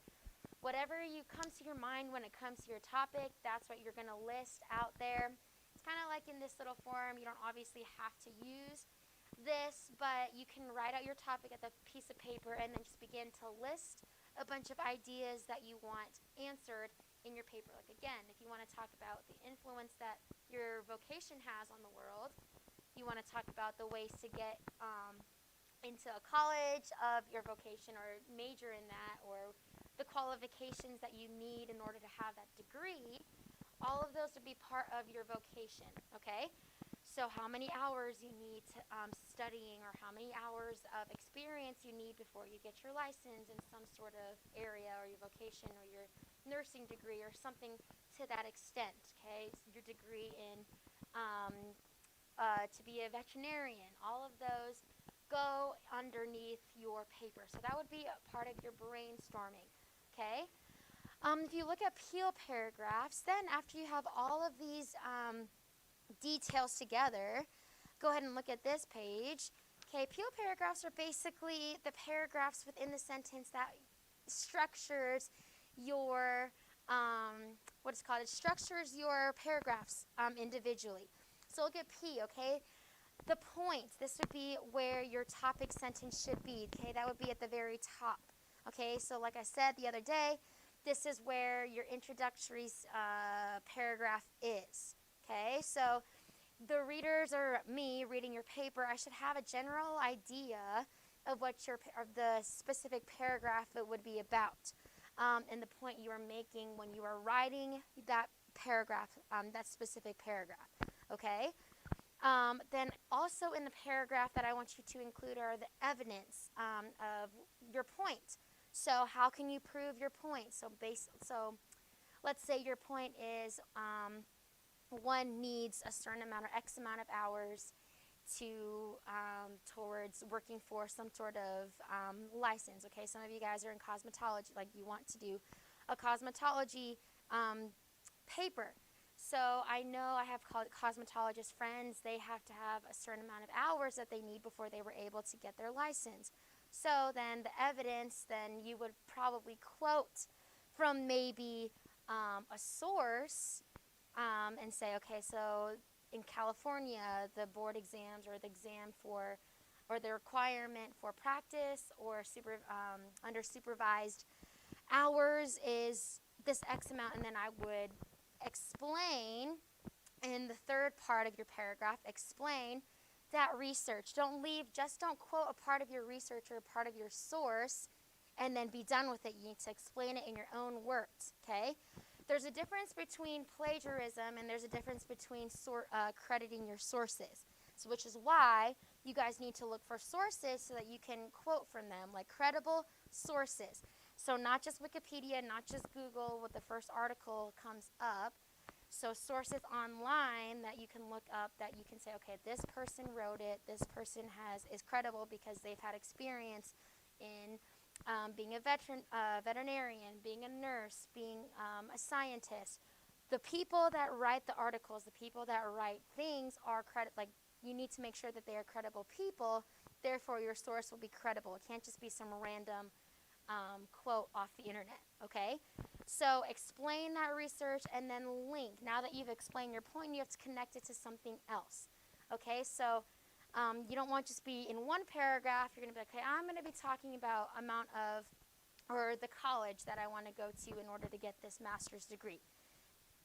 whatever you comes to your mind when it comes to your topic, that's what you're going to list out there. It's kind of like in this little form. You don't obviously have to use this, but you can write out your topic at the piece of paper and then just begin to list a bunch of ideas that you want answered in your paper. Like again, if you want to talk about the influence that your vocation has on the world, you want to talk about the ways to get into a college of your vocation or major in that, or the qualifications that you need in order to have that degree, all of those would be part of your vocation, okay? So how many hours you need to, studying, or how many hours of experience you need before you get your license in some sort of area, or your vocation, or your nursing degree, or something to that extent, okay? So your degree in to be a veterinarian, all of those go underneath your paper. So that would be a part of your brainstorming, okay? If you look at Peel paragraphs, then after you have all of these details together, go ahead and look at this page. Okay, Peel paragraphs are basically the paragraphs within the sentence that structures your it structures your paragraphs individually. So look at P, okay? The point, this would be where your topic sentence should be, okay? That would be at the very top, okay? So like I said the other day, this is where your introductory paragraph is, okay? So the readers, or me reading your paper, I should have a general idea of what the specific paragraph it would be about, and the point you are making when you are writing that paragraph, that specific paragraph, okay? Then also in the paragraph that I want you to include are the evidence of your point. So how can you prove your point? So let's say your point is one needs a certain amount or X amount of hours to towards working for some sort of license. Okay, some of you guys are in cosmetology, like you want to do a cosmetology paper. So I know I have cosmetologist friends, they have to have a certain amount of hours that they need before they were able to get their license. So then the evidence, then you would probably quote from maybe a source and say, okay, so in California, the board exams or the exam for, or the requirement for practice or under supervised hours is this X amount, and then I would explain in the third part of your paragraph, explain that research. Just don't quote a part of your research or a part of your source and then be done with it. You need to explain it in your own words, okay? There's a difference between plagiarism and there's a difference between crediting your sources. So which is why you guys need to look for sources so that you can quote from them, like credible sources. So not just Wikipedia, not just Google, what the first article comes up. So sources online that you can look up that you can say, okay, this person wrote it, this person is credible because they've had experience in being a veterinarian, being a nurse, being a scientist. The people that write the articles, the people that write things are you need to make sure that they are credible people, therefore your source will be credible. It can't just be some random quote off the internet, okay? So explain that research and then link. Now that you've explained your point, you have to connect it to something else, okay? So you don't want to just be in one paragraph. You're going to be like, okay, I'm going to be talking about the college that I want to go to in order to get this master's degree.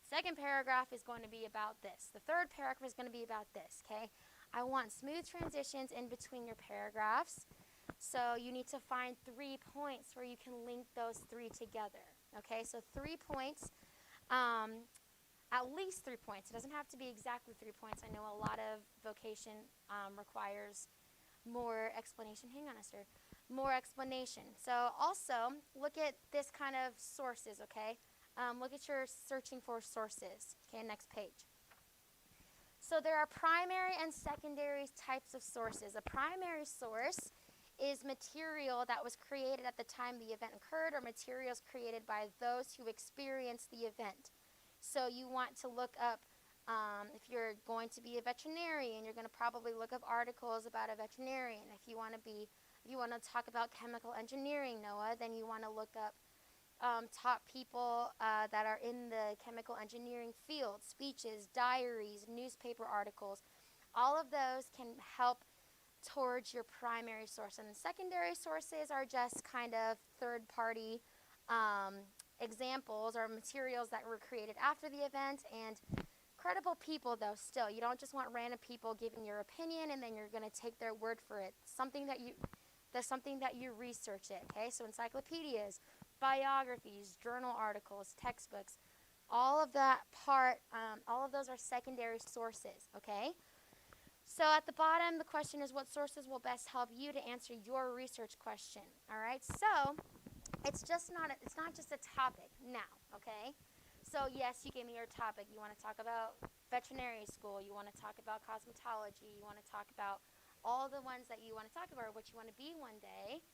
Second paragraph is going to be about this. The third paragraph is going to be about this, okay? I want smooth transitions in between your paragraphs. So you need to find 3 points where you can link those 3 together, okay? So 3 points, at least 3 points. It doesn't have to be exactly 3 points. I know a lot of vocation requires more explanation. Hang on, Esther. More explanation. So also look at this kind of sources, okay? Look at your searching for sources. Okay, next page. So there are primary and secondary types of sources. A primary source is material that was created at the time the event occurred or materials created by those who experienced the event. So you want to look up, if you're going to be a veterinarian, you're going to probably look up articles about a veterinarian. If you want to talk about chemical engineering, Noah, then you want to look up top people that are in the chemical engineering field, speeches, diaries, newspaper articles. All of those can help towards your primary source. And the secondary sources are just kind of third-party examples or materials that were created after the event, and credible people, though, still. You don't just want random people giving your opinion and then you're going to take their word for it. That's something that you research it, okay? So encyclopedias, biographies, journal articles, textbooks, all of those are secondary sources, okay? So at the bottom, the question is, what sources will best help you to answer your research question, all right? So it's not just a topic now, okay? So yes, you gave me your topic. You want to talk about veterinary school. You want to talk about cosmetology. You want to talk about all the ones that you want to talk about or what you want to be one day.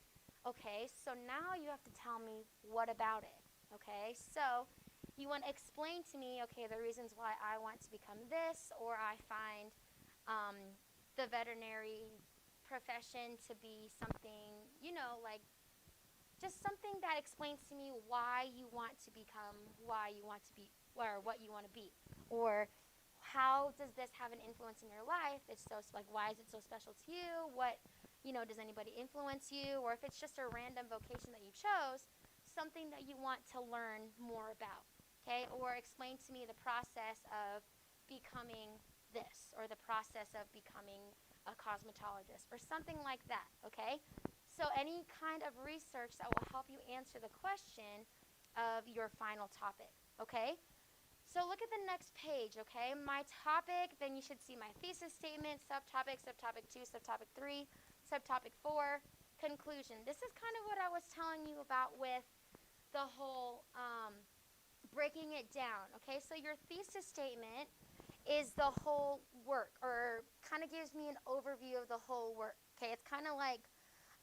Okay, so now you have to tell me what about it, okay? So you want to explain to me, okay, the reasons why I want to become this, or I find the veterinary profession to be something, like just something that explains to me why you want to become, why you want to be, or what you want to be, or how does this have an influence in your life? It's so, like, why is it so special to you? What, does anybody influence you? Or if it's just a random vocation that you chose, something that you want to learn more about, okay? Or explain to me the process of becoming this, or the process of becoming a cosmetologist, or something like that, okay? So any kind of research that will help you answer the question of your final topic, okay? So look at the next page, okay? My topic, then you should see my thesis statement, subtopic, subtopic 2, subtopic 3, subtopic 4, conclusion. This is kind of what I was telling you about with the whole breaking it down, okay? So your thesis statement is the whole work, or kind of gives me an overview of the whole work, okay? It's kind of like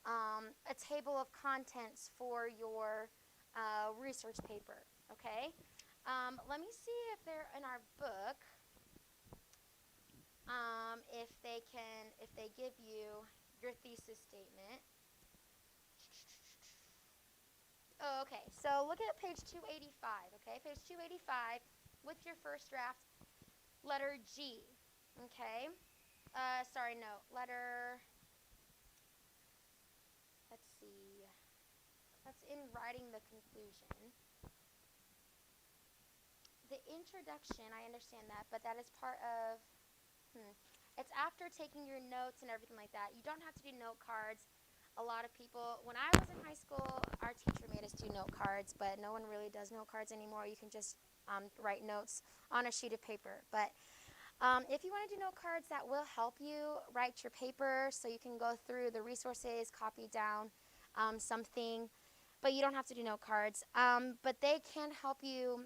a table of contents for your research paper, okay? Let me see if they're in our book, if they give you your thesis statement. Oh, okay, so look at page 285, okay? Page 285 with your first draft, letter G. Okay. Sorry, no. Letter. Let's see. That's in writing the conclusion. The introduction, I understand that, but that is part of. It's after taking your notes and everything like that. You don't have to do note cards. A lot of people, when I was in high school, our teacher made us do note cards, but no one really does note cards anymore. You can just write notes on a sheet of paper. But if you want to do note cards, that will help you write your paper so you can go through the resources, copy down something, but you don't have to do note cards. But they can help you,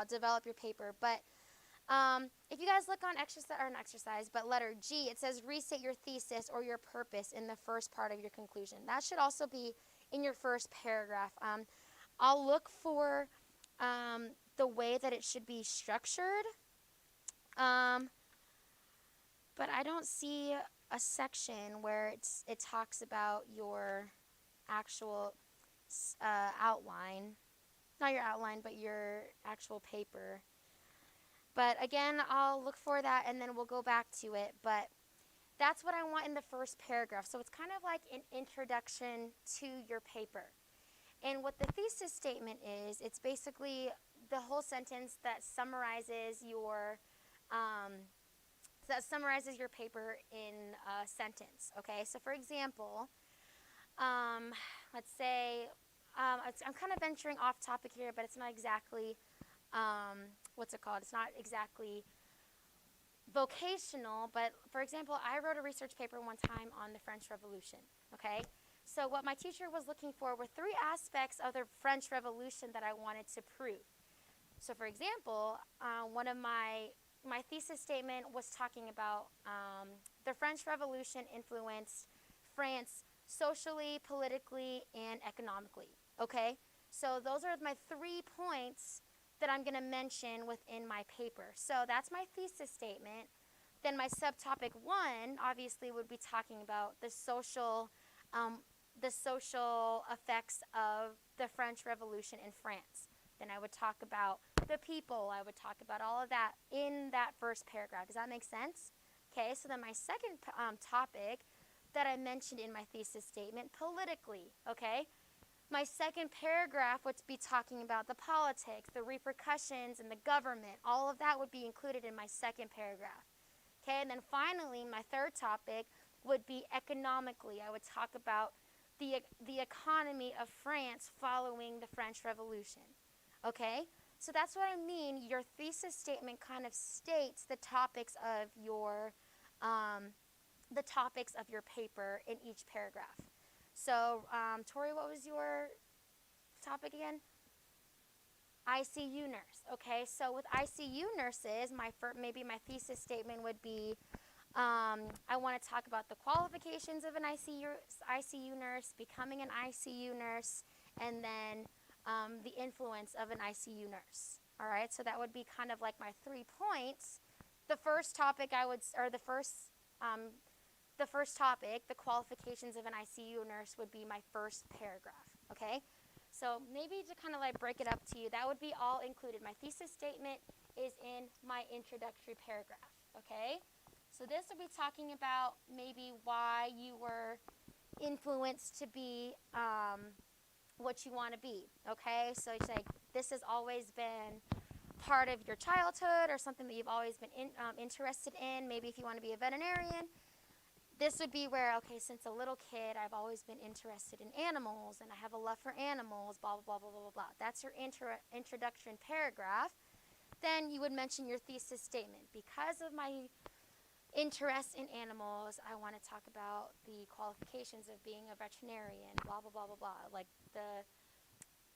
develop your paper. But if you guys look on but letter G, it says restate your thesis or your purpose in the first part of your conclusion. That should also be in your first paragraph. I'll look for the way that it should be structured, but I don't see a section where it talks about your actual outline, not your outline, but your actual paper. But again, I'll look for that and then we'll go back to it. But that's what I want in the first paragraph. So it's kind of like an introduction to your paper. And what the thesis statement is, it's basically the whole sentence that summarizes your paper in a sentence. Okay, so for example, let's say I'm kind of venturing off topic here, but it's not exactly it's not exactly vocational, but for example, I wrote a research paper one time on the French Revolution, okay? So what my teacher was looking for were 3 aspects of the French Revolution that I wanted to prove. So for example, one of my thesis statement was talking about the French Revolution influenced France socially, politically, and economically, okay? So those are my 3 points that I'm going to mention within my paper. So that's my thesis statement. Then my subtopic 1 obviously would be talking about the social effects of the French Revolution in France. Then I would talk about the people. I would talk about all of that in that first paragraph. Does that make sense? Okay, so then my second topic that I mentioned in my thesis statement, politically, okay? My second paragraph would be talking about the politics, the repercussions, and the government. All of that would be included in my second paragraph. Okay, and then finally, my third topic would be economically. I would talk about the economy of France following the French Revolution. Okay, so that's what I mean. Your thesis statement kind of states the topics of your paper in each paragraph. So, Tori, what was your topic again? ICU nurse. Okay, so with ICU nurses, maybe my thesis statement would be, I want to talk about the qualifications of an ICU nurse, becoming an ICU nurse, and then the influence of an ICU nurse. All right, so that would be kind of like my 3 points. The first topic the qualifications of an ICU nurse, would be my first paragraph, okay? So maybe to kind of like break it up to you, that would be all included. My thesis statement is in my introductory paragraph, okay? So this will be talking about maybe why you were influenced to be what you want to be, okay? So you say, this has always been part of your childhood or something that you've always been interested in. Maybe if you want to be a veterinarian, this would be where, okay, since a little kid, I've always been interested in animals, and I have a love for animals, blah, blah, blah, blah, blah, blah. That's your introduction paragraph. Then you would mention your thesis statement. Because of my interest in animals, I want to talk about the qualifications of being a veterinarian, blah, blah, blah, blah, blah. Like the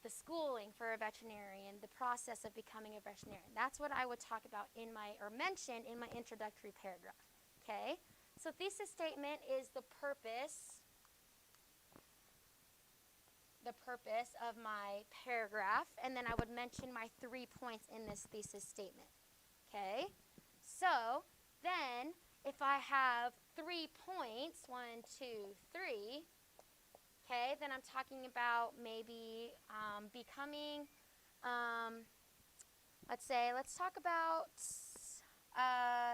schooling for a veterinarian, the process of becoming a veterinarian. That's what I would talk about mention in my introductory paragraph, okay? So thesis statement is the purpose of my paragraph, and then I would mention my 3 points in this thesis statement, okay? So then if I have 3 points, 1, 2, 3, okay, then I'm talking about maybe becoming, let's talk about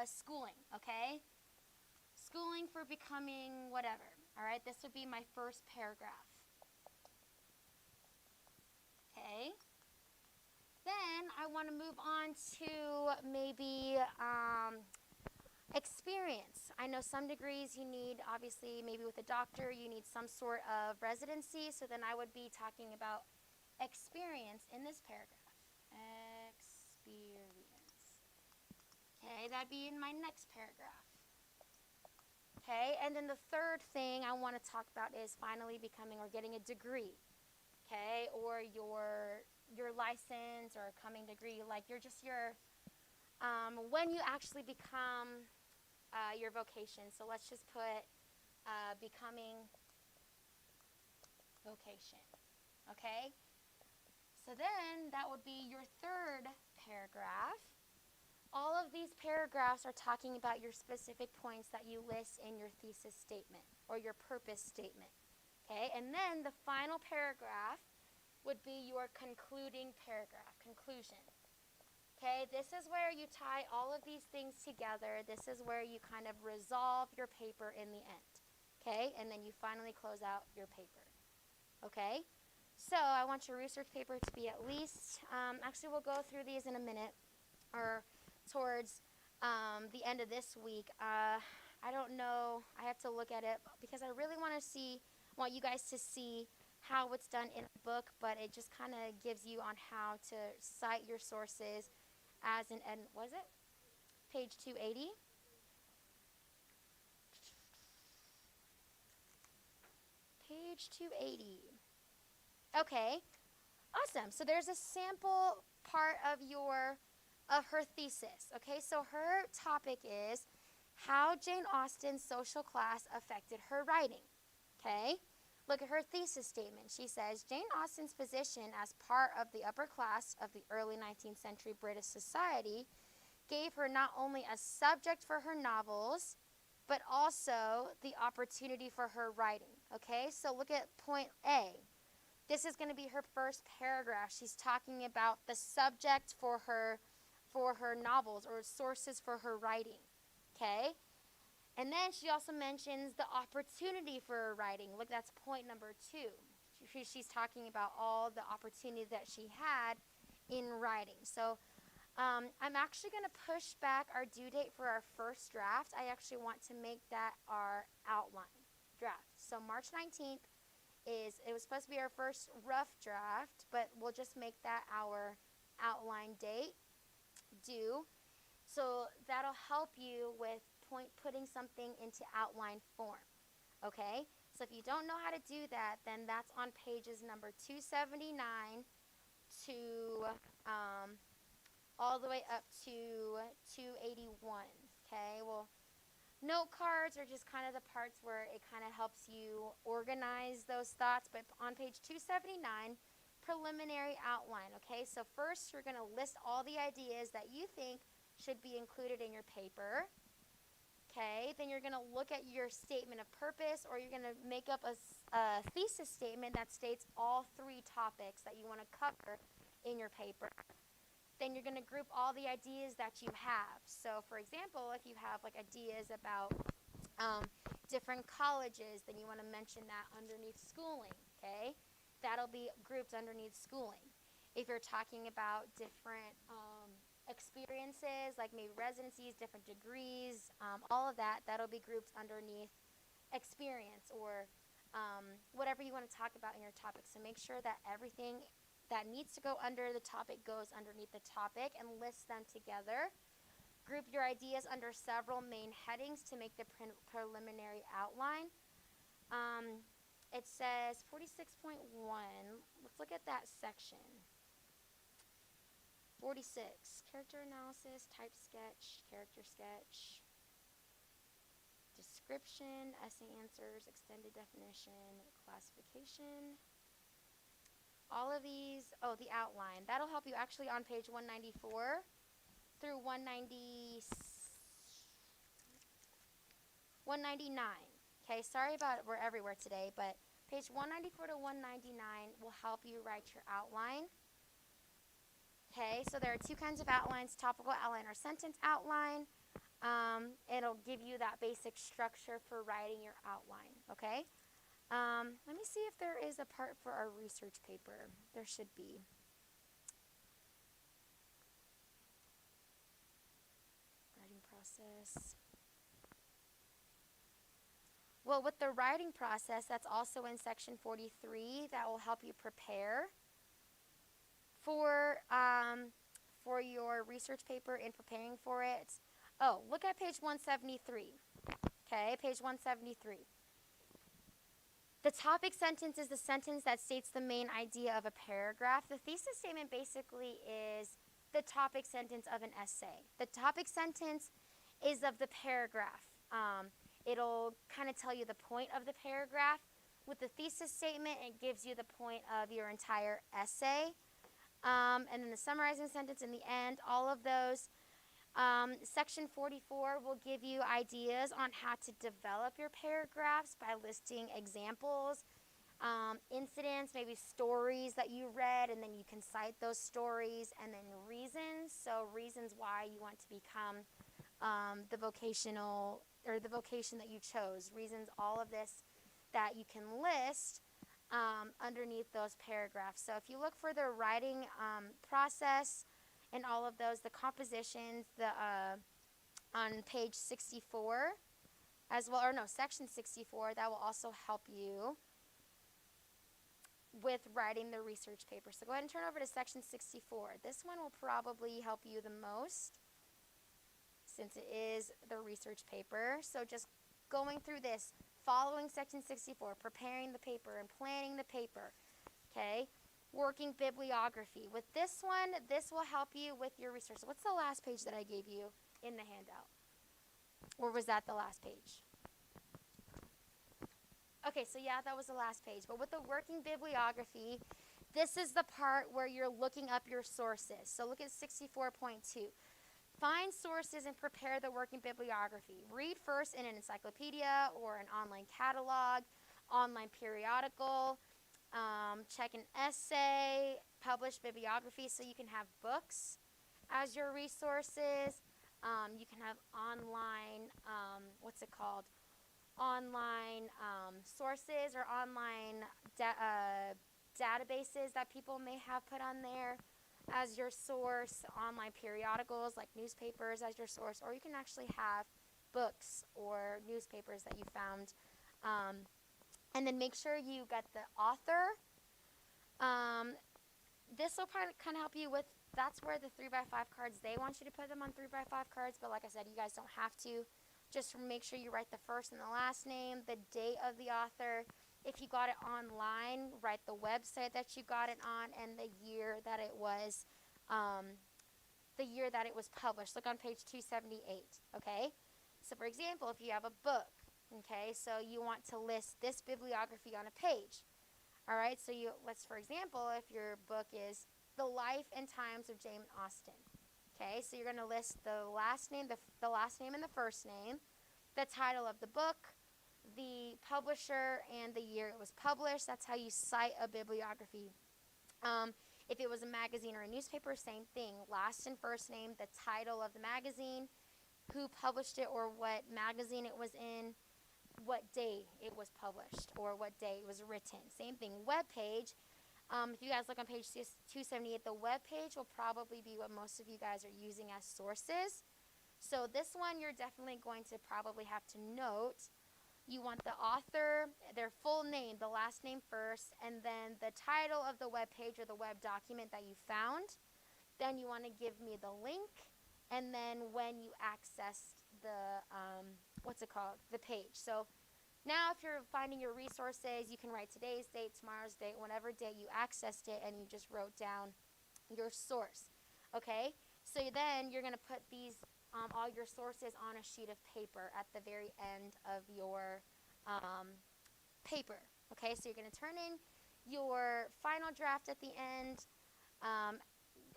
schooling, okay? Schooling for becoming whatever, all right? This would be my first paragraph. Okay. Then I want to move on to maybe experience. I know some degrees you need, obviously, maybe with a doctor, you need some sort of residency. So then I would be talking about experience in this paragraph. Experience. Okay, that'd be in my next paragraph. Okay, and then the third thing I want to talk about is finally becoming or getting a degree. Okay, or your license or coming degree, like when you actually become your vocation. So let's just put becoming vocation. Okay, so then that would be your third paragraph. All of these paragraphs are talking about your specific points that you list in your thesis statement or your purpose statement. Okay, and then the final paragraph would be your concluding paragraph, conclusion. Okay, this is where you tie all of these things together. This is where you kind of resolve your paper in the end. Okay, and then you finally close out your paper. Okay, so I want your research paper to be at least, actually we'll go through these in a minute, or towards the end of this week. I don't know, I have to look at it because I really want you guys to see how it's done in a book, but it just kind of gives you on how to cite your sources as was it? Page 280? Page 280. Okay, awesome. So there's a sample part of her thesis. Okay, so her topic is how Jane Austen's social class affected her writing. Okay, look at her thesis statement. She says, Jane Austen's position as part of the upper class of the early 19th century British society gave her not only a subject for her novels, but also the opportunity for her writing. Okay, so look at point A. This is going to be her first paragraph. She's talking about the subject for her novels or sources for her writing. Okay? And then she also mentions the opportunity for her writing. Look, that's point number 2. She's talking about all the opportunity that she had in writing. So I'm actually going to push back our due date for our first draft. I actually want to make that our outline draft. So March 19th it was supposed to be our first rough draft, but we'll just make that our outline date due. So that'll help you with putting something into outline form. Okay? So if you don't know how to do that, then that's on pages number 279 to all the way up to 281. Okay? Well, note cards are just kind of the parts where it kind of helps you organize those thoughts. But on page 279, preliminary outline. Okay, so first you're going to list all the ideas that you think should be included in your paper. Okay, then you're going to look at your statement of purpose, or you're going to make up a thesis statement that states all 3 topics that you want to cover in your paper. Then you're going to group all the ideas that you have. So, for example, if you have like ideas about different colleges, then you want to mention that underneath schooling, okay? That'll be grouped underneath schooling. If you're talking about different experiences, like maybe residencies, different degrees, all of that, that'll be grouped underneath experience or whatever you want to talk about in your topic. So make sure that everything that needs to go under the topic goes underneath the topic and list them together. Group your ideas under several main headings to make the preliminary outline. It says 46.1. Let's look at that section. 46. Character analysis, type sketch, character sketch, description, essay answers, extended definition, classification. All of these, the outline. That'll help you actually on page 194 through 199. Okay, sorry about we're everywhere today, but page 194 to 199 will help you write your outline. Okay, so there are two kinds of outlines, topical outline or sentence outline. It'll give you that basic structure for writing your outline, okay? Let me see if there is a part for our research paper. There should be. Writing process. Well, with the writing process, that's also in section 43. That will help you prepare for your research paper and preparing for it. Oh, look at page 173. Okay, page 173. The topic sentence is the sentence that states the main idea of a paragraph. The thesis statement basically is the topic sentence of an essay. The topic sentence is of the paragraph. It'll kind of tell you the point of the paragraph. With the thesis statement, it gives you the point of your entire essay. And then the summarizing sentence in the end, all of those. Section 44 will give you ideas on how to develop your paragraphs by listing examples, incidents, maybe stories that you read, and then you can cite those stories, and then reasons. So reasons why you want to become the vocational or the vocation that you chose. Reasons, all of this that you can list underneath those paragraphs. So if you look for the writing process and all of those, the compositions, on page 64 as well, or no, section 64, that will also help you with writing the research paper. So go ahead and turn over to section 64. This one will probably help you the most since it is the research paper. So just going through this, following section 64, preparing the paper and planning the paper, okay? Working bibliography. With this one, this will help you with your research. So what's the last page that I gave you in the handout? Or was that the last page? Okay, so yeah, that was the last page. But with the working bibliography, this is the part where you're looking up your sources. So look at 64.2. Find sources and prepare the working bibliography. Read first in an encyclopedia or an online catalog, online periodical. Check an essay, publish bibliography, so you can have books as your resources. You can have online, online sources or online databases that people may have put on there as your source, online periodicals like newspapers as your source, or you can actually have books or newspapers that you found. And then make sure you get the author. This will kind of help you with, that's where the 3x5 cards, they want you to put them on 3x5 cards, but like I said, you guys don't have to. Just make sure you write the first and the last name, the date of the author. If you got it online, write the website that you got it on and the year that it was, published. Look on page 278, okay? So for example, if you have a book, okay, so you want to list this bibliography on a page. All right, so for example, if your book is The Life and Times of Jane Austen. Okay, so you're going to list the last name, the last name and the first name, the title of the book, the publisher, and the year it was published. That's how you cite a bibliography. If it was a magazine or a newspaper, same thing. Last and first name, the title of the magazine, who published it or what magazine it was in, what day it was published or what day it was written. Same thing. Web page. If you guys look on page 278, the web page will probably be what most of you guys are using as sources. So this one you're definitely going to probably have to note. You want the author, their full name, the last name first, and then the title of the web page or the web document that you found. Then you want to give me the link, and then when you accessed the, the page. So now if you're finding your resources, you can write today's date, tomorrow's date, whatever date you accessed it, and you just wrote down your source, okay? So then you're going to put these, all your sources on a sheet of paper at the very end of your paper, okay? So you're going to turn in your final draft at the end,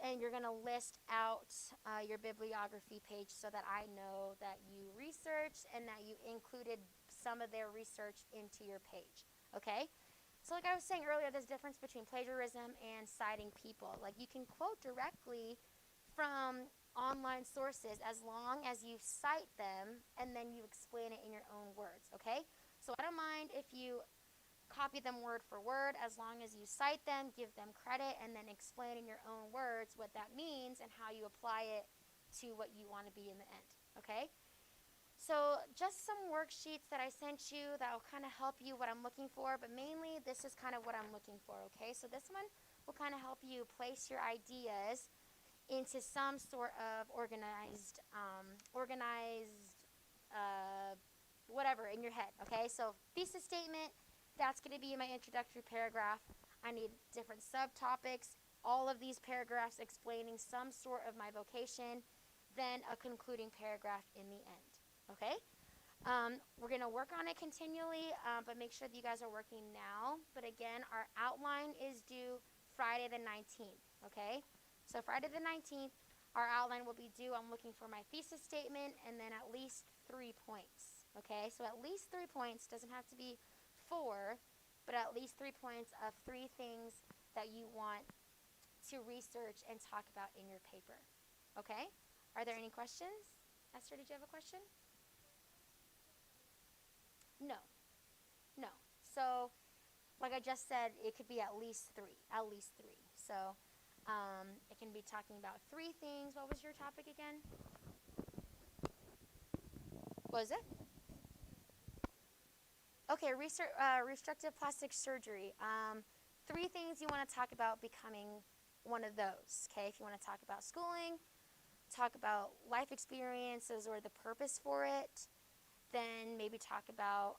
and you're going to list out your bibliography page so that I know that you researched and that you included some of their research into your page, okay? So like I was saying earlier, there's a difference between plagiarism and citing people. Like you can quote directly from online sources as long as you cite them and then you explain it in your own words, okay? So I don't mind if you copy them word for word as long as you cite them, give them credit, and then explain in your own words what that means and how you apply it to what you want to be in the end, okay? So just some worksheets that I sent you that will kind of help you what I'm looking for, but mainly this is kind of what I'm looking for, okay? So this one will kind of help you place your ideas into some sort of organized whatever in your head, okay? So thesis statement, that's going to be my introductory paragraph. I need different subtopics, all of these paragraphs explaining some sort of my vocation, then a concluding paragraph in the end, okay? We're going to work on it continually, but make sure that you guys are working now. But again, our outline is due Friday the 19th, okay? So Friday the 19th, our outline will be due. I'm looking for my thesis statement and then at least 3 points, okay? So at least 3 points, doesn't have to be 4, but at least 3 points of 3 things that you want to research and talk about in your paper, okay? Are there any questions? Esther, did you have a question? No. No. So, like I just said, it could be at least 3. At least 3. So, it can be talking about 3 things. What was your topic again? What was it? Okay, restrictive plastic surgery. 3 things you want to talk about becoming one of those. Okay, if you want to talk about schooling, talk about life experiences or the purpose for it, then maybe talk about,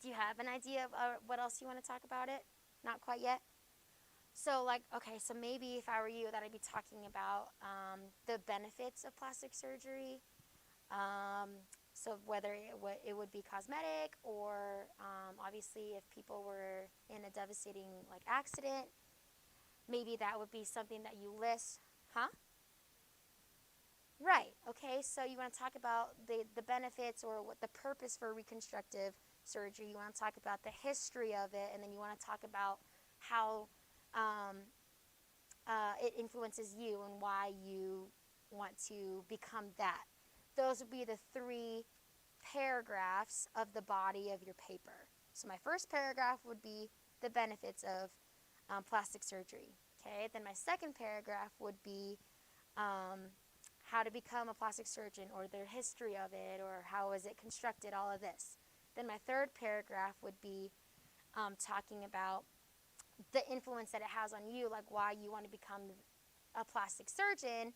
do you have an idea of what else you want to talk about it? Not quite yet? So like, okay, so maybe if I were you, that I'd be talking about the benefits of plastic surgery. So whether it would be cosmetic or obviously if people were in a devastating like accident, maybe that would be something that you list. Huh? Right, okay, so you want to talk about the benefits or what the purpose for reconstructive surgery. You want to talk about the history of it, and then you want to talk about how it influences you and why you want to become that. Those would be the 3 paragraphs of the body of your paper. So my first paragraph would be the benefits of plastic surgery. Okay, then my second paragraph would be how to become a plastic surgeon or their history of it or how is it constructed, all of this. Then my third paragraph would be talking about the influence that it has on you, like why you want to become a plastic surgeon,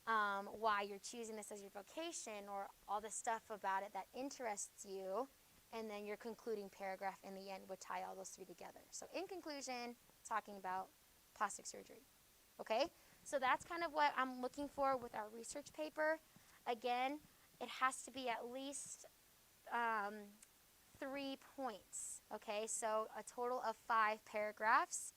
why you're choosing this as your vocation, or all the stuff about it that interests you, and then your concluding paragraph in the end would tie all those 3 together. So in conclusion, talking about plastic surgery. Okay? So that's kind of what I'm looking for with our research paper. Again, it has to be at least 3 points. Okay? So a total of 5 paragraphs.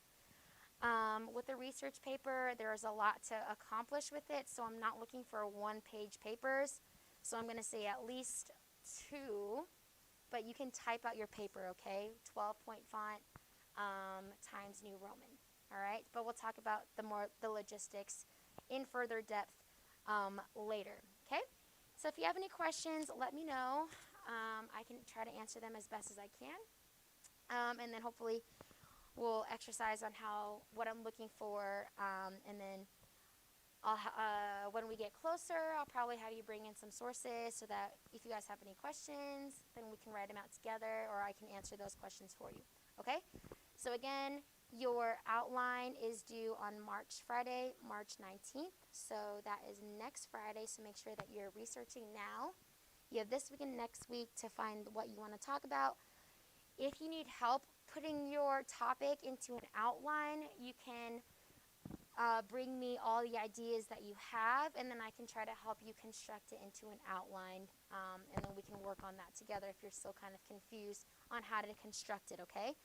With the research paper, there's a lot to accomplish with it, so I'm not looking for 1-page papers. So I'm going to say at least 2, but you can type out your paper, okay? 12-point font Times New Roman, all right? But we'll talk about the logistics in further depth later, okay? So if you have any questions, let me know. I can try to answer them as best as I can, and then hopefully we'll exercise on what I'm looking for, and then when we get closer, I'll probably have you bring in some sources so that if you guys have any questions, then we can write them out together, or I can answer those questions for you. Okay? So again, your outline is due on Friday, March 19th. So that is next Friday. So make sure that you're researching now. You have this week and next week to find what you want to talk about. If you need help putting your topic into an outline, you can bring me all the ideas that you have, and then I can try to help you construct it into an outline, and then we can work on that together if you're still kind of confused on how to construct it, okay?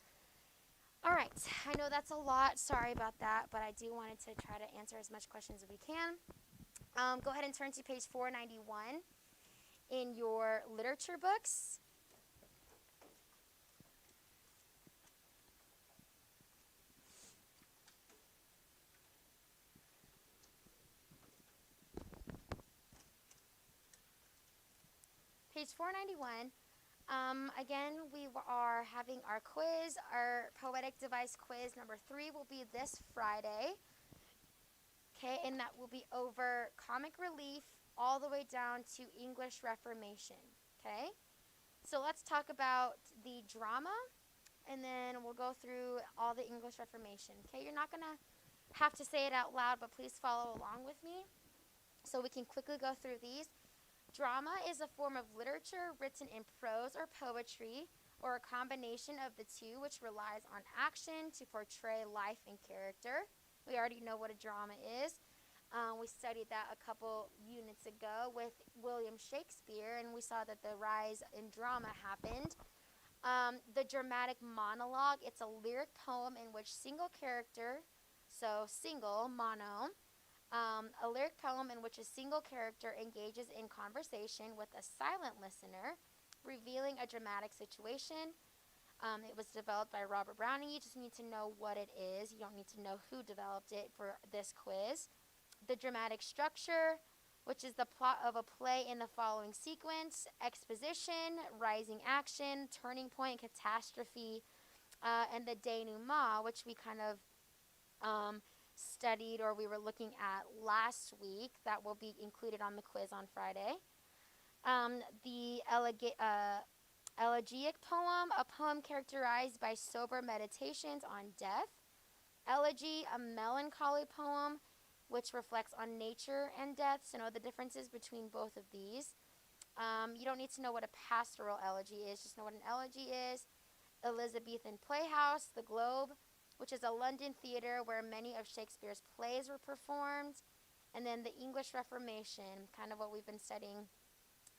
All right, I know that's a lot. Sorry about that, but I do wanted to try to answer as much questions as we can. Go ahead and turn to page 491 in your literature books. page 491. Again, we are having our quiz. Our poetic device quiz number 3 will be this Friday. Okay, and that will be over comic relief all the way down to English Reformation. Okay, so let's talk about the drama, and then we'll go through all the English Reformation. Okay, you're not gonna have to say it out loud, but please follow along with me so we can quickly go through these. Drama is a form of literature written in prose or poetry, or a combination of the two, which relies on action to portray life and character. We already know what a drama is. We studied that a couple units ago with William Shakespeare, and we saw that the rise in drama happened. The dramatic monologue, it's a lyric poem in which single character, so single, mono, a lyric poem in which a single character engages in conversation with a silent listener, revealing a dramatic situation. It was developed by Robert Browning. You just need to know what it is. You don't need to know who developed it for this quiz. The dramatic structure, which is the plot of a play in the following sequence: exposition, rising action, turning point, catastrophe, and the denouement, which we kind of studied, or we were looking at last week. That will be included on the quiz on Friday. The elegiac poem, a poem characterized by sober meditations on death. Elegy, a melancholy poem, which reflects on nature and death. So know the differences between both of these. You don't need to know what a pastoral elegy is, just know what an elegy is. Elizabethan Playhouse, the Globe, which is a London theater where many of Shakespeare's plays were performed. And then the English Reformation, kind of what we've been studying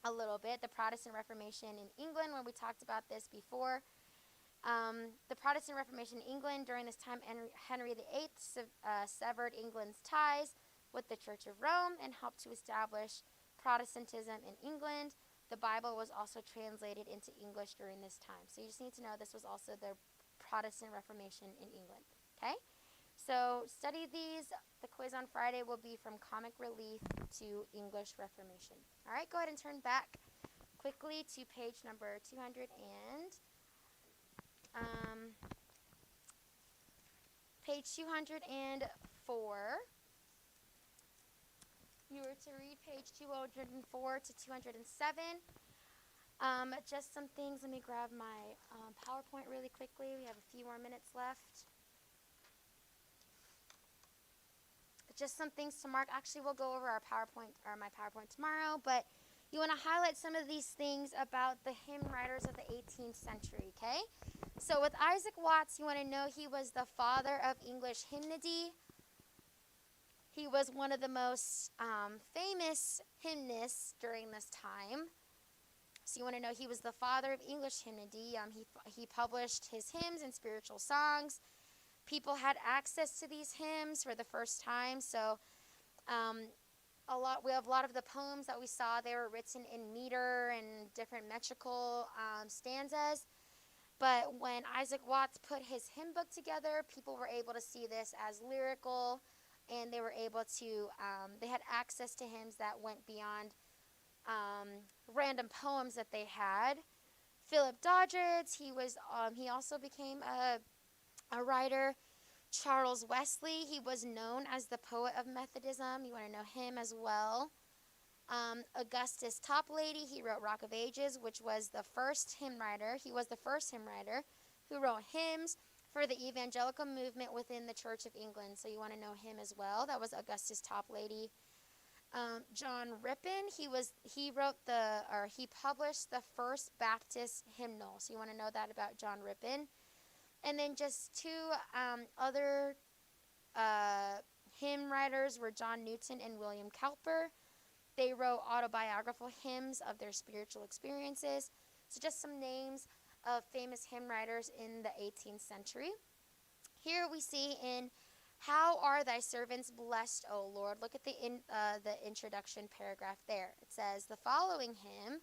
a little bit, the Protestant Reformation in England, when we talked about this before. The Protestant Reformation in England, during this time, Henry VIII severed England's ties with the Church of Rome and helped to establish Protestantism in England. The Bible was also translated into English during this time. So you just need to know this was also the Protestant Reformation in England. Okay? So study these. The quiz on Friday will be from Comic Relief to English Reformation. All right, go ahead and turn back quickly to page number 200 and page 204. You were to read page 204 to 207. Just some things. Let me grab my PowerPoint really quickly. We have a few more minutes left. Just some things to mark. Actually, we'll go over our PowerPoint or my PowerPoint tomorrow, but you want to highlight some of these things about the hymn writers of the 18th century, okay? So with Isaac Watts, you want to know he was the father of English hymnody. He was one of the most famous hymnists during this time. So you want to know he was the father of English hymnody. He published his hymns and spiritual songs. People had access to these hymns for the first time. So we have a lot of the poems that we saw. They were written in meter and different metrical stanzas. But when Isaac Watts put his hymn book together, people were able to see this as lyrical, and they were able to, they had access to hymns that went beyond random poems that they had. Philip Doddridge, he also became a writer. Charles Wesley, he was known as the poet of Methodism. You want to know him as well. Augustus Toplady, he wrote Rock of Ages, which was the first hymn writer. He was the first hymn writer who wrote hymns for the evangelical movement within the Church of England. So you want to know him as well. That was Augustus Toplady. John Rippon, he published the first Baptist hymnal. So you want to know that about John Rippon. And then just two other hymn writers were John Newton and William Cowper. They wrote autobiographical hymns of their spiritual experiences. So just some names of famous hymn writers in the 18th century. Here we see in How Are Thy Servants Blessed, O Lord. Look at the introduction paragraph there. It says, the following hymn,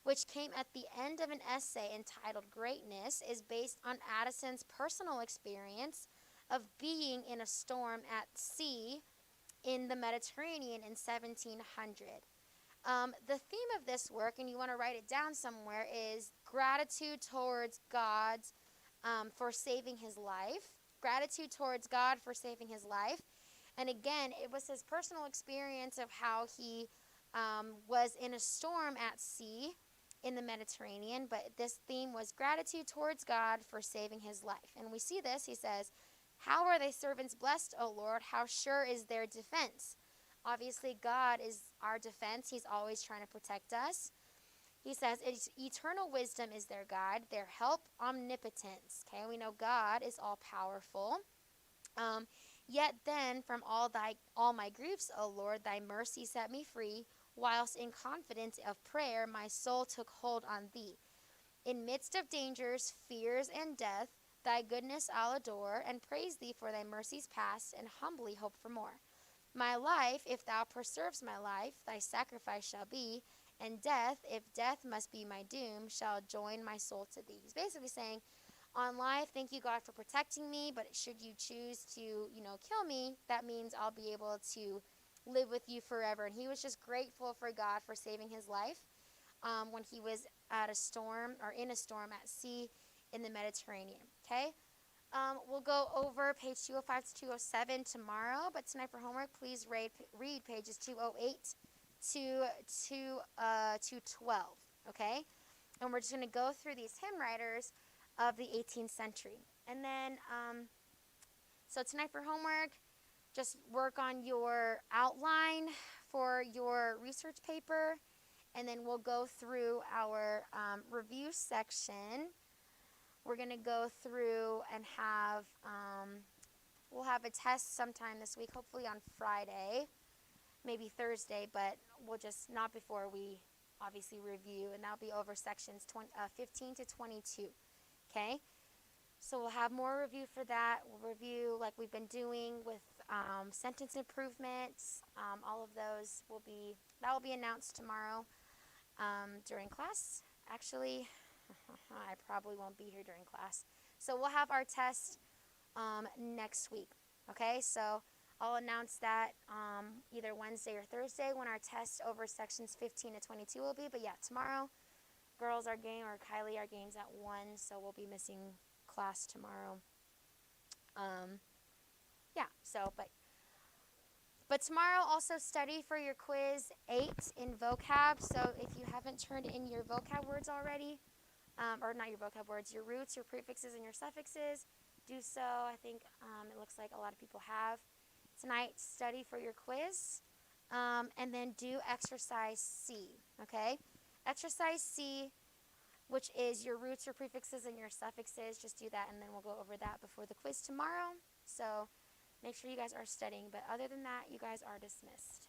which came at the end of an essay entitled Greatness, is based on Addison's personal experience of being in a storm at sea in the Mediterranean in 1700. The theme of this work, and you want to write it down somewhere, is gratitude towards God for saving his life. Gratitude towards God for saving his life. And again, it was his personal experience of how he was in a storm at sea in the Mediterranean, but this theme was gratitude towards God for saving his life. And we see this, he says, how are thy servants blessed, O Lord? How sure is their defense? Obviously, God is our defense. He's always trying to protect us. He says, eternal wisdom is their guide, their help, omnipotence. Okay, we know God is all powerful. Yet then, from all my griefs, O Lord, thy mercy set me free, whilst in confidence of prayer my soul took hold on thee. In midst of dangers, fears, and death, thy goodness I'll adore, and praise thee for thy mercies past, and humbly hope for more. My life, if thou preserves my life, thy sacrifice shall be, and death, if death must be my doom, shall join my soul to thee. He's basically saying, on life, thank you, God, for protecting me, but should you choose to, kill me, that means I'll be able to live with you forever. And he was just grateful for God for saving his life when he was at a storm, or in a storm at sea in the Mediterranean, okay? We'll go over page 205 to 207 tomorrow, but tonight for homework, please read pages 208 to 212, okay? And we're just going to go through these hymn writers of the 18th century. And then, so tonight for homework, just work on your outline for your research paper, and then we'll go through our review section. We're going to go through and have, we'll have a test sometime this week, hopefully on Friday, maybe Thursday, but we'll just, not before we obviously review, and that'll be over sections 15 to 22, okay? So we'll have more review for that. We'll review like we've been doing with sentence improvements. All of those will be announced tomorrow during class. Actually, I probably won't be here during class. So we'll have our test next week, okay? So I'll announce that either Wednesday or Thursday when our test over sections 15 to 22 will be. But yeah, tomorrow, girls, our game, or Kylie, our game's at 1, so we'll be missing class tomorrow. Yeah, so, but tomorrow also study for your quiz 8 in vocab. So if you haven't turned in your vocab words already, or not your vocab words, your roots, your prefixes, and your suffixes, do so. I think it looks like a lot of people have. Tonight, study for your quiz, and then do exercise C, okay? Exercise C, which is your roots, your prefixes, and your suffixes. Just do that, and then we'll go over that before the quiz tomorrow. So make sure you guys are studying. But other than that, you guys are dismissed.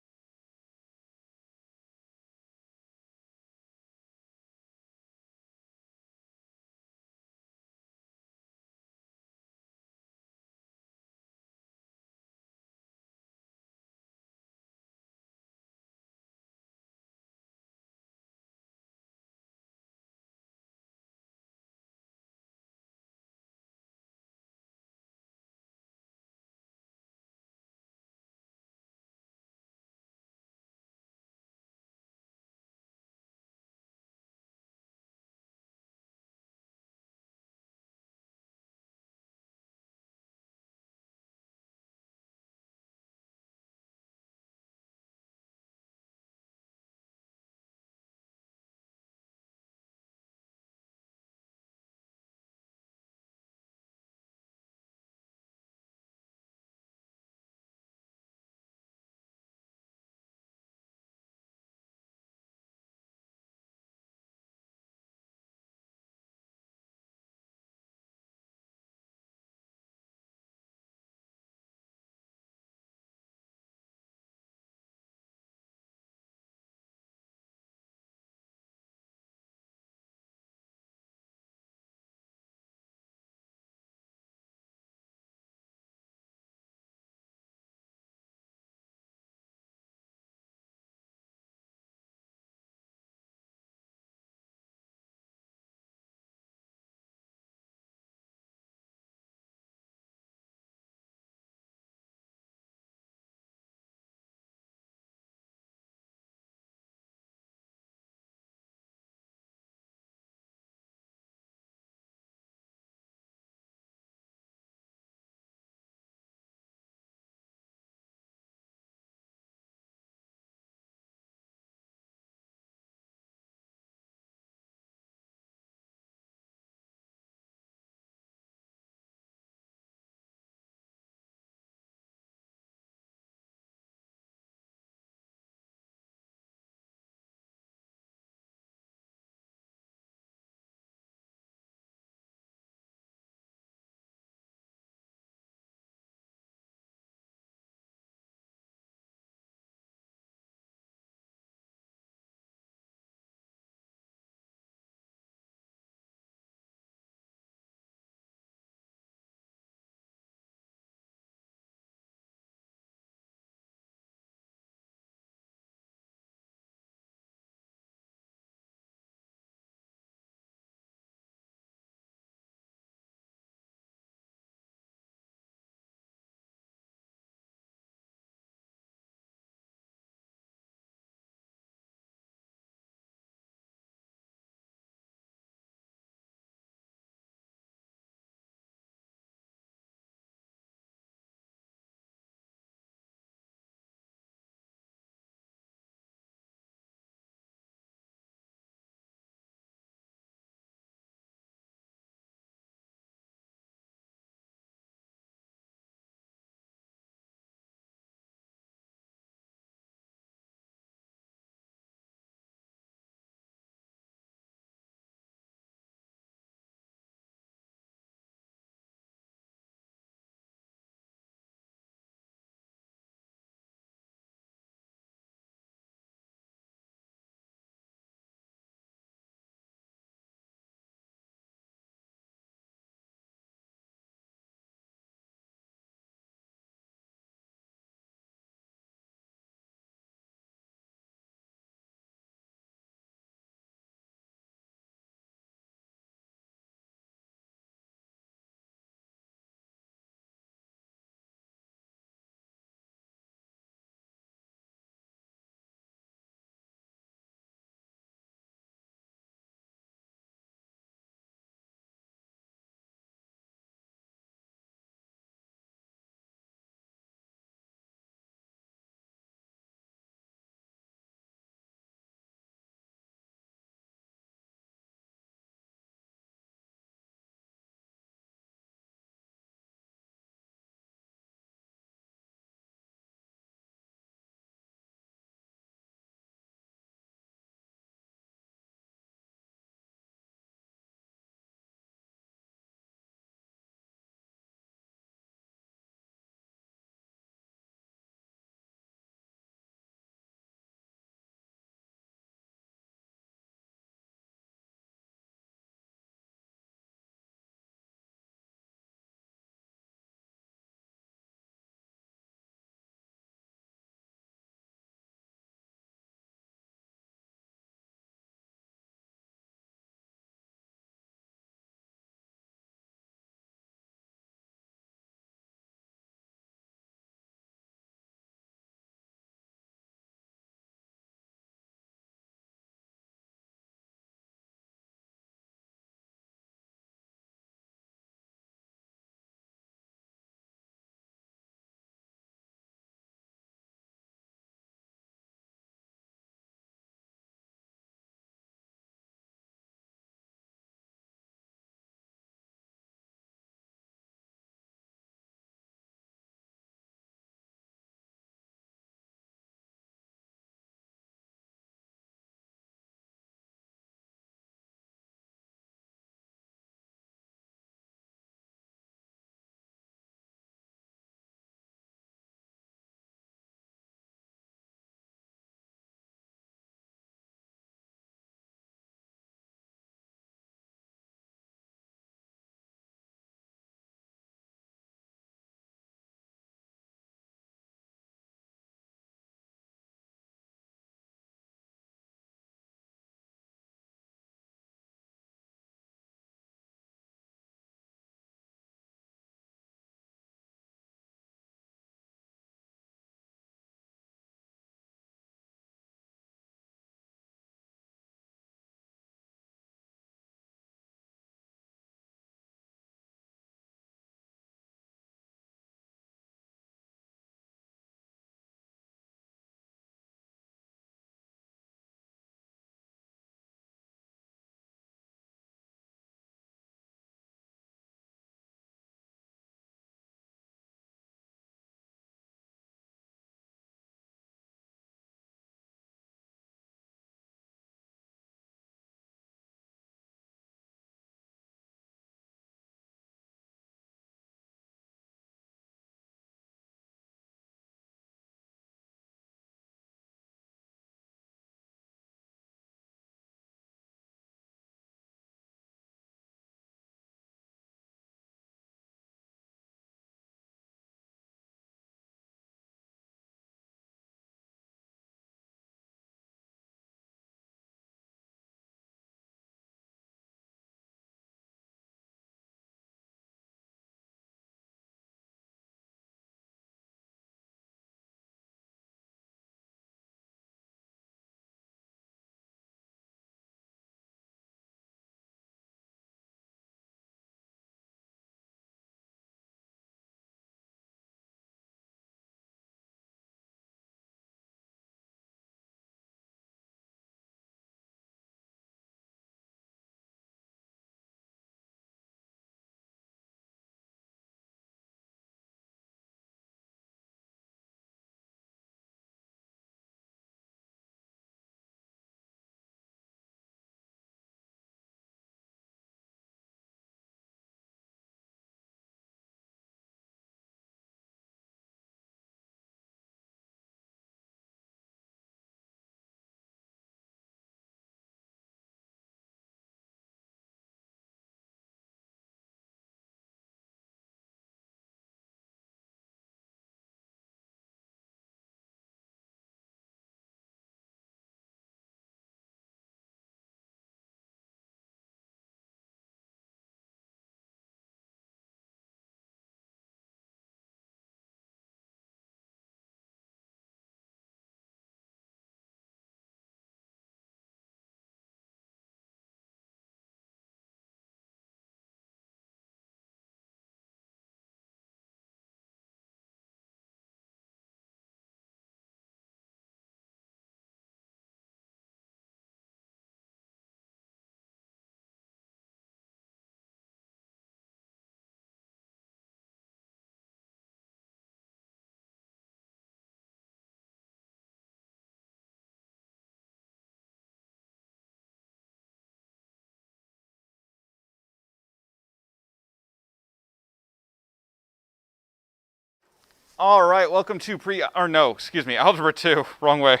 All right, welcome to Algebra 2, wrong way.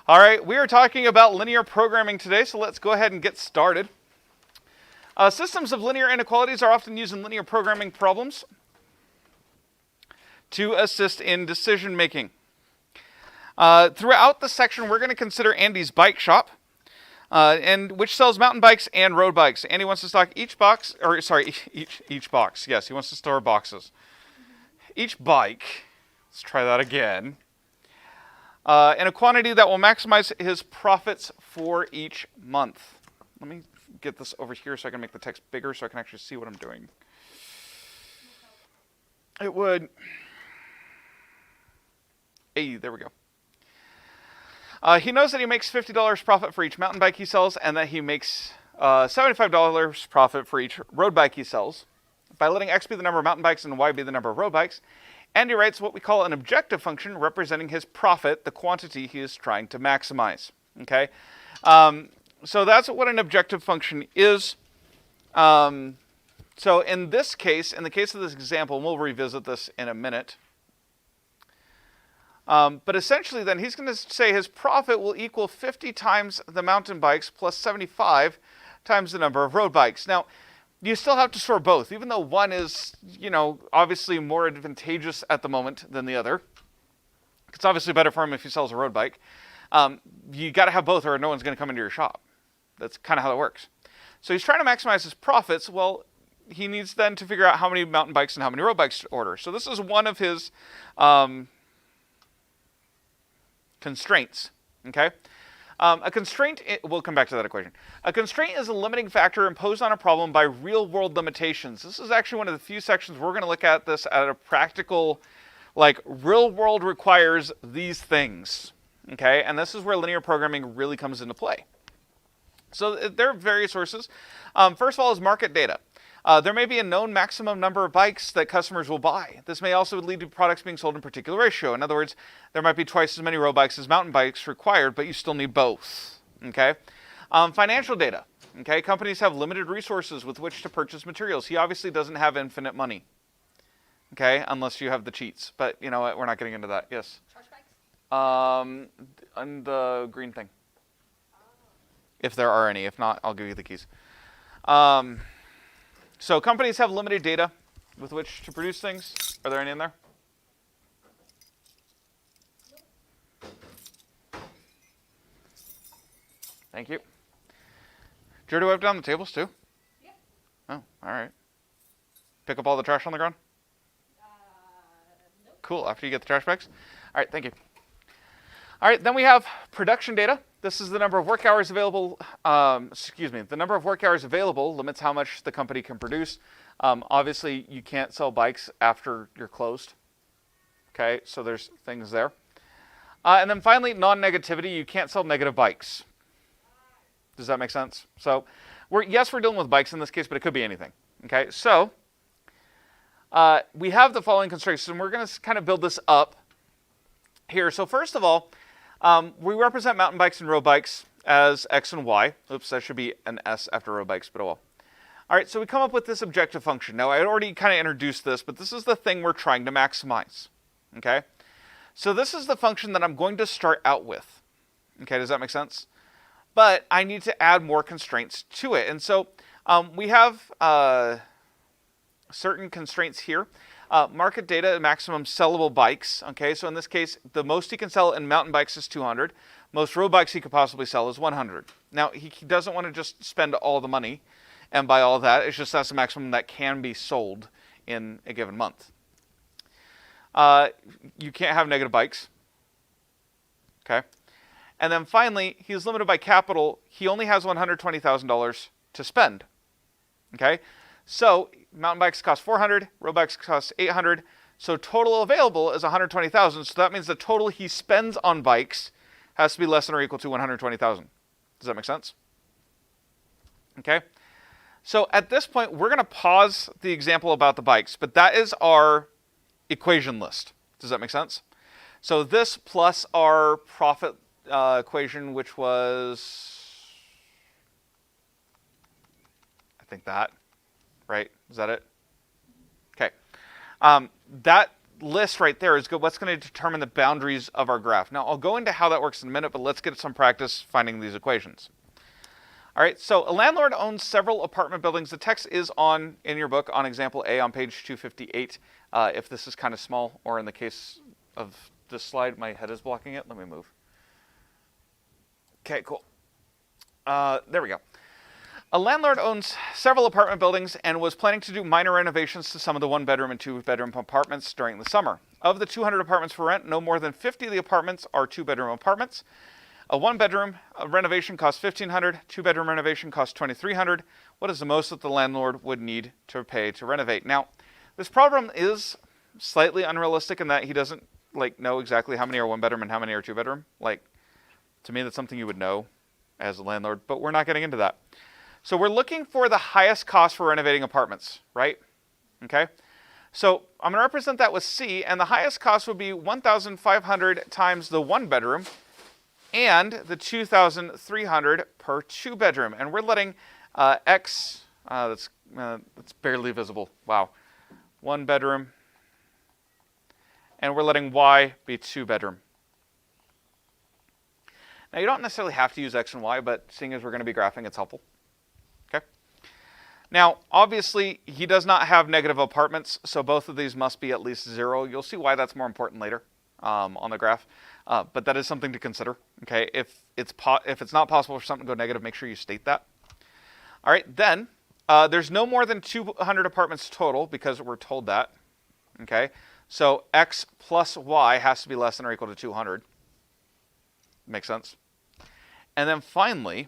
All right, we are talking about linear programming today, so let's go ahead and get started. Systems of linear inequalities are often used in linear programming problems to assist in decision making. Throughout the section, we're going to consider Andy's bike shop, which sells mountain bikes and road bikes. Andy wants to stock each box. Yes, he wants to store boxes. Each bike, let's try that again, in a quantity that will maximize his profits for each month. Let me get this over here so I can make the text bigger so I can actually see what I'm doing. It would. Hey, there we go. He knows that he makes $50 profit for each mountain bike he sells and that he makes $75 profit for each road bike he sells. By letting X be the number of mountain bikes and Y be the number of road bikes, Andy writes what we call an objective function representing his profit, the quantity he is trying to maximize. Okay, so that's what an objective function is. So in this case, in the case of this example, and we'll revisit this in a minute, but essentially then he's going to say his profit will equal 50 times the mountain bikes plus 75 times the number of road bikes. Now, you still have to store both, even though one is, obviously more advantageous at the moment than the other. It's obviously better for him if he sells a road bike. You got to have both or no one's going to come into your shop. That's kind of how it works. So he's trying to maximize his profits. Well, he needs then to figure out how many mountain bikes and how many road bikes to order. So this is one of his constraints, okay? A constraint, we'll come back to that equation. A constraint is a limiting factor imposed on a problem by real-world limitations. This is actually one of the few sections we're going to look at this at a practical, real-world requires these things, okay? And this is where linear programming really comes into play. So there are various sources. First of all is market data. There may be a known maximum number of bikes that customers will buy. This may also lead to products being sold in a particular ratio. In other words, there might be twice as many road bikes as mountain bikes required, but you still need both. Okay? Financial data. Okay? Companies have limited resources with which to purchase materials. He obviously doesn't have infinite money. Okay? Unless you have the cheats. But you know what? We're not getting into that. Yes? Charge bikes? On the green thing. If there are any. If not, I'll give you the keys. So companies have limited data with which to produce things. Are there any in there? Thank you. Did you wipe down the tables too? Yep. Oh, all right. Pick up all the trash on the ground? Nope. Cool, after you get the trash bags? All right, thank you. All right, then we have production data. This is the number of work hours available. The number of work hours available limits how much the company can produce. Obviously, you can't sell bikes after you're closed. Okay, so there's things there. And then finally, non-negativity. You can't sell negative bikes. Does that make sense? So, we're dealing with bikes in this case, but it could be anything. Okay, so we have the following constraints, and we're going to kind of build this up here. So first of all, we represent mountain bikes and road bikes as X and Y. Oops, that should be an S after road bikes, but oh well. All right, so we come up with this objective function. Now, I had already kind of introduced this, but this is the thing we're trying to maximize. Okay? So this is the function that I'm going to start out with. Okay, does that make sense? But I need to add more constraints to it. And so we have certain constraints here. Market data, maximum sellable bikes. Okay, so in this case, the most he can sell in mountain bikes is 200. Most road bikes he could possibly sell is 100. Now, he doesn't want to just spend all the money and buy all that. It's just that's the maximum that can be sold in a given month. You can't have negative bikes. Okay. And then finally, he's limited by capital. He only has $120,000 to spend. Okay. So mountain bikes cost $400, road bikes cost $800. So total available is $120,000. So that means the total he spends on bikes has to be less than or equal to $120,000. Does that make sense? Okay. So at this point, we're going to pause the example about the bikes, but that is our equation list. Does that make sense? So this plus our profit equation, which was, I think that, right? Is that it? Okay. That list right there is what's going to determine the boundaries of our graph. Now, I'll go into how that works in a minute, but let's get some practice finding these equations. All right, so a landlord owns several apartment buildings. The text is in your book on example A on page 258. If this is kind of small, or in the case of this slide, my head is blocking it. Let me move. Okay, cool. There we go. A landlord owns several apartment buildings and was planning to do minor renovations to some of the one-bedroom and two-bedroom apartments during the summer. Of the 200 apartments for rent, no more than 50 of the apartments are two-bedroom apartments. A one-bedroom renovation costs $1,500. Two-bedroom renovation costs $2,300. What is the most that the landlord would need to pay to renovate? Now, this problem is slightly unrealistic in that he doesn't know exactly how many are one-bedroom and how many are two-bedroom. To me, that's something you would know as a landlord, but we're not getting into that. So we're looking for the highest cost for renovating apartments, right? Okay. So I'm going to represent that with C, and the highest cost would be $1,500 times the one bedroom and the $2,300 per two bedroom. And we're letting X, that's barely visible. Wow. One bedroom. And we're letting Y be two bedroom. Now you don't necessarily have to use X and Y, but seeing as we're going to be graphing, it's helpful. Okay. Now, obviously, he does not have negative apartments, so both of these must be at least 0. You'll see why that's more important later on the graph, but that is something to consider. Okay, if it's not possible for something to go negative, make sure you state that. All right, then there's no more than 200 apartments total because we're told that. Okay, so X plus Y has to be less than or equal to 200. Makes sense. And then finally,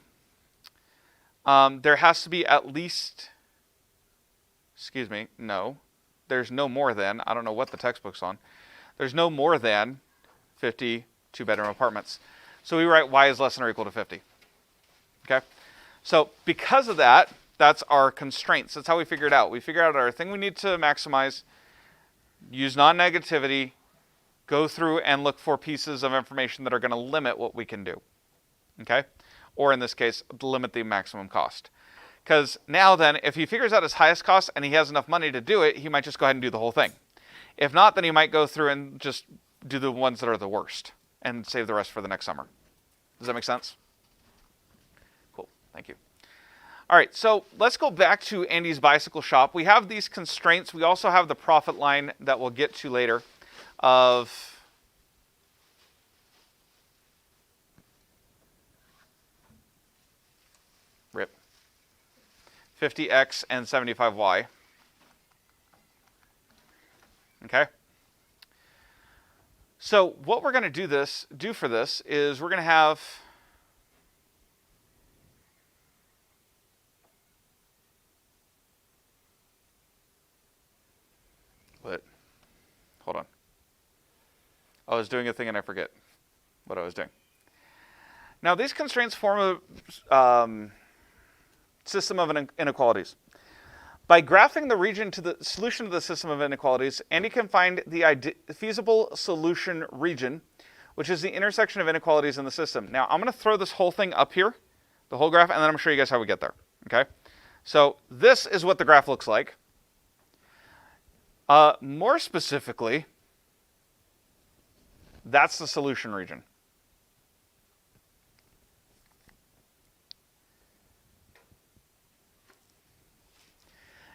there has to be at least, there's no more than, I don't know what the textbook's on, there's no more than 50 two-bedroom apartments. So we write Y is less than or equal to 50. Okay? So because of that, that's our constraints. That's how we figure it out. We figure out our thing we need to maximize, use non-negativity, go through and look for pieces of information that are going to limit what we can do. Okay? Or in this case, limit the maximum cost. Because now then, if he figures out his highest cost and he has enough money to do it, he might just go ahead and do the whole thing. If not, then he might go through and just do the ones that are the worst and save the rest for the next summer. Does that make sense? Cool. Thank you. All right, so let's go back to Andy's bicycle shop. We have these constraints. We also have the profit line that we'll get to later of RIP 50x and 75y. Okay. So what we're going to do for this is we're going to have hold on. I was doing a thing and I forget what I was doing. Now these constraints form a system of inequalities. By graphing the region to the solution to the system of inequalities, Andy can find the feasible solution region, which is the intersection of inequalities in the system. Now I'm going to throw this whole thing up here, the whole graph, and then I'm going to show you guys how we get there. Okay? So this is what the graph looks like. More specifically, that's the solution region.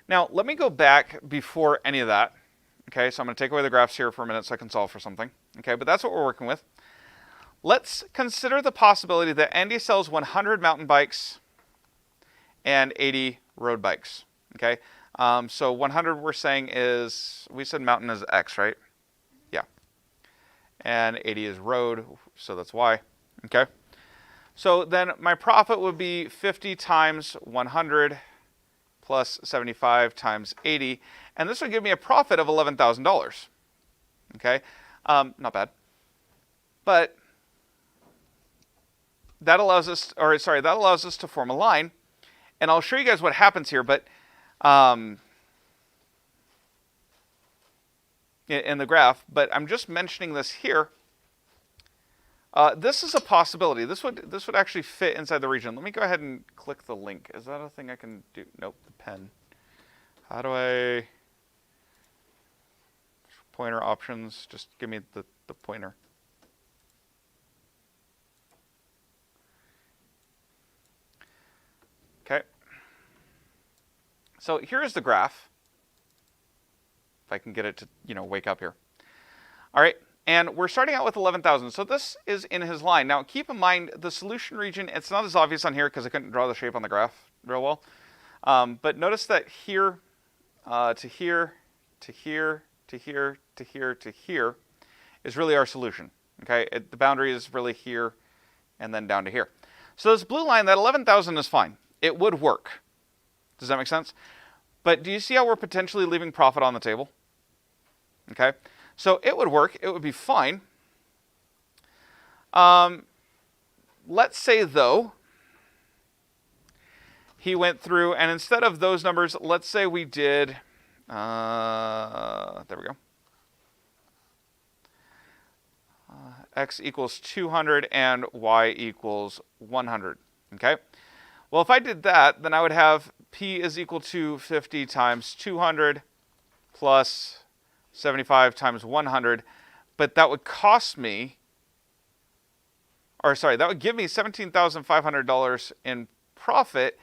Now, let me go back before any of that. Okay, so I'm going to take away the graphs here for a minute so I can solve for something. Okay, but that's what we're working with. Let's consider the possibility that Andy sells 100 mountain bikes and 80 road bikes. Okay, so 100 we're saying is, we said mountain is X, right? Yeah. And 80 is road, so that's Y. Okay. So then my profit would be 50 times 100 plus 75 times 80, and this would give me a profit of $11,000. Okay, not bad. But that allows us, that allows us to form a line, and I'll show you guys what happens here. But in the graph, but I'm just mentioning this here. This is a possibility. This would actually fit inside the region. Let me go ahead and click the link. Is that a thing I can do? Nope, the pen. How do I pointer options. Just give me the pointer. Okay. So here's the graph. If I can get it to, wake up here. All right. And we're starting out with 11,000. So this is in his line. Now, keep in mind, the solution region, it's not as obvious on here because I couldn't draw the shape on the graph real well. But notice that here to here, to here, to here, to here, to here is really our solution. Okay, the boundary is really here and then down to here. So this blue line, that 11,000 is fine. It would work. Does that make sense? But do you see how we're potentially leaving profit on the table? Okay, so it would work. It would be fine. Let's say, though, he went through, and instead of those numbers, let's say we did, there we go. X equals 200 and Y equals 100, okay? Well, if I did that, then I would have P is equal to 50 times 200 plus 75 times 100, but that would cost me, or sorry, that would give me $17,500 in profit.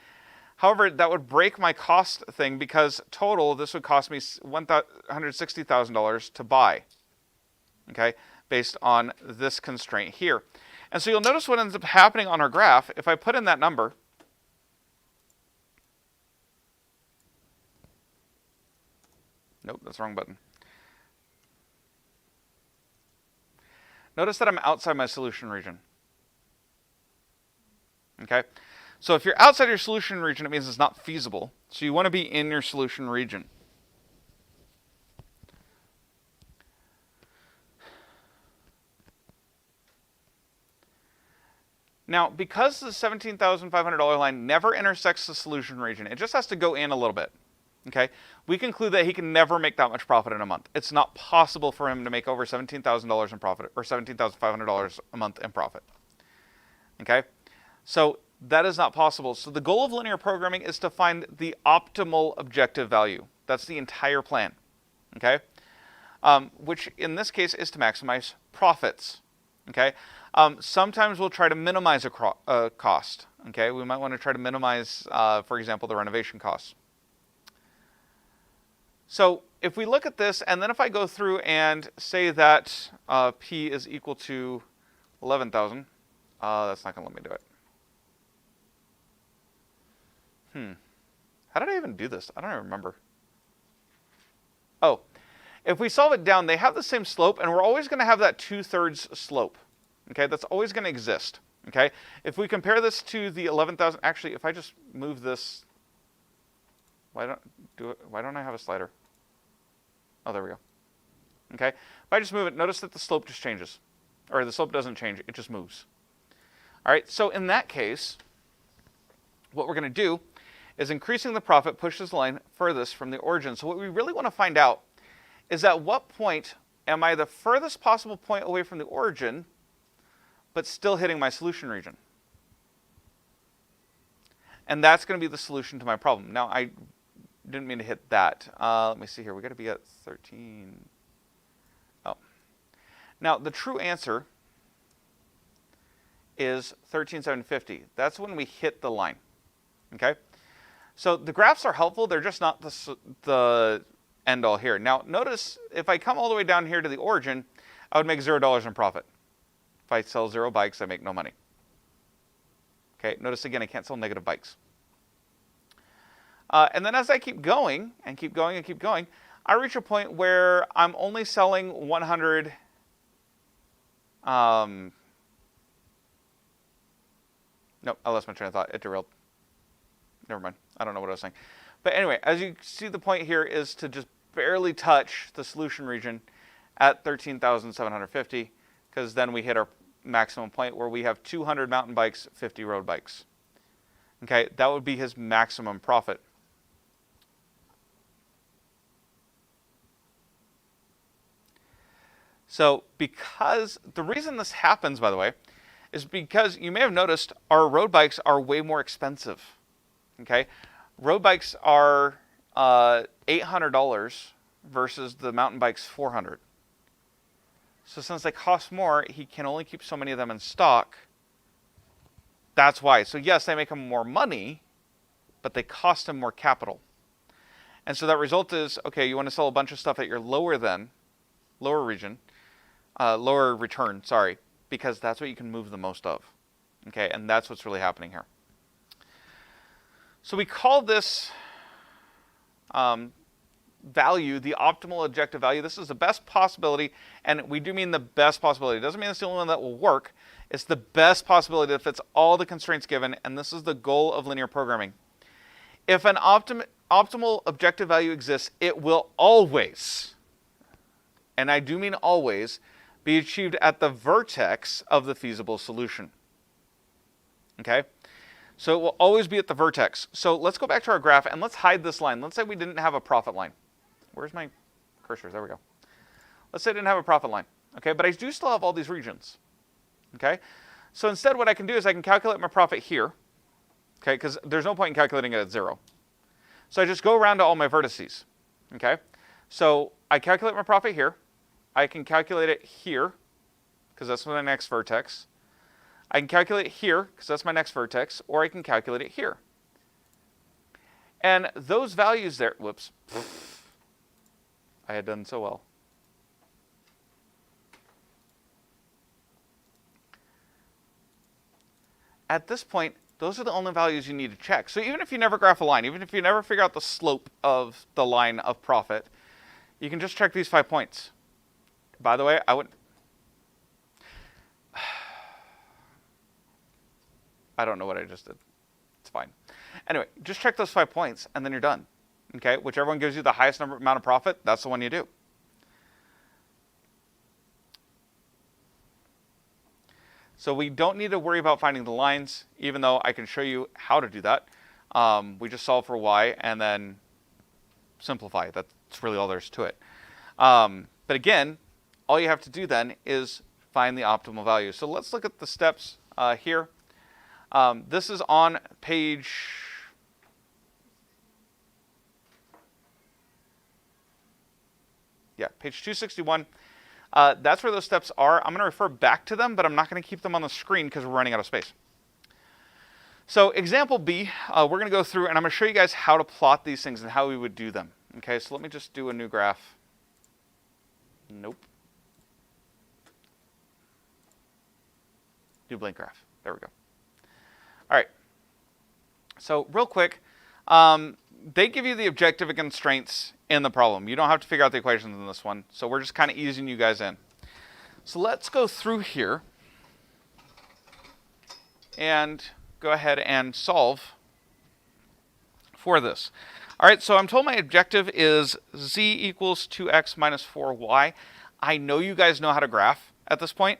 However, that would break my cost thing because total, this would cost me $160,000 to buy, okay, based on this constraint here. And so you'll notice what ends up happening on our graph. If I put in that number, nope, that's the wrong button. Notice that I'm outside my solution region. Okay, so if you're outside your solution region, it means it's not feasible. So you want to be in your solution region. Now, because the $17,500 line never intersects the solution region, it just has to go in a little bit. Okay, we conclude that he can never make that much profit in a month. It's not possible for him to make over $17,000 in profit, or $17,500 a month in profit. Okay, so that is not possible. So the goal of linear programming is to find the optimal objective value. That's the entire plan. Okay, which in this case is to maximize profits. Okay, sometimes we'll try to minimize a cost. Okay, we might want to try to minimize, for example, the renovation costs. So if we look at this, and then if I go through and say that P is equal to 11,000, that's not going to let me do it. How did I even do this? I don't even remember. Oh, if we solve it down, they have the same slope, and we're always going to have that 2/3 slope. Okay, that's always going to exist. Okay, if we compare this to the 11,000, actually, if I just move this, why don't I have a slider? Oh, there we go. Okay, if I just move it, notice that the slope just changes, or the slope doesn't change; it just moves. All right, so in that case, what we're going to do is increasing the profit pushes the line furthest from the origin. So what we really want to find out is at what point am I the furthest possible point away from the origin, but still hitting my solution region. And that's going to be the solution to my problem. Now, I didn't mean to hit that. Let me see here. We've got to be at 13. Oh. Now, the true answer is 13,750. That's when we hit the line. Okay? So the graphs are helpful. They're just not the end all here. Now, notice if I come all the way down here to the origin, I would make $0 in profit. If I sell 0 bikes, I make no money. Okay, notice again, I can't sell negative bikes. And then as I keep going, and keep going, and keep going, I reach a point where I'm only selling 100... Nope, I lost my train of thought. It derailed. Never mind. I don't know what I was saying. But anyway, as you see, the point here is to just barely touch the solution region at 13,750, because then we hit our maximum point where we have 200 mountain bikes, 50 road bikes. Okay, that would be his maximum profit. So because the reason this happens, by the way, is because you may have noticed our road bikes are way more expensive. Okay, road bikes are $800 versus the mountain bikes $400. So since they cost more, he can only keep so many of them in stock. That's why. So yes, they make him more money, but they cost him more capital. And so that result is, okay, you want to sell a bunch of stuff at your lower return, sorry, because that's what you can move the most of. Okay, and that's what's really happening here. So we call this value the optimal objective value. This is the best possibility, and we do mean the best possibility. It doesn't mean it's the only one that will work. It's the best possibility that fits all the constraints given, and this is the goal of linear programming. If an optimal objective value exists, it will always, and I do mean always, be achieved at the vertex of the feasible solution. Okay? So it will always be at the vertex. So let's go back to our graph and let's hide this line. Let's say we didn't have a profit line. Where's my cursor? There we go. Let's say I didn't have a profit line. Okay, but I do still have all these regions. Okay? So instead what I can do is I can calculate my profit here. Okay, because there's no point in calculating it at 0. So I just go around to all my vertices. Okay? So I calculate my profit here. I can calculate it here, because that's my next vertex. I can calculate it here, because that's my next vertex, or I can calculate it here. And those values there, whoops, I had done so well. At this point, those are the only values you need to check. So even if you never graph a line, even if you never figure out the slope of the line of profit, you can just check these 5 points. By the way, I don't know what I just did. It's fine. Anyway, just check those 5 points, and then you're done. Okay? Whichever one gives you the highest amount of profit, that's the one you do. So we don't need to worry about finding the lines, even though I can show you how to do that. We just solve for y and then simplify. That's really all there is to it. But again, all you have to do then is find the optimal value. So let's look at the steps here. This is on page page 261. That's where those steps are. I'm going to refer back to them, but I'm not going to keep them on the screen because we're running out of space. So example B, we're going to go through and I'm going to show you guys how to plot these things and how we would do them. Okay, so let me just do a new graph. Nope. New blank graph. There we go. All right. So real quick, they give you the objective and constraints in the problem. You don't have to figure out the equations in this one. So we're just kind of easing you guys in. So let's go through here and go ahead and solve for this. All right, so I'm told my objective is z equals 2x minus 4y. I know you guys know how to graph at this point.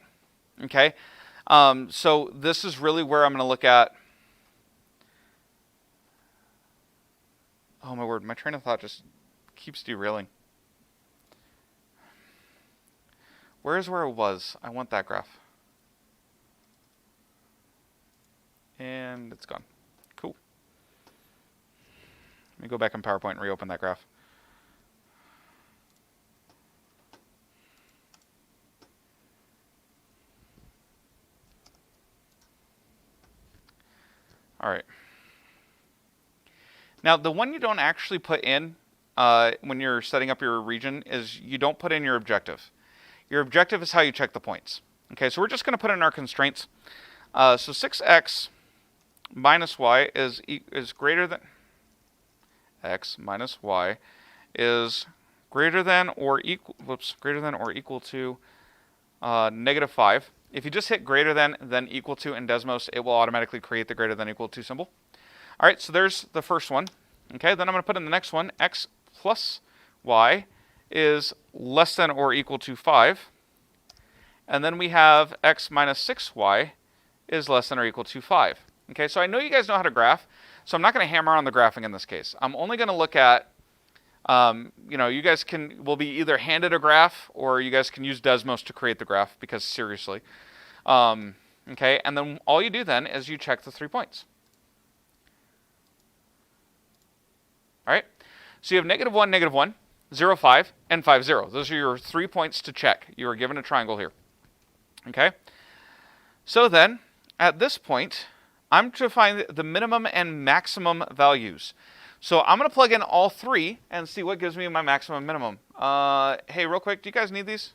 Okay, so this is really where I'm going to look at. Oh my word, my train of thought just keeps derailing. Where's where it was? I want that graph. And it's gone. Cool. Let me go back in PowerPoint and reopen that graph. All right. Now, the one you don't actually put in when you're setting up your region is you don't put in your objective. Your objective is how you check the points. Okay, so we're just going to put in our constraints. So 6x minus y is greater than x minus y is greater than or equal to negative 5. If you just hit greater than equal to in Desmos, it will automatically create the greater than equal to symbol. All right, so there's the first one. Okay, then I'm going to put in the next one. X plus y is less than or equal to 5. And then we have x minus 6y is less than or equal to 5. Okay, so I know you guys know how to graph, so I'm not going to hammer on the graphing in this case. I'm only going to look at, you guys will be either handed a graph or you guys can use Desmos to create the graph because seriously. Okay, and then all you do then is you check the 3 points. All right, so you have -1, -1. 0, 5, and 5, 0. Those are your 3 points to check. You are given a triangle here. Okay? So then, at this point, I'm to find the minimum and maximum values. So I'm going to plug in all 3 and see what gives me my maximum and minimum. Hey, real quick, do you guys need these?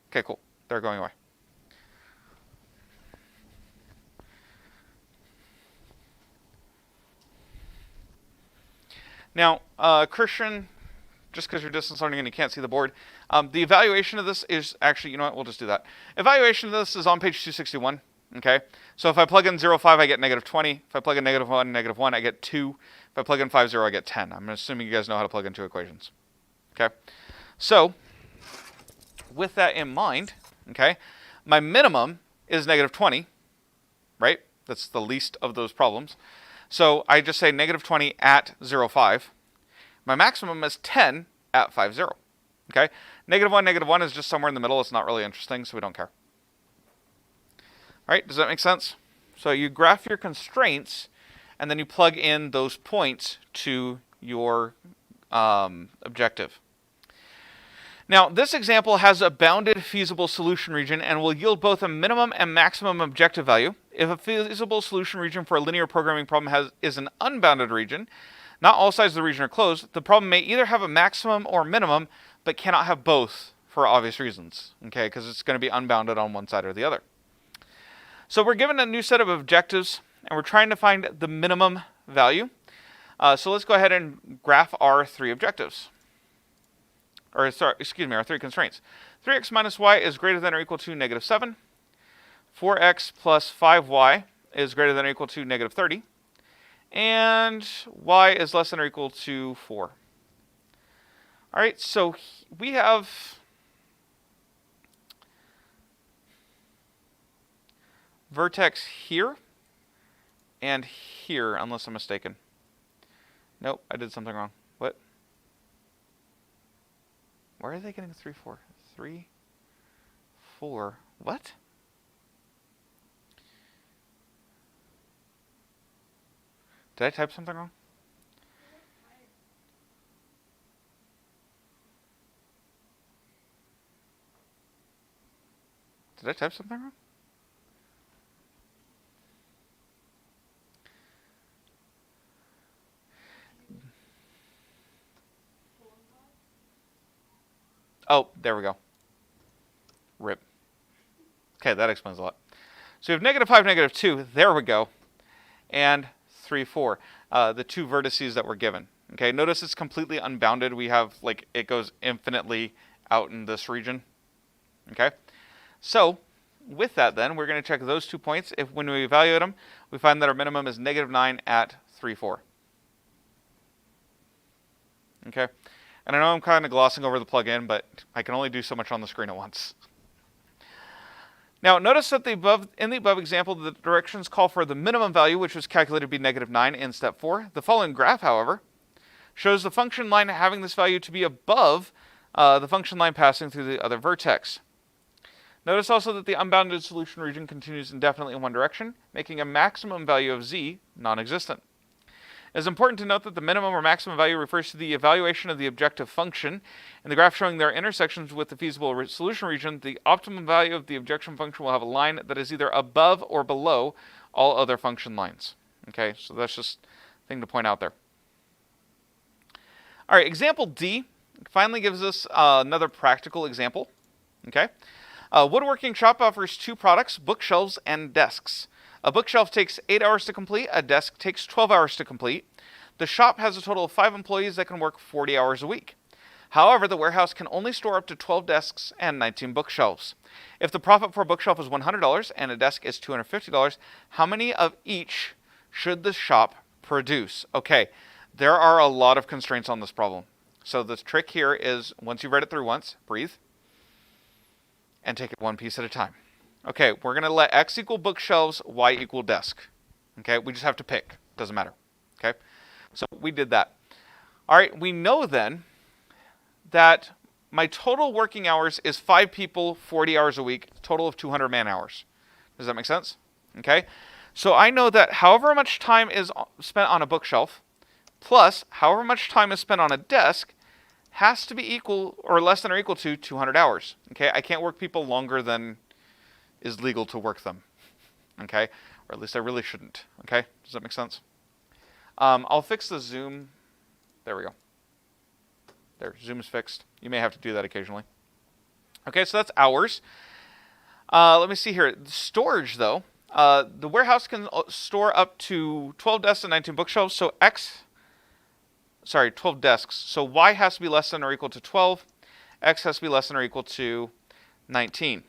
Okay, cool. They're going away. Now, Christian, just because you're distance learning and you can't see the board, the evaluation of this is actually, you know what, we'll just do that. Evaluation of this is on page 261, okay? So if I plug in 0, 5, I get negative 20. If I plug in negative 1, I get 2. If I plug in 5, 0, I get 10. I'm assuming you guys know how to plug in 2 equations, okay? So, with that in mind, okay, my minimum is negative 20, right? That's the least of those problems. So I just say negative 20 at 0, 5. My maximum is 10 at 5, 0. Okay? Negative 1 is just somewhere in the middle. It's not really interesting, so we don't care. All right, does that make sense? So you graph your constraints, and then you plug in those points to your objective. Now, this example has a bounded feasible solution region and will yield both a minimum and maximum objective value. If a feasible solution region for a linear programming problem is an unbounded region, not all sides of the region are closed, the problem may either have a maximum or minimum, but cannot have both for obvious reasons, okay, because it's going to be unbounded on one side or the other. So we're given a new set of objectives, and we're trying to find the minimum value. So let's go ahead and graph our 3 objectives. Or sorry, excuse me, our 3 constraints. 3x minus y is greater than or equal to negative 7. 4x plus 5y is greater than or equal to negative 30. And y is less than or equal to 4. All right, so we have vertex here and here, unless I'm mistaken. Nope, I did something wrong. What? Where are they getting 3, 4? 3, 4. What? Did I type something wrong? Did I type something wrong? Oh, there we go. RIP. Okay, that explains a lot. So we have negative 5, negative 2. There we go. And 3, 4. The 2 vertices that were given. Okay, notice it's completely unbounded. We have, like, it goes infinitely out in this region. Okay, so with that then, we're going to check those 2 points. If when we evaluate them, we find that our minimum is negative 9 at 3, 4. Okay. And I know I'm kind of glossing over the plug-in, but I can only do so much on the screen at once. Now, notice that in the above example, the directions call for the minimum value, which was calculated to be negative 9 in step 4. The following graph, however, shows the function line having this value to be above the function line passing through the other vertex. Notice also that the unbounded solution region continues indefinitely in one direction, making a maximum value of z non-existent. It is important to note that the minimum or maximum value refers to the evaluation of the objective function. In the graph showing their intersections with the feasible solution region, the optimum value of the objection function will have a line that is either above or below all other function lines. Okay, so that's just a thing to point out there. All right, example D finally gives us another practical example. Okay, woodworking shop offers 2 products, bookshelves and desks. A bookshelf takes 8 hours to complete. A desk takes 12 hours to complete. The shop has a total of 5 employees that can work 40 hours a week. However, the warehouse can only store up to 12 desks and 19 bookshelves. If the profit for a bookshelf is $100 and a desk is $250, how many of each should the shop produce? Okay, there are a lot of constraints on this problem. So the trick here is, once you've read it through once, breathe, and take it one piece at a time. Okay, we're going to let x equal bookshelves, y equal desk. Okay, we just have to pick. Doesn't matter. Okay, so we did that. All right, we know then that my total working hours is 5 people, 40 hours a week, total of 200 man hours. Does that make sense? Okay, so I know that however much time is spent on a bookshelf, plus however much time is spent on a desk has to be equal or less than or equal to 200 hours. Okay, I can't work people longer than is legal to work them. Okay, or at least I really shouldn't. Okay, does that make sense? I'll fix the zoom. There we go. There, zoom's fixed. You may have to do that occasionally. Okay, so that's hours. Let me see here. Storage, though. The warehouse can store up to 12 desks and 19 bookshelves. So 12 desks. So Y has to be less than or equal to 12. X has to be less than or equal to 19.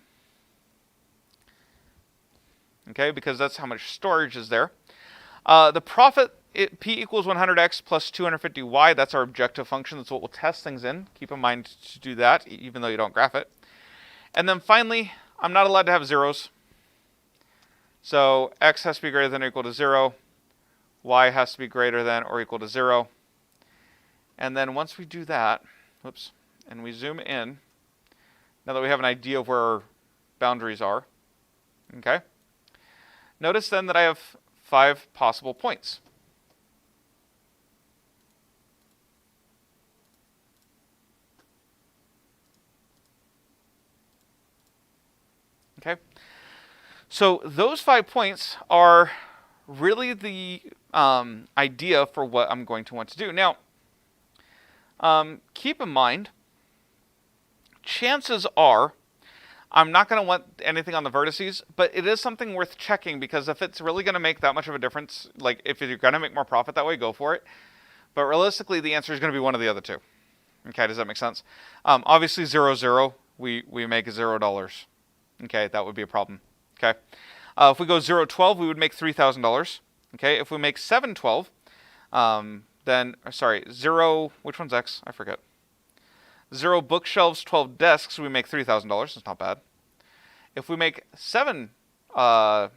Okay, because that's how much storage is there. The profit, P equals 100X plus 250Y. That's our objective function. That's what we'll test things in. Keep in mind to do that, even though you don't graph it. And then finally, I'm not allowed to have zeros. So X has to be greater than or equal to 0. Y has to be greater than or equal to 0. And then once we do that, whoops, and we zoom in, now that we have an idea of where our boundaries are, okay, notice then that I have 5 possible points. Okay, so those 5 points are really the idea for what I'm going to want to do. Now, keep in mind, chances are I'm not going to want anything on the vertices, but it is something worth checking, because if it's really going to make that much of a difference, like if you're going to make more profit that way, go for it. But realistically, the answer is going to be one of the other two. Okay, does that make sense? Obviously, 0, 0, we make $0. Okay, that would be a problem. Okay, if we go 0, 12, we would make $3,000. Okay, if we make 7, 12, then, sorry, 0, which one's X? I forget. 0 bookshelves, 12 desks, we make $3,000. That's not bad. If we make 7, so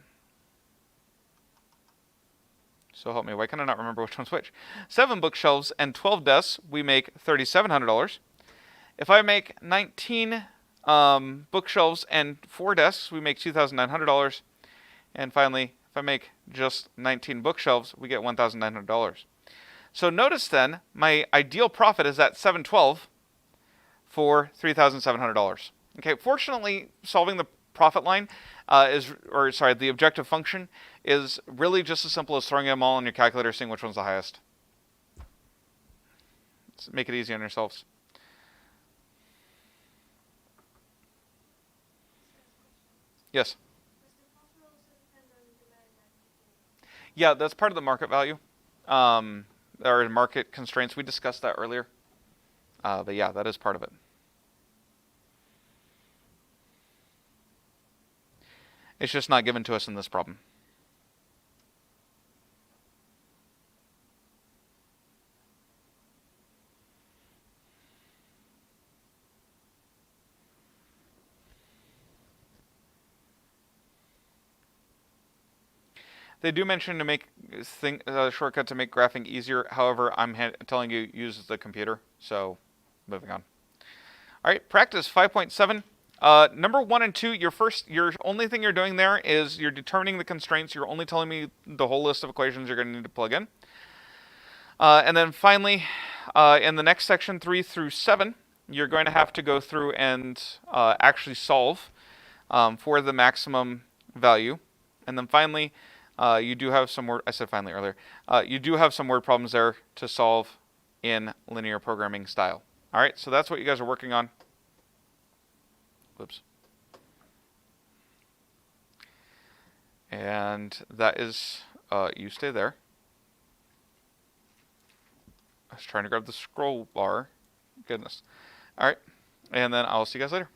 help me, why can I not remember which one's which? 7 bookshelves and 12 desks, we make $3,700. If I make 19 bookshelves and 4 desks, we make $2,900. And finally, if I make just 19 bookshelves, we get $1,900. So notice then, my ideal profit is at 712 for $3,700. Okay, fortunately, solving the profit line the objective function is really just as simple as throwing them all in your calculator, seeing which one's the highest. Let's make it easy on yourselves. Yes? Yeah, that's part of the market value, or market constraints. We discussed that earlier. But yeah, that is part of it. It's just not given to us in this problem. They do mention to make a shortcut to make graphing easier. However, I'm telling you, use the computer. So, moving on. All right, practice 5.7. Number 1 and 2, your only thing you're doing there is you're determining the constraints. You're only telling me the whole list of equations you're going to need to plug in. And then finally, in the next section, 3 through 7, you're going to have to go through and actually solve for the maximum value. And then finally, you do have some word. I said finally earlier. You do have some word problems there to solve in linear programming style. All right, so that's what you guys are working on. Whoops. And that is, you stay there. I was trying to grab the scroll bar. Goodness. All right, and then I'll see you guys later.